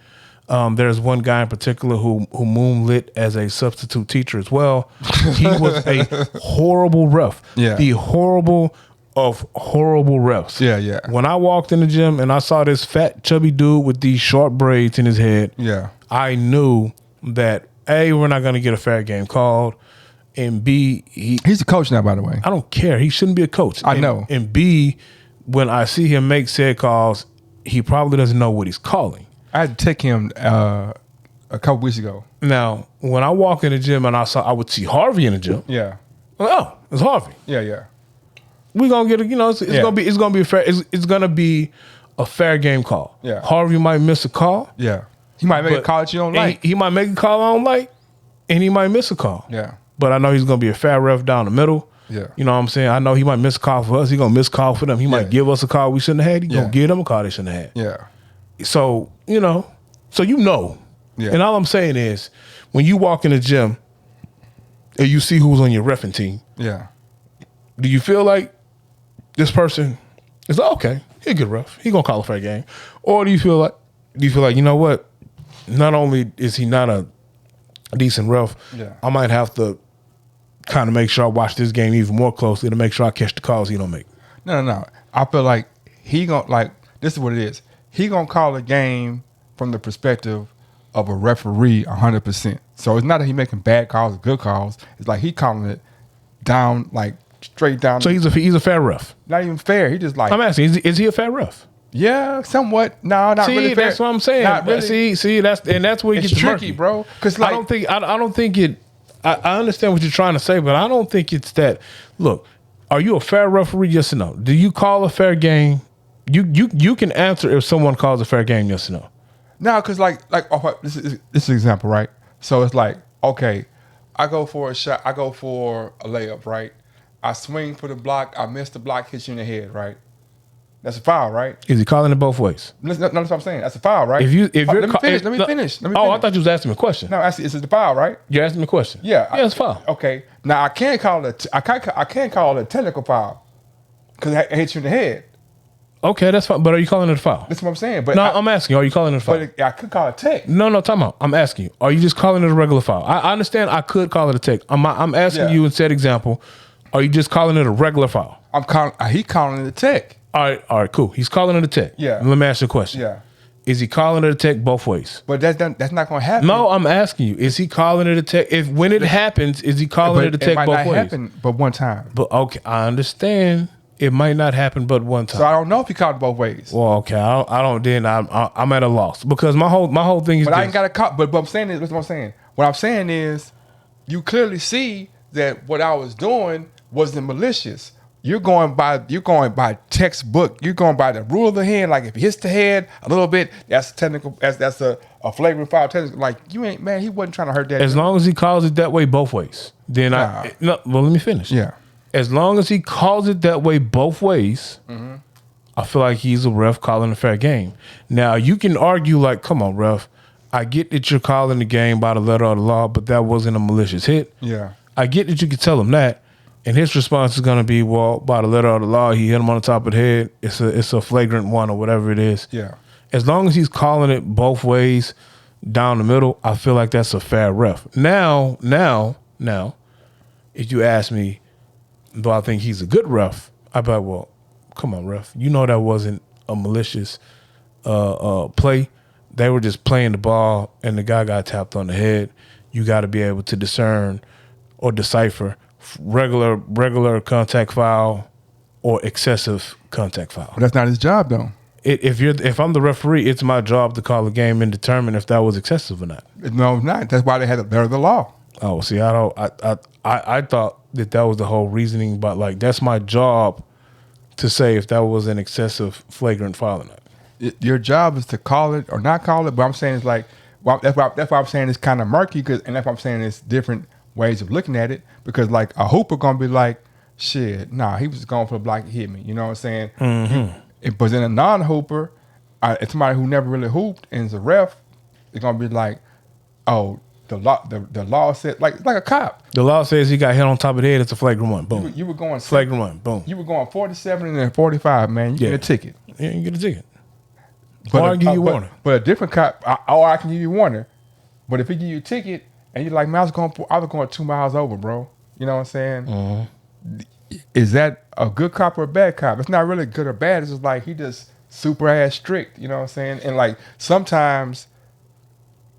there's one guy in particular who moonlit as a substitute teacher as well. He was a horrible ref. Yeah. The horrible of horrible refs. Yeah, yeah. When I walked in the gym and I saw this fat, chubby dude with these short braids in his head, I knew that A, we're not going to get a fair game called, and B, he's a coach now, by the way. I don't care. He shouldn't be a coach. I know. And B, when I see him make said calls, he probably doesn't know what he's calling. I had to take him a couple weeks ago. Now, when I walk in the gym and I would see Harvey in the gym. Yeah. Oh, it's Harvey. Yeah, yeah. We're gonna get it's gonna be a fair game call. Yeah. Harvey might miss a call. Yeah. He might make a call that you don't like. He might make a call I don't like, and he might miss a call. Yeah. But I know he's gonna be a fair ref down the middle. Yeah. You know what I'm saying? I know he might miss a call for us. He's gonna miss a call for them. He might give us a call we shouldn't have had. He's gonna give them a call they shouldn't have had. Yeah. So, you know. Yeah. And all I'm saying is, when you walk in the gym and you see who's on your reffing team, do you feel like this person is okay, he's a good ref, he gonna call a fair game? Or do you feel like, you know what, not only is he not a decent ref, I might have to kind of make sure I watch this game even more closely to make sure I catch the calls he don't make? No. I feel like he gonna, like, this is what it is. He gonna call a game from the perspective of a referee 100%. So it's not that he making bad calls or good calls. It's like he calling it down, like straight down. So he's a fair ref. Not even fair. He just like, I'm asking, is he a fair ref? Yeah, somewhat. No, not really fair. That's what I'm saying. Not really. See, that's where it gets tricky, murky, bro. Because like, I don't think it. I understand what you're trying to say, but I don't think it's that. Look, are you a fair referee? Yes or no? Do you call a fair game? You can answer if someone calls a fair game. Yes or no? No, because this is an example, right? So it's like, okay, I go for a shot, I go for a layup, right? I swing for the block, I miss the block, hits you in the head, right? That's a foul, right? Is he calling it both ways? No, that's what I'm saying. That's a foul, right? If you're let me finish. I thought you was asking me a question. No, is it the foul, right? You're asking me a question. Yeah, it's foul. Okay, now I can't call it. I can't call it a technical foul because I hit you in the head. Okay, that's fine. But are you calling it a foul? That's what I'm saying. But I'm asking you, are you calling it a foul? But I could call it tech. No, time out. I'm asking you, are you just calling it a regular foul? I understand I could call it a tech. I'm asking you in said example, are you just calling it a regular foul? He calling it a tech. All right, cool. He's calling it a tech. Yeah. Let me ask you a question. Yeah. Is he calling it a tech both ways? But that's not going to happen. No, I'm asking you, is he calling it a tech? When it happens, is he calling it a tech both ways? It might not happen but one time. But okay, I understand. It might not happen but one time. So I don't know if he called it both ways. Well, okay, I don't. Then I'm at a loss because my whole thing is. But I ain't got to call. But what I'm saying is, listen, what I'm saying. What I'm saying is, you clearly see that what I was doing wasn't malicious. You're going by textbook. You're going by the rule of the hand. Like if he hits the head a little bit, that's technical. That's a flagrant foul. Technical. Like you ain't, man. He wasn't trying to hurt that. As long as he calls it that way both ways, then well, let me finish. Yeah. As long as he calls it that way both ways, I feel like he's a ref calling a fair game. Now, you can argue like, come on, ref. I get that you're calling the game by the letter of the law, but that wasn't a malicious hit. Yeah. I get that you can tell him that. And his response is going to be, well, by the letter of the law, he hit him on the top of the head. It's a flagrant one or whatever it is. Yeah. As long as he's calling it both ways down the middle, I feel like that's a fair ref. Now, if you ask me, do I think he's a good ref? I'd be like, well, come on, ref. You know that wasn't a malicious play. They were just playing the ball, and the guy got tapped on the head. You got to be able to discern or decipher regular contact foul or excessive contact foul. But that's not his job, though. If I'm the referee, it's my job to call a game and determine if that was excessive or not. No, it's not. That's why they had the letter of the law. Oh, see, I thought that was the whole reasoning, but like that's my job to say if that was an excessive flagrant foul or not. Your job is to call it or not call it, but I'm saying it's like that's why I'm saying it's kind of murky and that's why I'm saying it's different ways of looking at it because like a hooper gonna be like, shit, nah, he was just going for the block, he hit me. You know what I'm saying? Mm-hmm. But then a non-hooper, it's somebody who never really hooped and is a ref, it's gonna be like, oh. The law said like a cop. The law says he got hit on top of the head. It's a flagrant one. Boom. You were going flagrant one. Boom. You were going 47 and then 45. Man, you get a ticket. Yeah, you get a ticket. But or I give you a warning. But a different cop. I can give you a warning. But if he give you a ticket and you're like, man, I was going 2 miles over, bro. You know what I'm saying? Mm-hmm. Is that a good cop or a bad cop? It's not really good or bad. It's just like he just super ass strict. You know what I'm saying? And like sometimes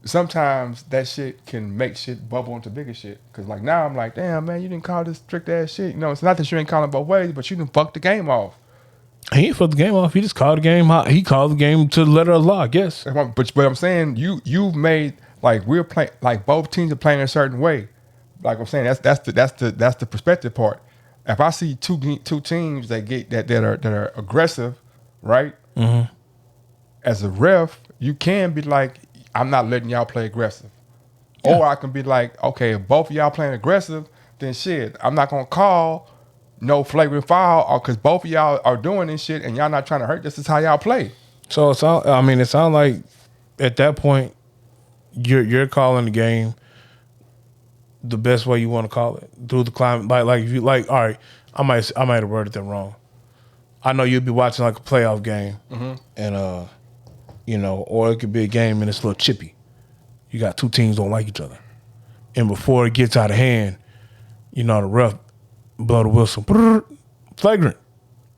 that shit can make shit bubble into bigger shit. Cause like now I'm like, damn man, you didn't call this strict ass shit. You know, it's not that you ain't calling both ways, but you didn't fuck the game off. He ain't fucked the game off. He just called the game. He called the game to the letter of the law, I guess. But I'm saying you've made like we're playing like both teams are playing a certain way. Like I'm saying that's the perspective part. If I see two teams that are aggressive, right? Mm-hmm. As a ref, you can be like, I'm not letting y'all play aggressive. Yeah. Or I can be like, okay, if both of y'all playing aggressive, then shit, I'm not going to call no flagrant foul or because both of y'all are doing this shit and y'all not trying to hurt. This is how y'all play. So it sounds like at that point, you're calling the game the best way you want to call it. Through the climate. Like if you like, all right, I might have worded that wrong. I know you'd be watching like a playoff game and or it could be a game and it's a little chippy. You got two teams don't like each other. And before it gets out of hand, the ref blow the whistle. Flagrant.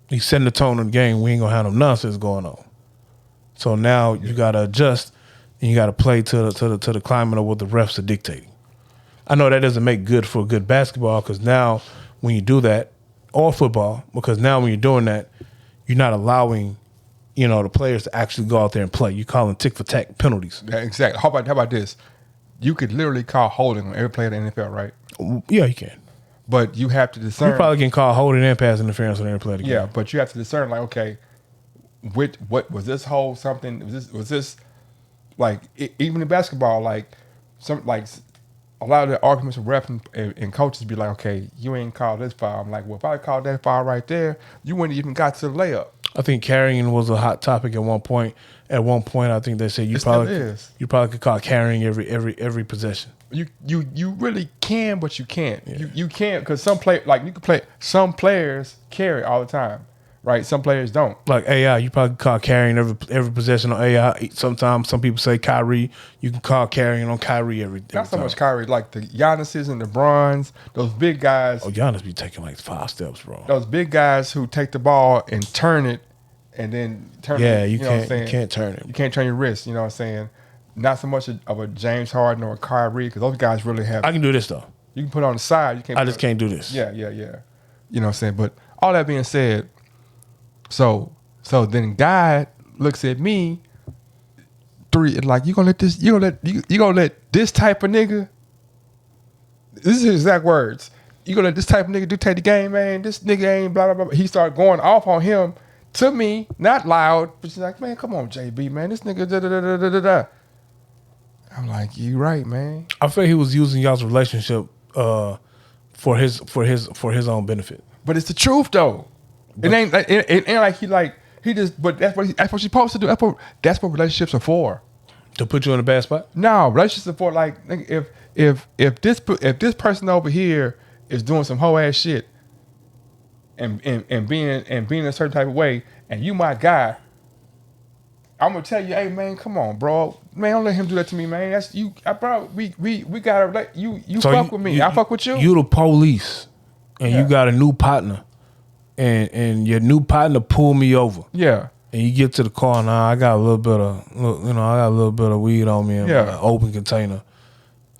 He's setting the tone of the game. We ain't going to have no nonsense going on. So now you got to adjust and you got to play to the climate of what the refs are dictating. I know that doesn't make good for good basketball because now when you do that, or football, because now when you're doing that, you're not allowing the players to actually go out there and play. You calling tick for tack penalties. Yeah, exactly. How about this? You could literally call holding on every player in the NFL, right? Yeah, you can. But you have to discern. You probably can call holding and pass interference on every player. Yeah, but you have to discern, like, okay, what was this hold something? Was this like even in basketball, like a lot of the arguments of refs and coaches be like, okay, you ain't called this foul. I'm like, well, if I called that foul right there, you wouldn't even got to the layup. I think carrying was a hot topic at one point. At one point, I think they said you probably could call carrying every possession. You really can, but you can't. Yeah. You can't because some players carry all the time, right? Some players don't. Like AI, you probably call carrying every possession on AI. Sometimes some people say Kyrie, you can call carrying on Kyrie every Not so time. much Kyrie, like the Giannis's and the Bron's, those big guys. Oh, Giannis be taking like 5 steps, bro. Those big guys who take the ball and turn it, and then turn it. Yeah, you can't turn it. You can't turn your wrist. You know what I'm saying? Not so much of a James Harden or a Kyrie because those guys really have. I can do this though. You can put it on the side. You can't. I just can't do this. Yeah. You know what I'm saying? But all that being said, so then God looks at me. Like you gonna let this type of nigga. This is his exact words. You gonna let this type of nigga dictate the game, man? This nigga ain't blah blah blah. He started going off on him to me, not loud, but she's like, man, come on, JB, man, this nigga da da da da da da. I'm like, you right, man. I feel he was using y'all's relationship for his own benefit. But it's the truth though. It ain't like he just. But that's what you're supposed to do. That's what relationships are for. To put you in a bad spot. No, relationships are for like if this person over here is doing some hoe ass shit and being a certain type of way, and you my guy. I'm gonna tell you, hey man, come on, bro. Man, don't let him do that to me, man. That's you, bro. We gotta let you so fuck with me. I fuck with you. You the police, and you got a new partner, and your new partner pulled me over. Yeah. And you get to the car, and I got a little bit of weed on me in an open container,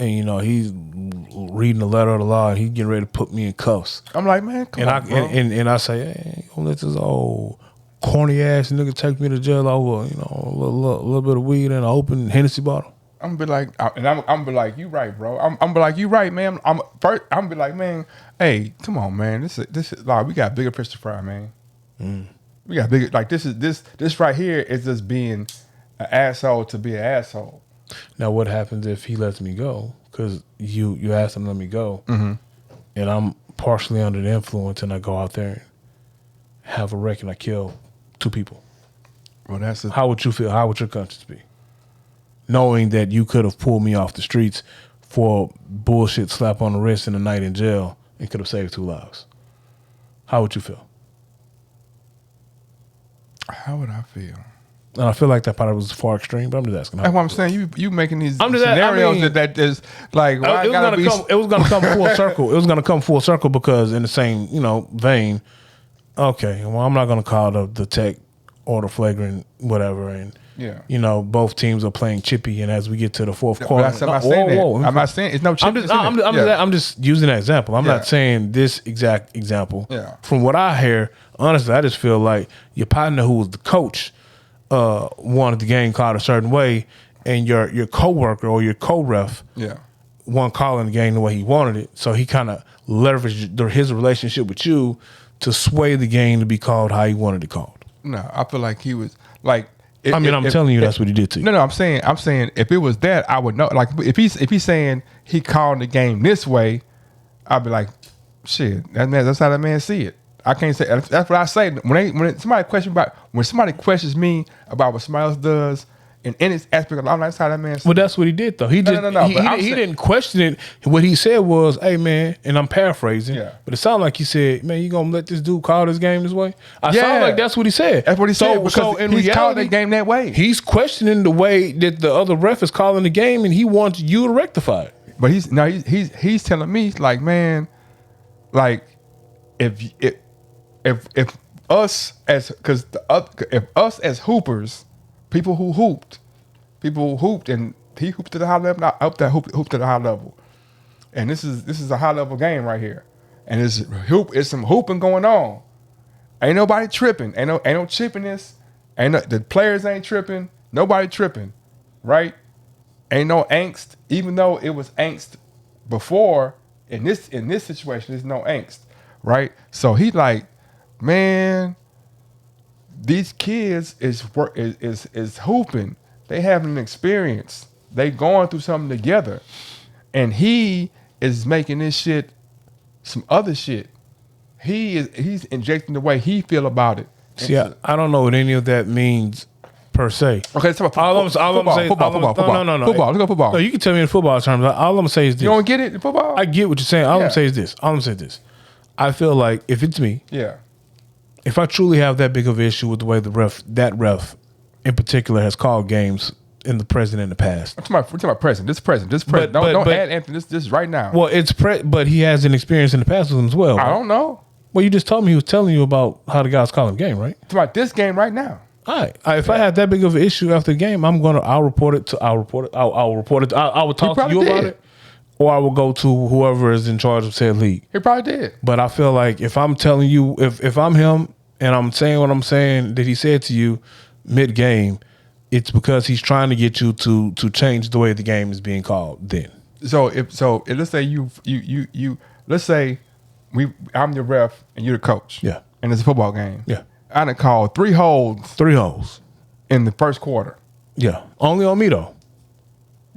and he's reading the letter of the law, and he's getting ready to put me in cuffs. I'm like, man, come on, bro. And I say, hey, don't let this old corny ass nigga take me to jail over, a little bit of weed and an open Hennessy bottle. I'm gonna be like, I'm gonna be like, you right, bro. I'm gonna be like, you right, man. I'm gonna be like, man, hey, come on, man. This is like, we got bigger fish to fry, man. We got bigger. Like this right here is just being an asshole to be an asshole. Now, what happens if he lets me go? Because you asked him to let me go, and I'm partially under the influence, and I go out there and have a wreck and I kill 2 people. Well, how would you feel? How would your conscience be? Knowing that you could have pulled me off the streets for bullshit slap on the wrist and a night in jail and could have saved 2 lives. How would you feel? How would I feel? And I feel like that probably was far extreme, but I'm just asking. That's what I'm saying. You making these scenarios that is like, why it was gonna come full circle. It was gonna come full circle because in the same vein. Okay, well, I'm not gonna call the tech or the flagrant whatever, and both teams are playing chippy, and as we get to the fourth quarter, I'm not saying it's no chippy. I'm just using that example. I'm not saying this exact example. Yeah. From what I hear, honestly, I just feel like your partner, who was the coach, wanted the game called a certain way, and your coworker or your co-ref, wasn't calling the game the way he wanted it. So he kind of leveraged his relationship with you to sway the game to be called how he wanted it called. No, I feel like he was like. I'm telling you, that's what he did to you. No, I'm saying if it was that, I would know. Like if he's saying he called the game this way, I'd be like, shit, that's how that man see it. I can't say that's what I say when somebody questions me about what somebody else does in any aspect of life. That's how that man. Well, that's what he did though. He didn't question it. What he said was, "Hey man," and I'm paraphrasing, but it sounded like he said, "Man, you gonna let this dude call this game this way?" Sound like that's what he said. That's what he said. So in reality, called the game that way. He's questioning the way that the other ref is calling the game, and he wants you to rectify it. But he's telling me like, man, like if us as hoopers. People who hooped and he hooped at a high level, hooped at a high level. And this is a high level game right here. And it's some hooping going on. Ain't nobody tripping. Ain't no chipping this. The players ain't tripping. Nobody tripping. Right? Ain't no angst. Even though it was angst before, in this situation, there's no angst. Right? So he like, man, these kids is hooping. They having an experience. They going through something together. And he is making this shit some other shit. He's injecting the way he feel about it. See, I don't know what any of that means per se. Okay, let's talk about football. No. Football. Let's go football. No, you can tell me in football terms. All I'm gonna say is this. You don't get it in football? I get what you're saying. All I'm gonna say is this. I feel like if it's me, if I truly have that big of an issue with the way that ref in particular has called games in the present and the past. We're talking about present. This present. Don't add Anthony. This is right now. Well, but he has an experience in the past with him as well. Right? I don't know. Well, you just told me he was telling you about how the guys call him game, right? It's about this game right now. All right. If I have that big of an issue after the game, I'll report it. I will talk to you about it, or I will go to whoever is in charge of said league. He probably did. But I feel like if I'm telling you, if I'm him and I'm saying what I'm saying that he said to you mid game, it's because he's trying to get you to change the way the game is being called. Then, so let's say let's say I'm your ref and you're the coach. Yeah, and it's a football game. Yeah, I done called three holds in the first quarter. Yeah, only on me though.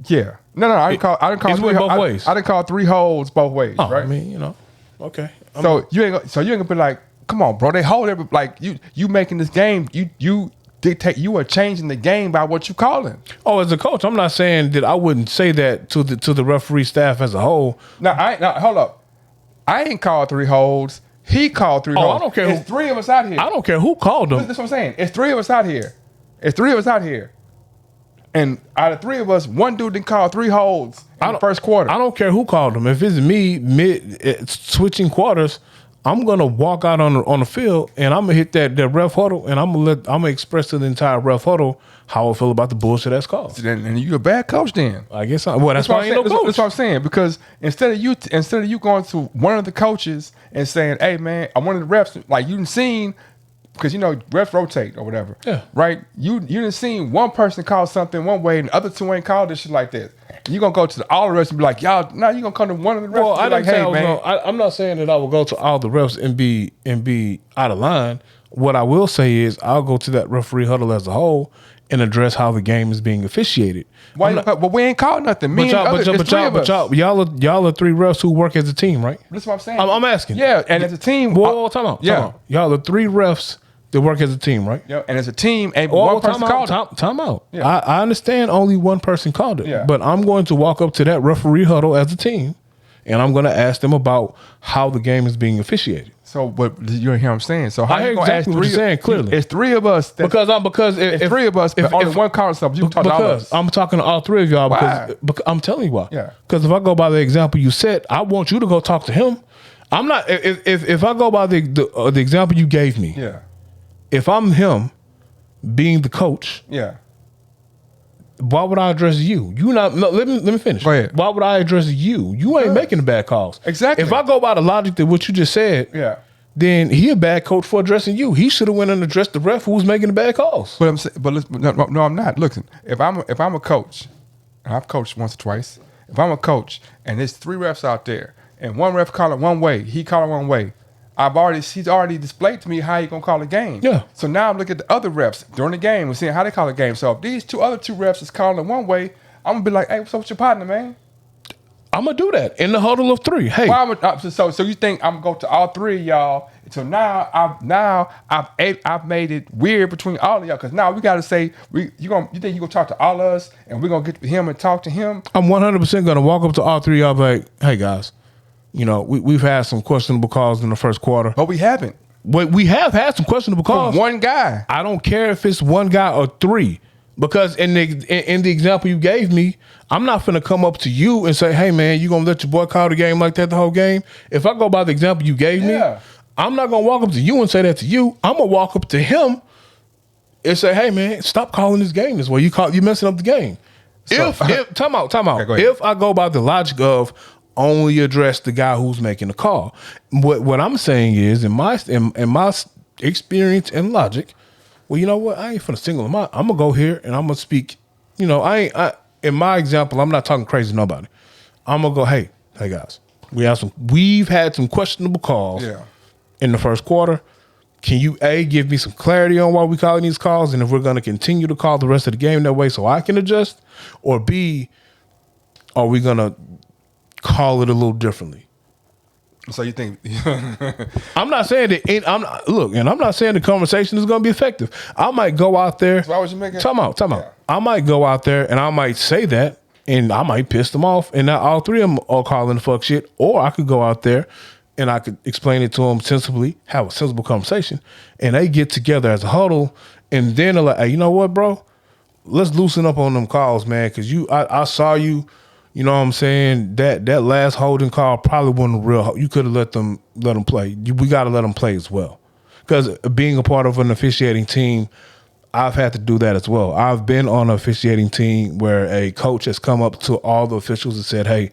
Yeah, no, I didn't call. Both ways. I didn't call three holds both ways. Right? I mean, okay. You ain't gonna be like, come on, bro. They hold every like you making this game. You dictate. You are changing the game by what you calling. Oh, as a coach, I'm not saying that I wouldn't say that to the referee staff as a whole. Now, hold up. I ain't called three holds. He called three holds. I don't care. It's three of us out here. I don't care who called them. That's what I'm saying. It's three of us out here. And out of three of us, one dude didn't call three holds in the first quarter. I don't care who called them. If it's me mid switching quarters, I'm gonna walk out on the field and I'm gonna hit that ref huddle and I'm gonna express to the entire ref huddle how I feel about the bullshit that's called. And you a bad coach then. I guess that's why I ain't no coach. That's what I'm saying. Because instead of you going to one of the coaches and saying, "Hey man, I wanted the refs," like you done seen, because refs rotate or whatever. Yeah. Right? You done seen one person call something one way and the other two ain't called this shit like this. You gonna go to all the refs and be like, y'all, now you gonna come to one of the refs and be like, hey man. I'm not saying that I will go to all the refs and be out of line. What I will say is I'll go to that referee huddle as a whole and address how the game is being officiated. But we ain't called nothing. Y'all are three refs who work as a team, right? That's what I'm saying. I'm asking. Yeah, and as a team. Time out. Y'all are three refs that work as a team, right? Yeah, and as a team, one person called it. Time out. Yeah. I understand only one person called it, but I'm going to walk up to that referee huddle as a team, and I'm going to ask them about how the game is being officiated. So, but you hear what I'm saying? So, how I you going to ask what you're saying clearly? It's three of us. Because it's three of us, but only one calling something. You talk to all of us. I'm talking to all three of y'all because I'm telling you why. Yeah. Because if I go by the example you set, I want you to go talk to him. I'm not. If I go by the example you gave me. Yeah. If I'm him, being the coach, why would I address you? Let me finish. Go ahead. Why would I address you? You ain't making the bad calls. Exactly. If I go by the logic that what you just said, then he a bad coach for addressing you. He should have went and addressed the ref who was making the bad calls. No, I'm not. Listen, if I'm a coach, and I've coached once or twice. If I'm a coach and there's three refs out there, and one ref call it one way, he call it one way. He's already displayed to me how he gonna call a game. Yeah. So now I'm looking at the other refs during the game and seeing how they call a game. So if these other two refs is calling it one way, I'm gonna be like, "Hey, what's up with your partner, man?" I'm gonna do that in the huddle of three. Hey, so you think I'm gonna go to all three of y'all? So now I've made it weird between all of y'all because now we gotta say you think you gonna talk to all of us and we're gonna get to him and talk to him? I'm 100% gonna walk up to all three of y'all like, "Hey guys. We've had some questionable calls in the first quarter. But we haven't. But we have had some questionable calls. From one guy. I don't care if it's one guy or three. Because in the example you gave me, I'm not finna come up to you and say, "Hey man, you gonna let your boy call the game like that the whole game?" If I go by the example you gave me, I'm not gonna walk up to you and say that to you. I'm gonna walk up to him and say, "Hey man, stop calling this game this way. You messing up the game." So, if time out. Okay, if I go by the logic of only address the guy who's making the call. What I'm saying is, in my experience and logic, well, you know what? I ain't finna single him out. I'm gonna go here and I'm gonna speak. In my example, I'm not talking crazy to nobody. I'm gonna go, hey guys, we've had some questionable calls in the first quarter. can you give me some clarity on why we calling these calls, and if we're going to continue to call the rest of the game that way so I can adjust, or B, are we going to call it a little differently? So you think? I'm not saying that. I'm not saying the conversation is going to be effective. I might go out there. So why would you make it? Time out. I might go out there and I might say that, and I might piss them off, and now all three of them are calling the fuck shit. Or I could go out there and I could explain it to them sensibly, have a sensible conversation, and they get together as a huddle, and then they're like, hey, you know what, bro? Let's loosen up on them calls, man, because I saw you, you know what I'm saying? That last holding call probably wasn't real. You could have let them play. We got to let them play as well. Because being a part of an officiating team, I've had to do that as well. I've been on an officiating team where a coach has come up to all the officials and said, hey,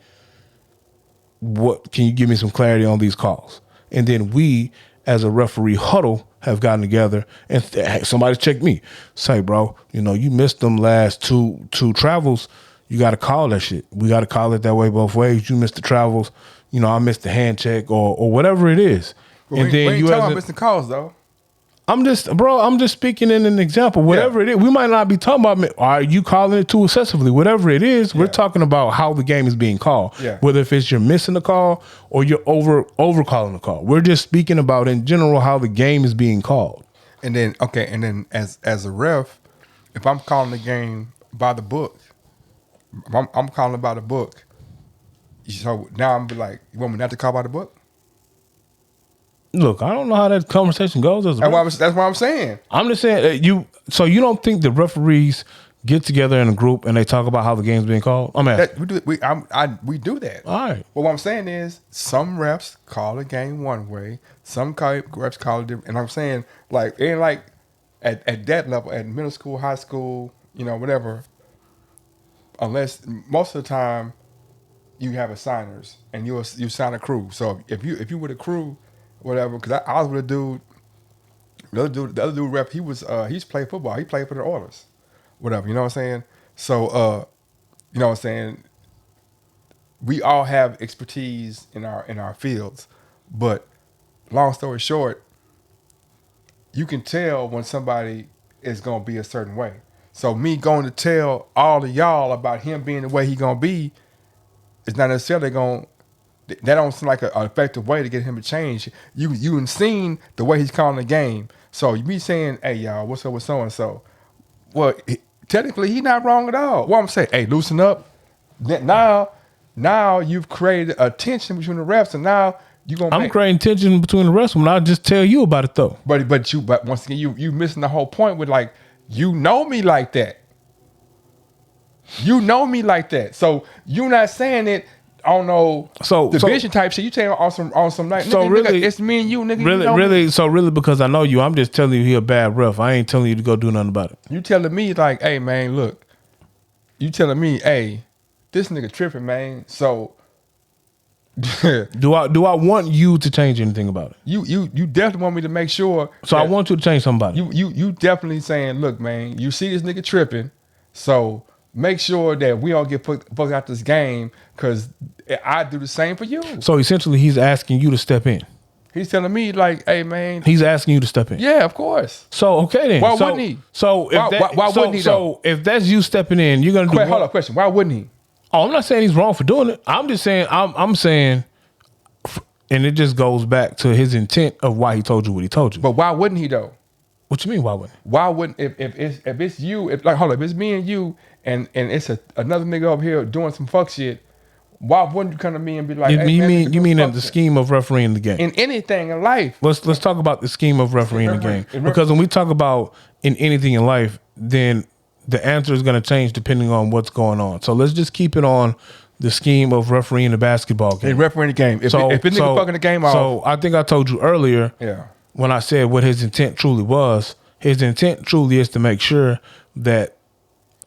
what can you give me some clarity on these calls? And then we, as a referee huddle, have gotten together and somebody checked me. Say, bro, you missed them last two travels. You got to call that shit. We got to call it that way both ways. You missed the travels. I missed the hand check or whatever it is. Well, and then you talking about missing calls though. I'm just speaking in an example. Whatever it is, we might not be talking about, are you calling it too excessively? Whatever it is, we're talking about how the game is being called. Yeah. Whether if it's you're missing the call or you're over calling the call. We're just speaking about in general how the game is being called. And then as a ref, if I'm calling the game by the book, I'm calling it by the book. So now I'm like, you want me not to call by the book? Look, I don't know how that conversation goes. That's what I'm saying. I'm just saying So you don't think the referees get together in a group and they talk about how the game's being called? I'm asking. We do that. All right. Well, what I'm saying is some refs call a game one way, some refs call it different. And I'm saying at that level, at middle school, high school, whatever. Unless most of the time you have assigners and you sign a crew. So if you with a crew. Whatever, because I was with a dude. The other dude rep. He's played football. He played for the Oilers. Whatever, you know what I'm saying. So, you know what I'm saying. We all have expertise in our fields, but long story short, you can tell when somebody is gonna be a certain way. So me going to tell all of y'all about him being the way he gonna be is not necessarily gonna. That don't seem like an effective way to get him to change. You seen the way he's calling the game. So you be saying, hey, y'all, what's up with so-and-so? Well, technically, he's not wrong at all. What I'm saying, hey, loosen up. Now you've created a tension between the refs, and now you're going to I'm creating tension between the refs, and I'll just tell you about it, though. But once again, you missing the whole point with, like, you know me like that. You know me like that. So you're not saying it. I don't know. Division type shit. You saying on some night. So nigga, really, it's me and you, nigga. Really, because I know you, I'm just telling you he a bad ref. I ain't telling you to go do nothing about it. You telling me like, hey man, look. You telling me, hey, this nigga tripping, man. So do I want you to change anything about it? You definitely want me to make sure. So I want you to change somebody. You definitely saying, look, man, you see this nigga tripping, so make sure that we don't get fucked out this game, because I do the same for you. So essentially, he's asking you to step in. He's telling me like, hey man, he's asking you to step in. Yeah, of course. So okay then. Why wouldn't he? So why wouldn't he? So if that's you stepping in, you're gonna do. Hold on, question. Why wouldn't he? Oh, I'm not saying he's wrong for doing it. I'm just saying I'm saying, and it just goes back to his intent of why he told you what he told you. But why wouldn't he though? What you mean? Why wouldn't? Why wouldn't if it's you? If it's me and you, and it's another nigga over here doing some fuck shit. Why wouldn't you come to me and be like, you mean in the scheme of refereeing the game? In anything in life. Let's talk about the scheme of refereeing the game. Because when we talk about in anything in life, then the answer is going to change depending on what's going on. So let's just keep it on the scheme of refereeing the basketball game. And refereeing the game. If a nigga fucking the game off. So I think I told you earlier, when I said what his intent truly was, his intent truly is to make sure that,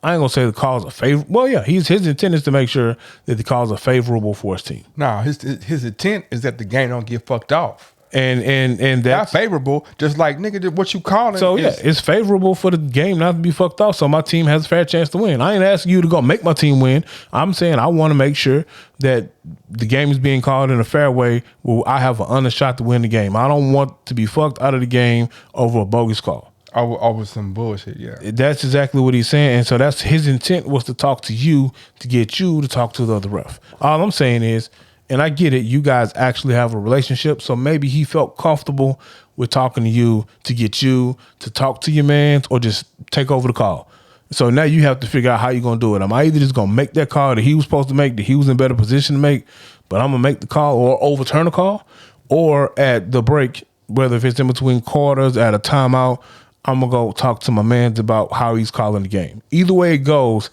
I ain't gonna say the calls are favorable. Well, yeah, his intent is to make sure that the calls are favorable for his team. No, his intent is that the game don't get fucked off. And Not favorable, just like nigga, what you calling? So it's favorable for the game not to be fucked off. So my team has a fair chance to win. I ain't asking you to go make my team win. I'm saying I want to make sure that the game is being called in a fair way where I have an honest shot to win the game. I don't want to be fucked out of the game over a bogus call. Over some bullshit, yeah. That's exactly what he's saying. And so that's his intent, was to talk to you, to get you to talk to the other ref. All I'm saying is, and I get it, you guys actually have a relationship, so maybe he felt comfortable with talking to you to get you to talk to your mans or just take over the call. So now you have to figure out how you're going to do it. Am I either just going to make that call that he was supposed to make, that he was in a better position to make, but I'm going to make the call or overturn the call, or at the break, whether if it's in between quarters, at a timeout, I'm going to go talk to my mans about how he's calling the game. Either way it goes,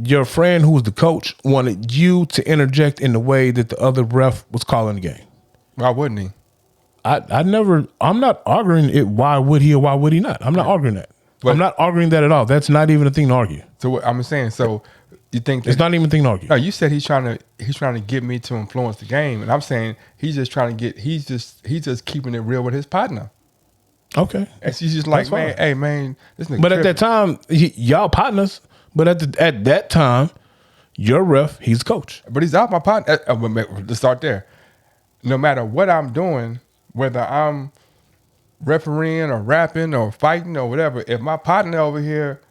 your friend who's the coach wanted you to interject in the way that the other ref was calling the game. Why wouldn't he? I'm not arguing it. Why would he or why would he not? I'm not arguing that. But, I'm not arguing that at all. That's not even a thing to argue. So what I'm saying, so you think that, it's not even a thing to argue. No, you said he's trying to get me to influence the game, and I'm saying he's just keeping it real with his partner. Okay. And she's just like, man, hey man, this nigga. But at that time, y'all partners. But at that time, your ref, he's the coach. But he's out my partner. Let's start there. No matter what I'm doing, whether I'm refereeing or rapping or fighting or whatever, if my partner over here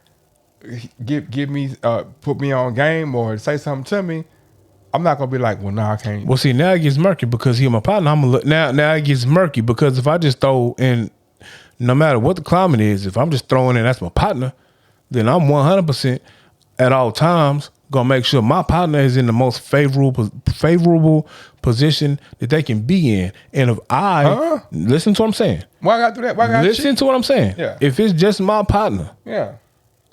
give me put me on game or say something to me, I'm not gonna be like, well, no, I can't. Well, see, now it gets murky because he's my partner. I'm gonna look now. It gets murky because if I just throw in, no matter what the climate is, if I'm just throwing in, that's my partner, then I'm 100% at all times gonna make sure my partner is in the most favorable position that they can be in. And if I listen to what I'm saying, why I gotta do that? Why I gotta listen to what I'm saying? Yeah. If it's just my partner, yeah,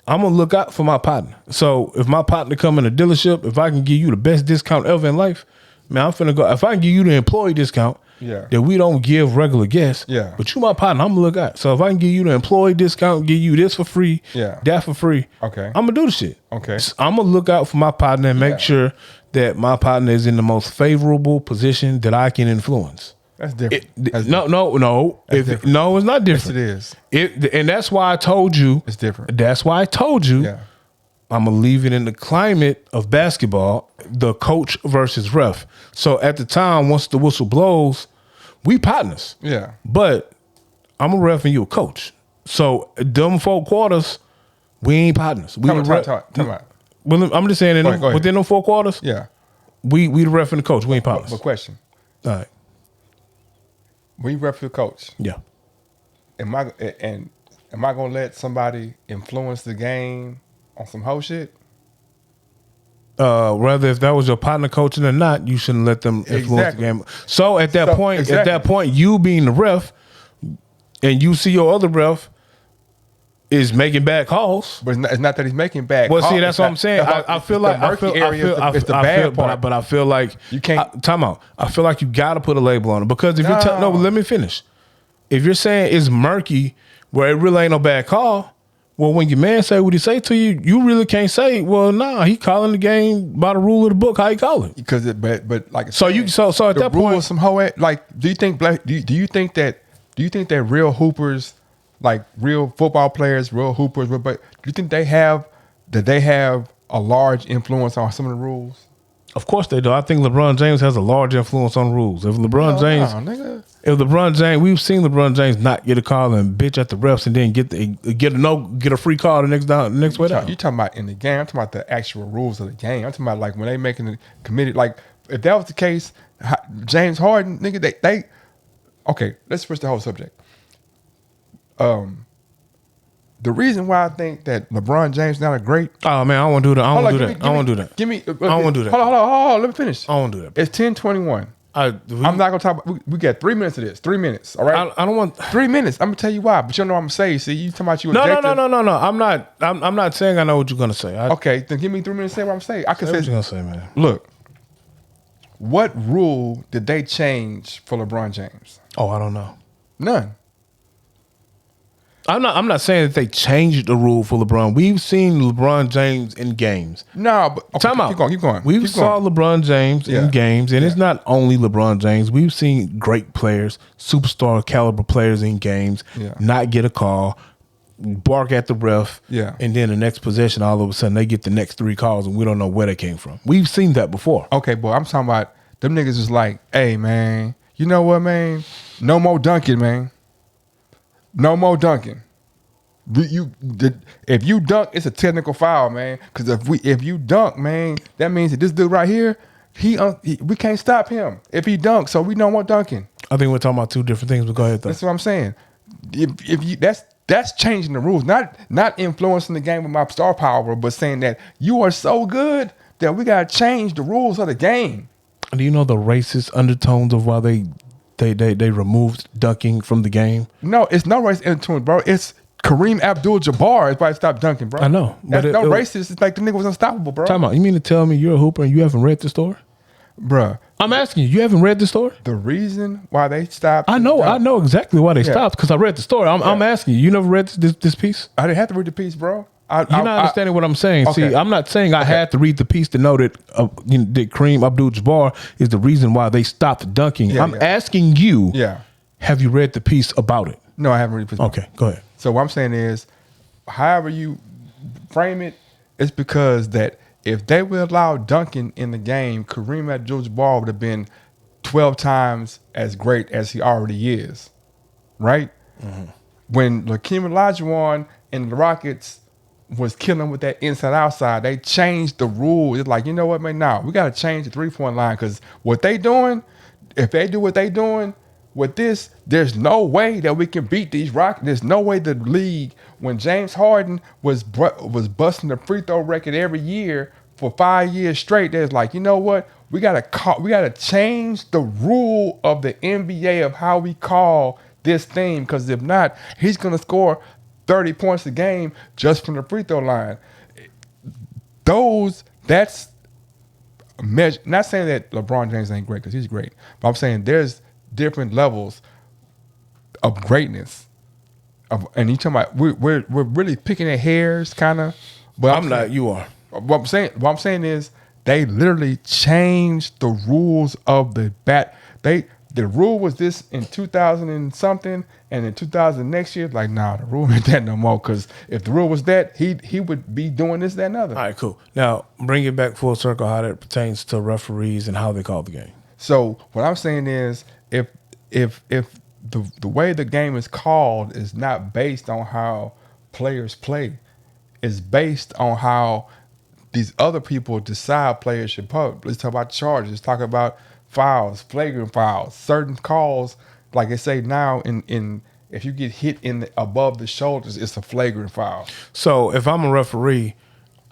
I'm gonna look out for my partner. So if my partner come in a dealership, if I can give you the best discount ever in life, man, I'm finna go. If I can give you the employee discount, that we don't give regular guests, but you my partner, I'm gonna look out. So if I can give you the employee discount, give you this for free, that for free, okay, I'm gonna do the shit. Okay, so I'm gonna look out for my partner and make sure that my partner is in the most favorable position that I can influence. That's different. No. It's not different. Yes, it is. And that's why I told you it's different. That's why I told you. I'm gonna leave it in the climate of basketball, the coach versus ref. So at the time, once the whistle blows, we partners. Yeah. But I'm a ref and you a coach. So them 4 quarters, we ain't partners. We Tell me. Well, I'm just saying within them 4 quarters, we the ref and the coach. We ain't partners. But question. All right. We ref the coach. Yeah. Am I gonna let somebody influence the game on some whole shit? Whether if that was your partner coaching or not, you shouldn't let them influence the game. So at that point, you being the ref, and you see your other ref is making bad calls. But it's not that he's making bad calls. Well, see, that's what I'm saying. I feel like you can't time out. I feel like you got to put a label on it because if you're let me finish. If you're saying it's murky where it really ain't no bad call. Well, when your man say what he say to you, you really can't say, well, nah, he calling the game by the rule of the book. How he call it? Because but like so at that point, some hoe like do you think that real hoopers, like real football players, real hoopers, but do you think they have a large influence on some of the rules? Of course they do. I think LeBron James has a large influence on rules. If LeBron James, we've seen LeBron James not get a call and bitch at the refs and then get a free call the next way down. You talking about in the game? I'm talking about the actual rules of the game. I'm talking about like when they making it committed. Like if that was the case, James Harden, nigga, they okay. Let's switch the whole subject. The reason why I think that LeBron James not a great. Oh man, I don't want to do that. I don't want to do that. Give me. I don't want to do that. Hold on. Let me finish. I don't want to do that. It's 10:21. I'm not gonna talk about. We got 3 minutes of this. 3 minutes. All right. I don't want 3 minutes. I'm gonna tell you why. But you know what I'm gonna say. See, you talking about you. No. I'm not saying I know what you're gonna say. Okay, then give me 3 minutes to say what I'm saying. I can say what you're gonna say, man. Look, what rule did they change for LeBron James? Oh, I don't know. None. I'm not saying that they changed the rule for LeBron. We've seen LeBron James in games. No, but okay, Time out. Keep going. We saw LeBron James in games, and it's not only LeBron James. We've seen great players, superstar caliber players in games, not get a call, bark at the ref, and then the next possession, all of a sudden they get the next 3 calls, and we don't know where they came from. We've seen that before. Okay, boy, I'm talking about them niggas is like, hey, man, you know what, man? No more dunking, man. No more dunking. If you dunk, it's a technical foul, man. Because if you dunk, man, that means that this dude right here, we can't stop him if he dunks. So we don't want dunking. I think we're talking about 2 different things. But go ahead, though. That's what I'm saying. If you that's changing the rules, not influencing the game with my star power, but saying that you are so good that we gotta change the rules of the game. Do you know the racist undertones of why they removed dunking from the game? No, it's no racist undertones, bro. It's Kareem Abdul-Jabbar is why I stopped dunking, bro. I know. That's no racist. It's like the nigga was unstoppable, bro. Time out. You mean to tell me you're a hooper and you haven't read the story? Bruh. I'm asking you haven't read the story? The reason why they stopped. I know exactly why they stopped because I read the story. I'm asking you. You never read this piece? I didn't have to read the piece, bro. You're not understanding what I'm saying. Okay. See, I'm not saying I had to read the piece to know that that Kareem Abdul-Jabbar is the reason why they stopped dunking. I'm asking you, have you read the piece about it? No, I haven't read the piece. Okay, go ahead. So what I'm saying is, however you frame it, it's because that if they would allow dunking in the game, Kareem Abdul-Jabbar would have been 12 times as great as he already is, right? Mm-hmm. When Lakeem Olajuwon and the Rockets was killing with that inside-outside, they changed the rule. It's like, you know what, man, now we got to change the three-point line because what they doing, if they do what they doing with this, there's no way that we can beat these Rockets. There's no way the league, when James Harden was busting the free throw record every year for 5 years straight, there's like, you know what, we gotta change the rule of the NBA of how we call this thing, because if not, he's gonna score 30 points a game just from the free throw line. That's measure. Not saying that LeBron James ain't great, because he's great, but I'm saying there's different levels of greatness. And you talking about we're really picking at hairs, kind of. But I'm not. You are. What I'm saying is they literally changed the rules of the bat. The rule was this in 2000 and something, and in 2000 next year, like, nah, the rule ain't that no more. Because if the rule was that, he would be doing this, that, and other. All right, cool. Now bring it back full circle how that pertains to referees and how they call the game. So what I'm saying is, if the way the game is called is not based on how players play, it's based on how these other people decide players should play. Let's talk about charges. Let's talk about fouls, flagrant fouls, certain calls. Like they say now, in if you get hit above the shoulders, it's a flagrant foul. So if I'm a referee,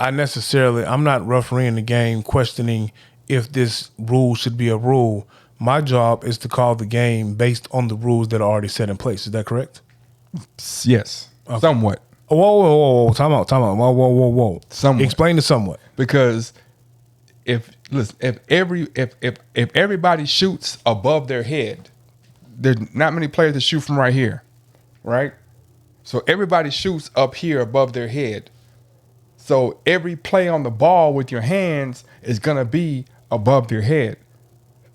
I'm not refereeing the game questioning if this rule should be a rule. My job is to call the game based on the rules that are already set in place. Is that correct? Yes, okay. Somewhat. Whoa. Time out. Whoa. Somewhat. Explain the somewhat. Because if everybody shoots above their head, there's not many players that shoot from right here, right? So everybody shoots up here above their head. So every play on the ball with your hands is gonna be above your head.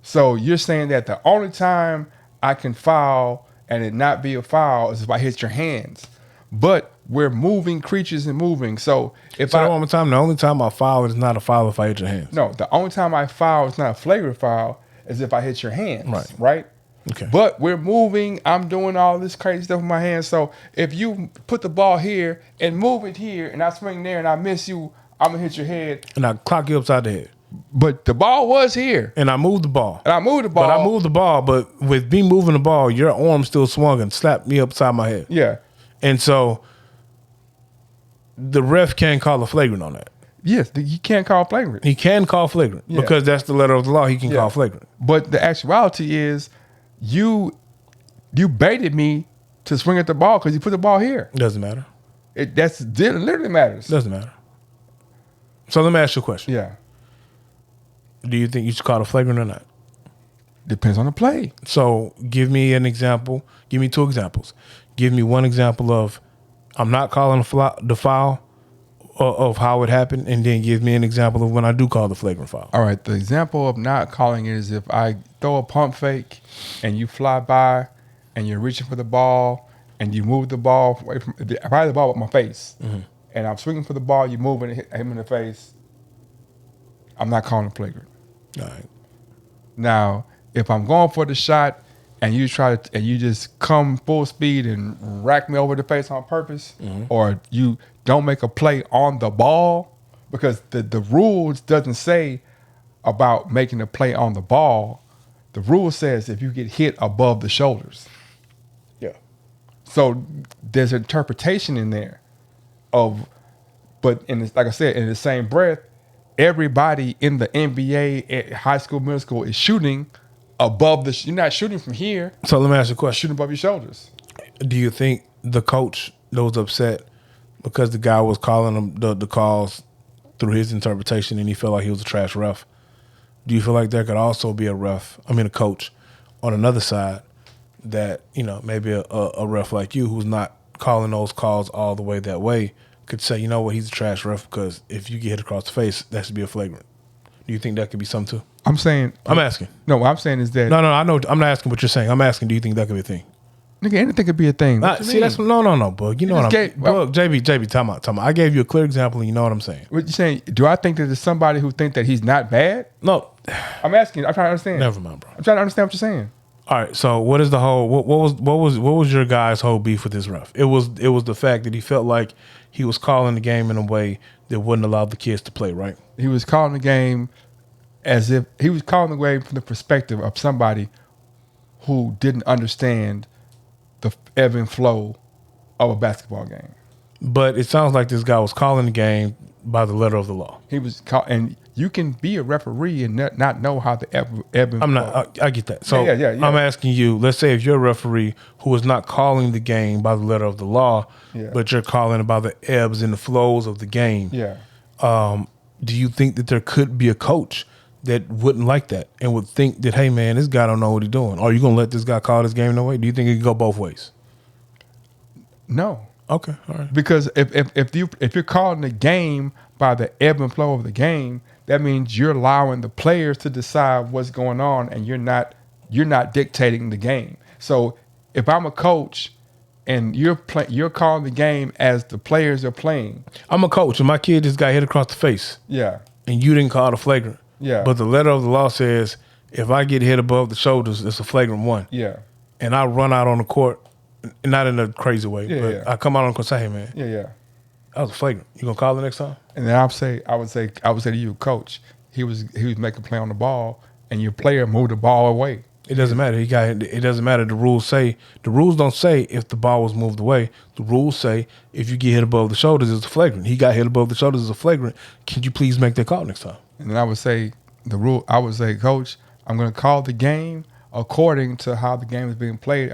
So you're saying that the only time I can foul and it not be a foul is if I hit your hands. But we're moving creatures and moving. So if one more time, the only time I foul is not a foul if I hit your hands. No, the only time I foul is not a flagrant foul is if I hit your hands. Right? Okay. But we're moving. I'm doing all this crazy stuff with my hands. So if you put the ball here and move it here and I swing there and I miss you, I'm gonna hit your head. And I clock you upside the head. But the ball was here. And I moved the ball. But with me moving the ball, your arm still swung and slapped me upside my head. Yeah. And so the ref can't call a flagrant on that. Yes, he can't call flagrant. He can call flagrant because that's the letter of the law. He can call flagrant. But the actuality is you baited me to swing at the ball because you put the ball here. Doesn't matter. It literally matters. Doesn't matter. So let me ask you a question. Yeah. Do you think you should call a flagrant or not? Depends on the play. So give me an example. Give me 2 examples. Give me one example of I'm not calling the foul of how it happened, and then give me an example of when I do call the flagrant foul. All right, the example of not calling it is if I throw a pump fake and you fly by and you're reaching for the ball and you move the ball away from I had the ball with my face and I'm swinging for the ball, you move and hit him in the face. I'm not calling it flagrant. All right. Now, if I'm going for the shot and you just come full speed and rack me over the face on purpose, or you don't make a play on the ball, because the rules doesn't say about making a play on the ball. The rule says if you get hit above the shoulders. Yeah. So there's interpretation in there but like I said, in the same breath, everybody in the NBA, high school, middle school is shooting above you're not shooting from here. So let me ask you a question. Shooting above your shoulders. Do you think the coach that was upset because the guy was calling him the calls through his interpretation and he felt like he was a trash ref, do you feel like there could also be a coach on another side that, maybe a ref like you who's not calling those calls all the way that way could say, you know what, he's a trash ref because if you get hit across the face, that should be a flagrant. Do you think that could be something too? I'm asking. No, what I'm saying is that. No, I know. I'm not asking what you're saying. I'm asking, do you think that could be a thing? Nigga, anything could be a thing. No, Bug. You know what I'm Bug, JB, time out. I gave you a clear example and you know what I'm saying. What you saying? Do I think that there's somebody who think that he's not bad? No. I'm asking. I'm trying to understand. Never mind, bro. I'm trying to understand what you're saying. All right. So what is the whole? What was your guy's whole beef with this ref? It was the fact that he felt like he was calling the game in a way that wouldn't allow the kids to play, right? He was calling the game as if he was calling the game from the perspective of somebody who didn't understand the ebb and flow of a basketball game. But it sounds like this guy was calling the game by the letter of the law. He was and you can be a referee and not know how the ebb and I'm flow. not. I get that. So yeah. I'm asking you. Let's say if you're a referee who is not calling the game by the letter of the law, but you're calling it by the ebbs and the flows of the game. Yeah. Do you think that there could be a coach that wouldn't like that and would think that, hey man, this guy don't know what he's doing? Are you gonna let this guy call this game no way? Do you think it could go both ways? No. Okay, all right. Because if you're calling the game by the ebb and flow of the game, that means you're allowing the players to decide what's going on, and you're not dictating the game. So if I'm a coach and you're calling the game as the players are playing, I'm a coach and my kid just got hit across the face. Yeah. And you didn't call it a flagrant. Yeah. But the letter of the law says if I get hit above the shoulders, it's a flagrant one. Yeah. And I run out on the court, not in a crazy way, but yeah. I come out on the court and say, hey man, yeah. that was a flagrant. You gonna call it next time? And then I would say to you, coach, he was making a play on the ball and your player moved the ball away. It doesn't matter. It doesn't matter. The rules don't say if the ball was moved away. The rules say if you get hit above the shoulders, it's a flagrant. He got hit above the shoulders, it's a flagrant. Can you please make that call next time? And then I would say coach, I'm going to call the game according to how the game is being played.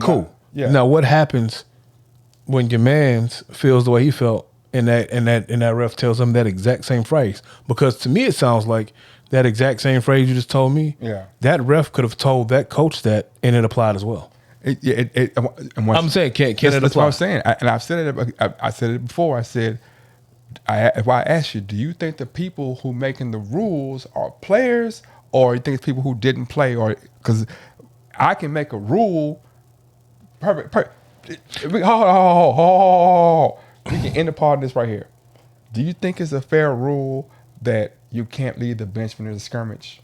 Cool. Yeah. Now what happens when your man feels the way he felt and that ref tells him that exact same phrase? Because to me it sounds like that exact same phrase you just told me. Yeah. That ref could have told that coach that and it applied as well. I'm saying can it apply? That's what I'm saying. I've said it. I said it before. I said, if I ask you, do you think the people who making the rules are players, or you think it's people who didn't play? Or because I can make a rule. Perfect. Hold. We can end the part of this right here. Do you think it's a fair rule that you can't leave the bench when there's a skirmish?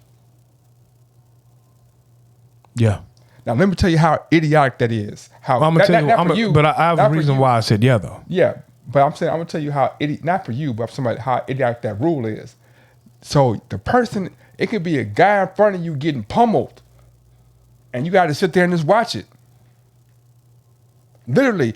Yeah. Now let me tell you how idiotic that is. I'm gonna tell you, but I have a reason why I said yeah though. Yeah, but I'm gonna tell you how not for you, but somebody how idiotic that rule is. So the person, it could be a guy in front of you getting pummeled, and you got to sit there and just watch it. Literally,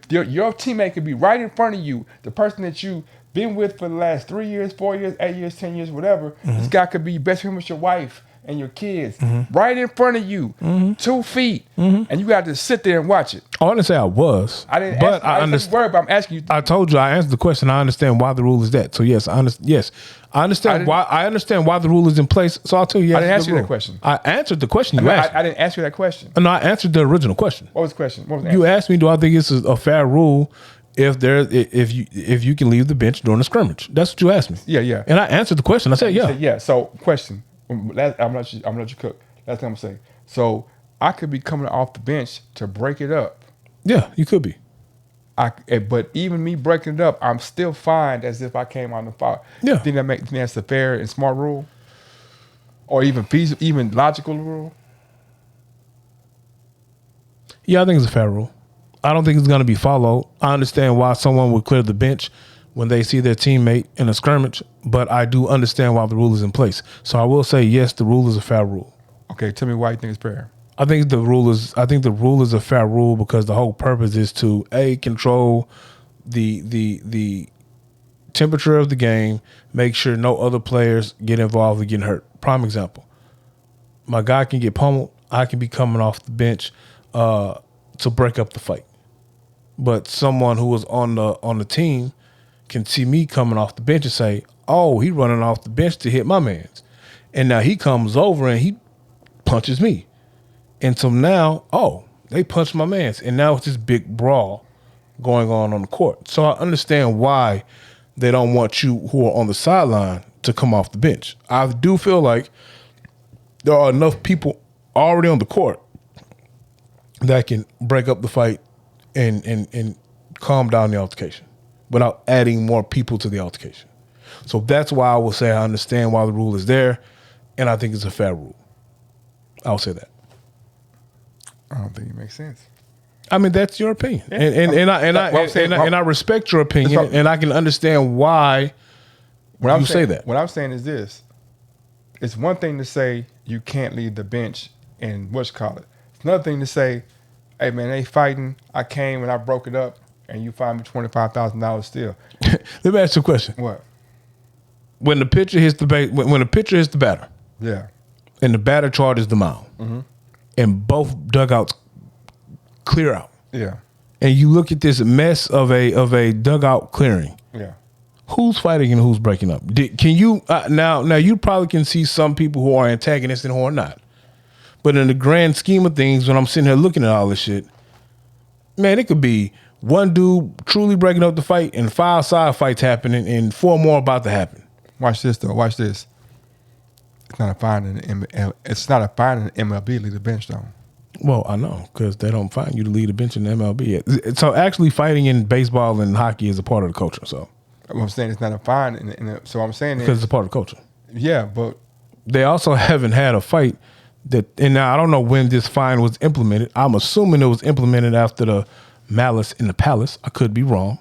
your teammate could be right in front of you. The person that you've been with for the last 3 years, 4 years, 8 years, 10 years, whatever. Mm-hmm. This guy could be best friend with your wife, and your kids right in front of you, 2 feet, and you got to sit there and watch it. Oh, I didn't say I was. I didn't. But I understand. But I'm asking you. I told you I answered the question. I understand why the rule is that. So yes, I understand. Yes, I understand why. I understand why the rule is in place. So I'll tell you. Yes, I didn't ask you that question. I answered the question you asked. I didn't ask you that question. No, I answered the original question. What was the question? What was the You answer? asked me, do I think it's a fair rule if you can leave the bench during a scrimmage? That's what you asked me. Yeah. And I answered the question. I said yeah. Yeah. So question. I'm gonna let you cook. That's what I'm gonna say. So I could be coming off the bench to break it up. Yeah, you could be. But even me breaking it up, I'm still fined as if I came on the foul. Yeah. Think that's a fair and smart rule, or even logical rule? Yeah, I think it's a fair rule. I don't think it's going to be followed. I understand why someone would clear the bench when they see their teammate in a scrimmage, but I do understand why the rule is in place. So I will say, yes, the rule is a fair rule. Okay, tell me why you think it's fair. I think the rule is a fair rule because the whole purpose is to control the temperature of the game, make sure no other players get involved or get hurt. Prime example. My guy can get pummeled. I can be coming off the bench to break up the fight. But someone who was on the team can see me coming off the bench and say, "Oh, he running off the bench to hit my mans," and now he comes over and he punches me, and so now they punch my mans, and now it's this big brawl going on the court. So I understand why they don't want you who are on the sideline to come off the bench. I do feel like there are enough people already on the court that can break up the fight and calm down the altercation without adding more people to the altercation. So that's why I will say I understand why the rule is there, and I think it's a fair rule. I'll say that. I don't think it makes sense. I mean, that's your opinion, and I respect your opinion, and I can understand why you say that. What I'm saying is this: it's one thing to say you can't leave the bench and It's another thing to say, "Hey man, they fighting. I came and I broke it up, and you fined me $25,000 still." Let me ask you a question. What? When the pitcher hits the batter, Yeah. and the batter charges the mound, and both dugouts clear out. Yeah. And you look at this mess of a dugout clearing. Yeah. Who's fighting and who's breaking up? Can you now you probably can see some people who are antagonists and who are not. But in the grand scheme of things, when I'm sitting here looking at all this shit, man, it could be one dude truly breaking up the fight and 5 side fights happening and 4 more about to happen. Watch this though. Watch this. It's not a fine in MLB. Leave the bench though. Well, I know, because they don't find you to lead a bench in the MLB. So actually fighting in baseball and hockey is a part of the culture. So I'm saying it's not a fine. So I'm saying because it's a part of the culture. Yeah, but they also haven't had a fight and now I don't know when this fine was implemented. I'm assuming it was implemented after the Malice in the Palace. I could be wrong.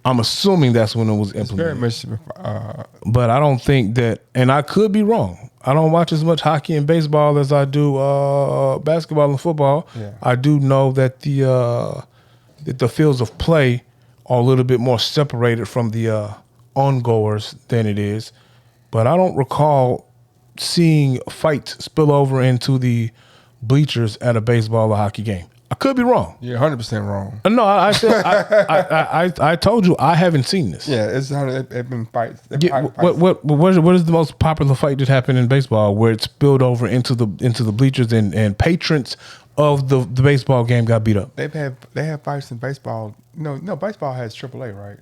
I'm assuming that's when it was implemented. It's very much, but I don't think that, and I could be wrong. I don't watch as much hockey and baseball as I do basketball and football. Yeah. I do know that the fields of play are a little bit more separated from the ongoers than it is. But I don't recall seeing fights spill over into the bleachers at a baseball or hockey game. I could be wrong. You're 100% wrong. No, I said I told you I haven't seen this. Yeah, it's been fights. What is the most popular fight that happened in baseball where it spilled over into the bleachers and patrons of the baseball game got beat up? They have fights in baseball. No, baseball has AAA, right?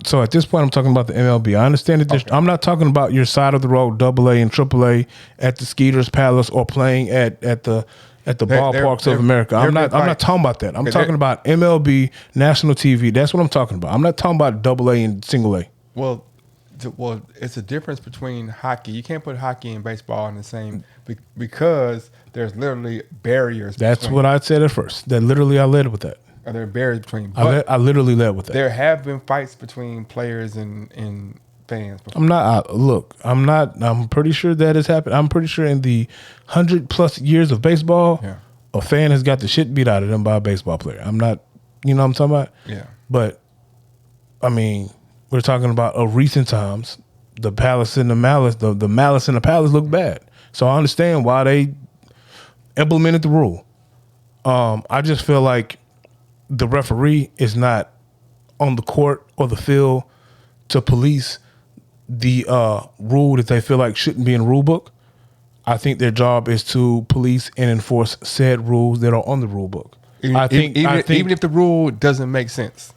So at this point, I'm talking about the MLB. I understand that I'm not talking about your side of the road AA and AAA at the Skeeter's Palace or playing at the ballparks of America. I'm not talking about that. I'm talking about MLB, national TV. That's what I'm talking about. I'm not talking about AA and single A. Well, it's a difference between hockey. You can't put hockey and baseball in the same because there's literally barriers. That's what I said at first. That literally I led with that. Are there barriers between? I literally led with that. There have been fights between players and fans before. I'm pretty sure that has happened. I'm pretty sure in the 100+ years of baseball, a fan has got the shit beat out of them by a baseball player. I'm not, you know what I'm talking about? Yeah. But, I mean, we're talking about recent times. The Palace and the Malice, the Malice and the Palace look bad. So I understand why they implemented the rule. I just feel like the referee is not on the court or the field to police the rule that they feel like shouldn't be in the rule book. I think their job is to police and enforce said rules that are on the rule book. Even if the rule doesn't make sense.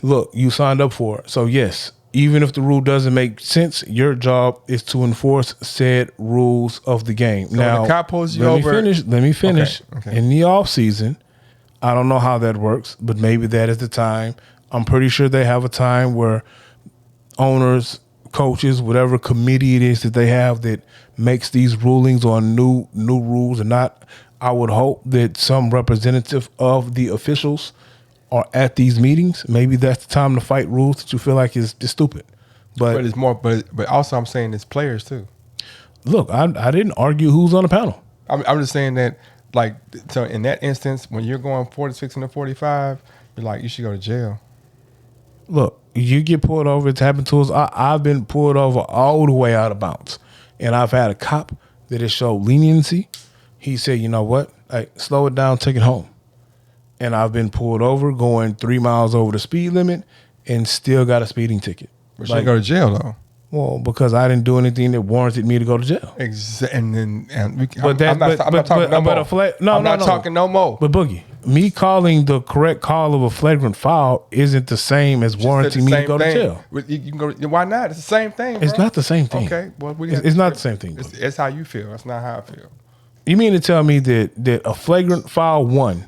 Look, you signed up for it. So yes, even if the rule doesn't make sense, your job is to enforce said rules of the game. So now, the cop pulls you let over. Let me finish. Okay. In the off season, I don't know how that works, but maybe that is the time. I'm pretty sure they have a time where owners, coaches, whatever committee it is that they have that makes these rulings on new rules or not. I would hope that some representative of the officials are at these meetings. Maybe that's the time to fight rules that you feel like is just stupid. But it's more. But also, I'm saying it's players too. Look, I didn't argue who's on the panel. I'm just saying that, like, so in that instance, when you're going 46 and 45, you're like, you should go to jail. Look, you get pulled over. It's happened to us. I've been pulled over all the way out of bounds, and I've had a cop that has showed leniency. He said, you know what? Hey, slow it down, take it home. And I've been pulled over going 3 miles over the speed limit and still got a speeding ticket. But you didn't go to jail though. Well, because I didn't do anything that warranted me to go to jail. I'm not talking no more. But Boogie, me calling the correct call of a flagrant foul isn't the same as warranting me to go to jail. You can go. Why not? It's the same thing. Bro. It's not the same thing. Okay, well, it's not the same thing. It's how you feel. That's not how I feel. You mean to tell me that a flagrant foul one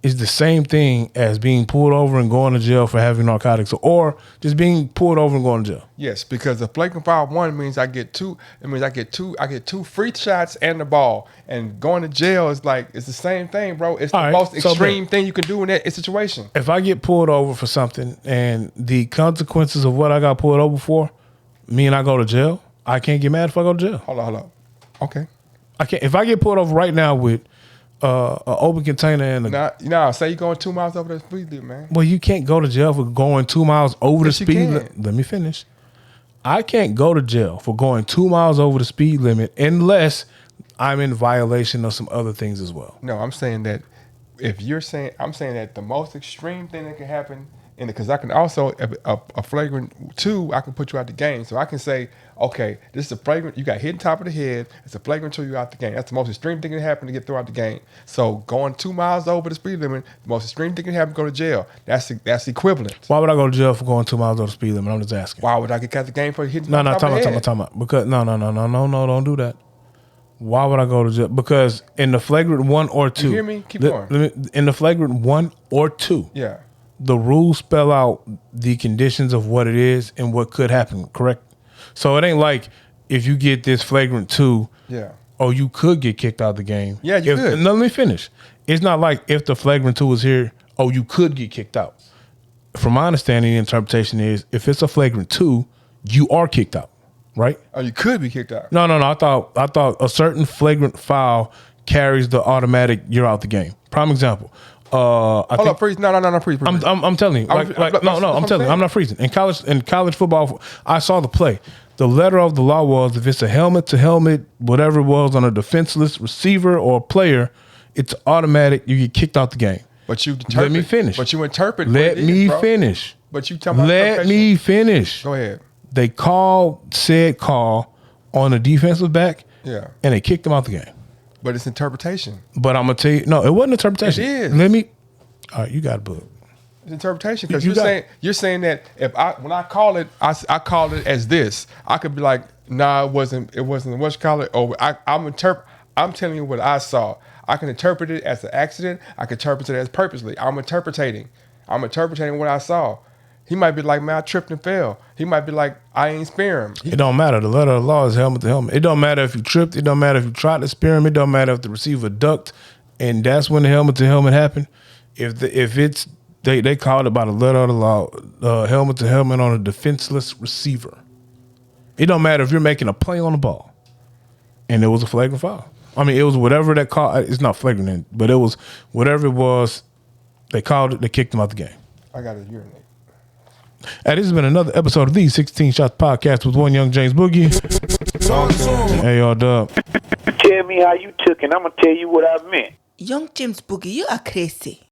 is the same thing as being pulled over and going to jail for having narcotics, or just being pulled over and going to jail? Yes, because the flagrant foul one means I get two. It means I get two free shots and the ball. And going to jail is like, it's the same thing, bro. It's the most extreme thing you can do in that situation. If I get pulled over for something and the consequences of what I got pulled over for mean I go to jail, I can't get mad if I go to jail. Hold on. Okay. I can't. If I get pulled over right now with an open container and say you're going 2 miles over the speed limit, man. Well, you can't go to jail for going 2 miles over the speed limit. Let me finish. I can't go to jail for going 2 miles over the speed limit unless I'm in violation of some other things as well. No, I'm saying that I'm saying that the most extreme thing that can happen, because I can also, a flagrant 2, I can put you out the game. So I can say, okay, this is a flagrant, you got hit on top of the head, it's a flagrant 2, you out the game. That's the most extreme thing that can happen to get thrown out the game. So going 2 miles over the speed limit, the most extreme thing that can happen, go to jail. That's equivalent. Why would I go to jail for going 2 miles over the speed limit? I'm just asking. Why would I get out the game for hitting top of the head? Time out. Because no, don't do that. Why would I go to jail? Because in the flagrant 1 or 2. You hear me? Keep going. In the flagrant 1 or 2. Yeah. The rules spell out the conditions of what it is and what could happen, correct? So it ain't like if you get this flagrant 2, you could get kicked out of the game. Yeah, you could. No, let me finish. It's not like if the flagrant 2 was here, you could get kicked out. From my understanding, the interpretation is if it's a flagrant 2, you are kicked out, right? Oh, you could be kicked out. No. I thought a certain flagrant foul carries the automatic you're out the game. Prime example. Freeze. No, freeze. I'm telling you. I'm telling you. I'm not freezing. In college football, I saw the play. The letter of the law was if it's a helmet to helmet, whatever it was on a defenseless receiver or player, it's automatic. You get kicked out the game. But you let me finish. But you interpret. Let me finish. But you tell me. Let me finish. Go ahead. They said call on a defensive back. Yeah. And they kicked him out the game. But it's interpretation. But I'm gonna tell you, no, it wasn't interpretation. It is. All right, you got a book. It's interpretation because you're saying that when I call it, I call it as this. I could be like, nah, it wasn't what you call it. Or I'm telling you what I saw. I can interpret it as an accident. I can interpret it as purposely. I'm interpreting what I saw. He might be like, man, I tripped and fell. He might be like, I ain't spear him. It don't matter. The letter of the law is helmet to helmet. It don't matter if you tripped. It don't matter if you tried to spear him. It don't matter if the receiver ducked. And that's when the helmet to helmet happened. If it's they called it by the letter of the law, helmet to helmet on a defenseless receiver. It don't matter if you're making a play on the ball. And it was a flagrant foul. I mean, it was whatever that call. It's not flagrant, but it was whatever it was. They called it. They kicked him out the game. I got to urinate. And this has been another episode of the 16 Shots Podcast with one young James Boogie. Hey, y'all, Dub. Tell me how you took it. I'm gonna tell you what I meant. Young James Boogie, you are crazy.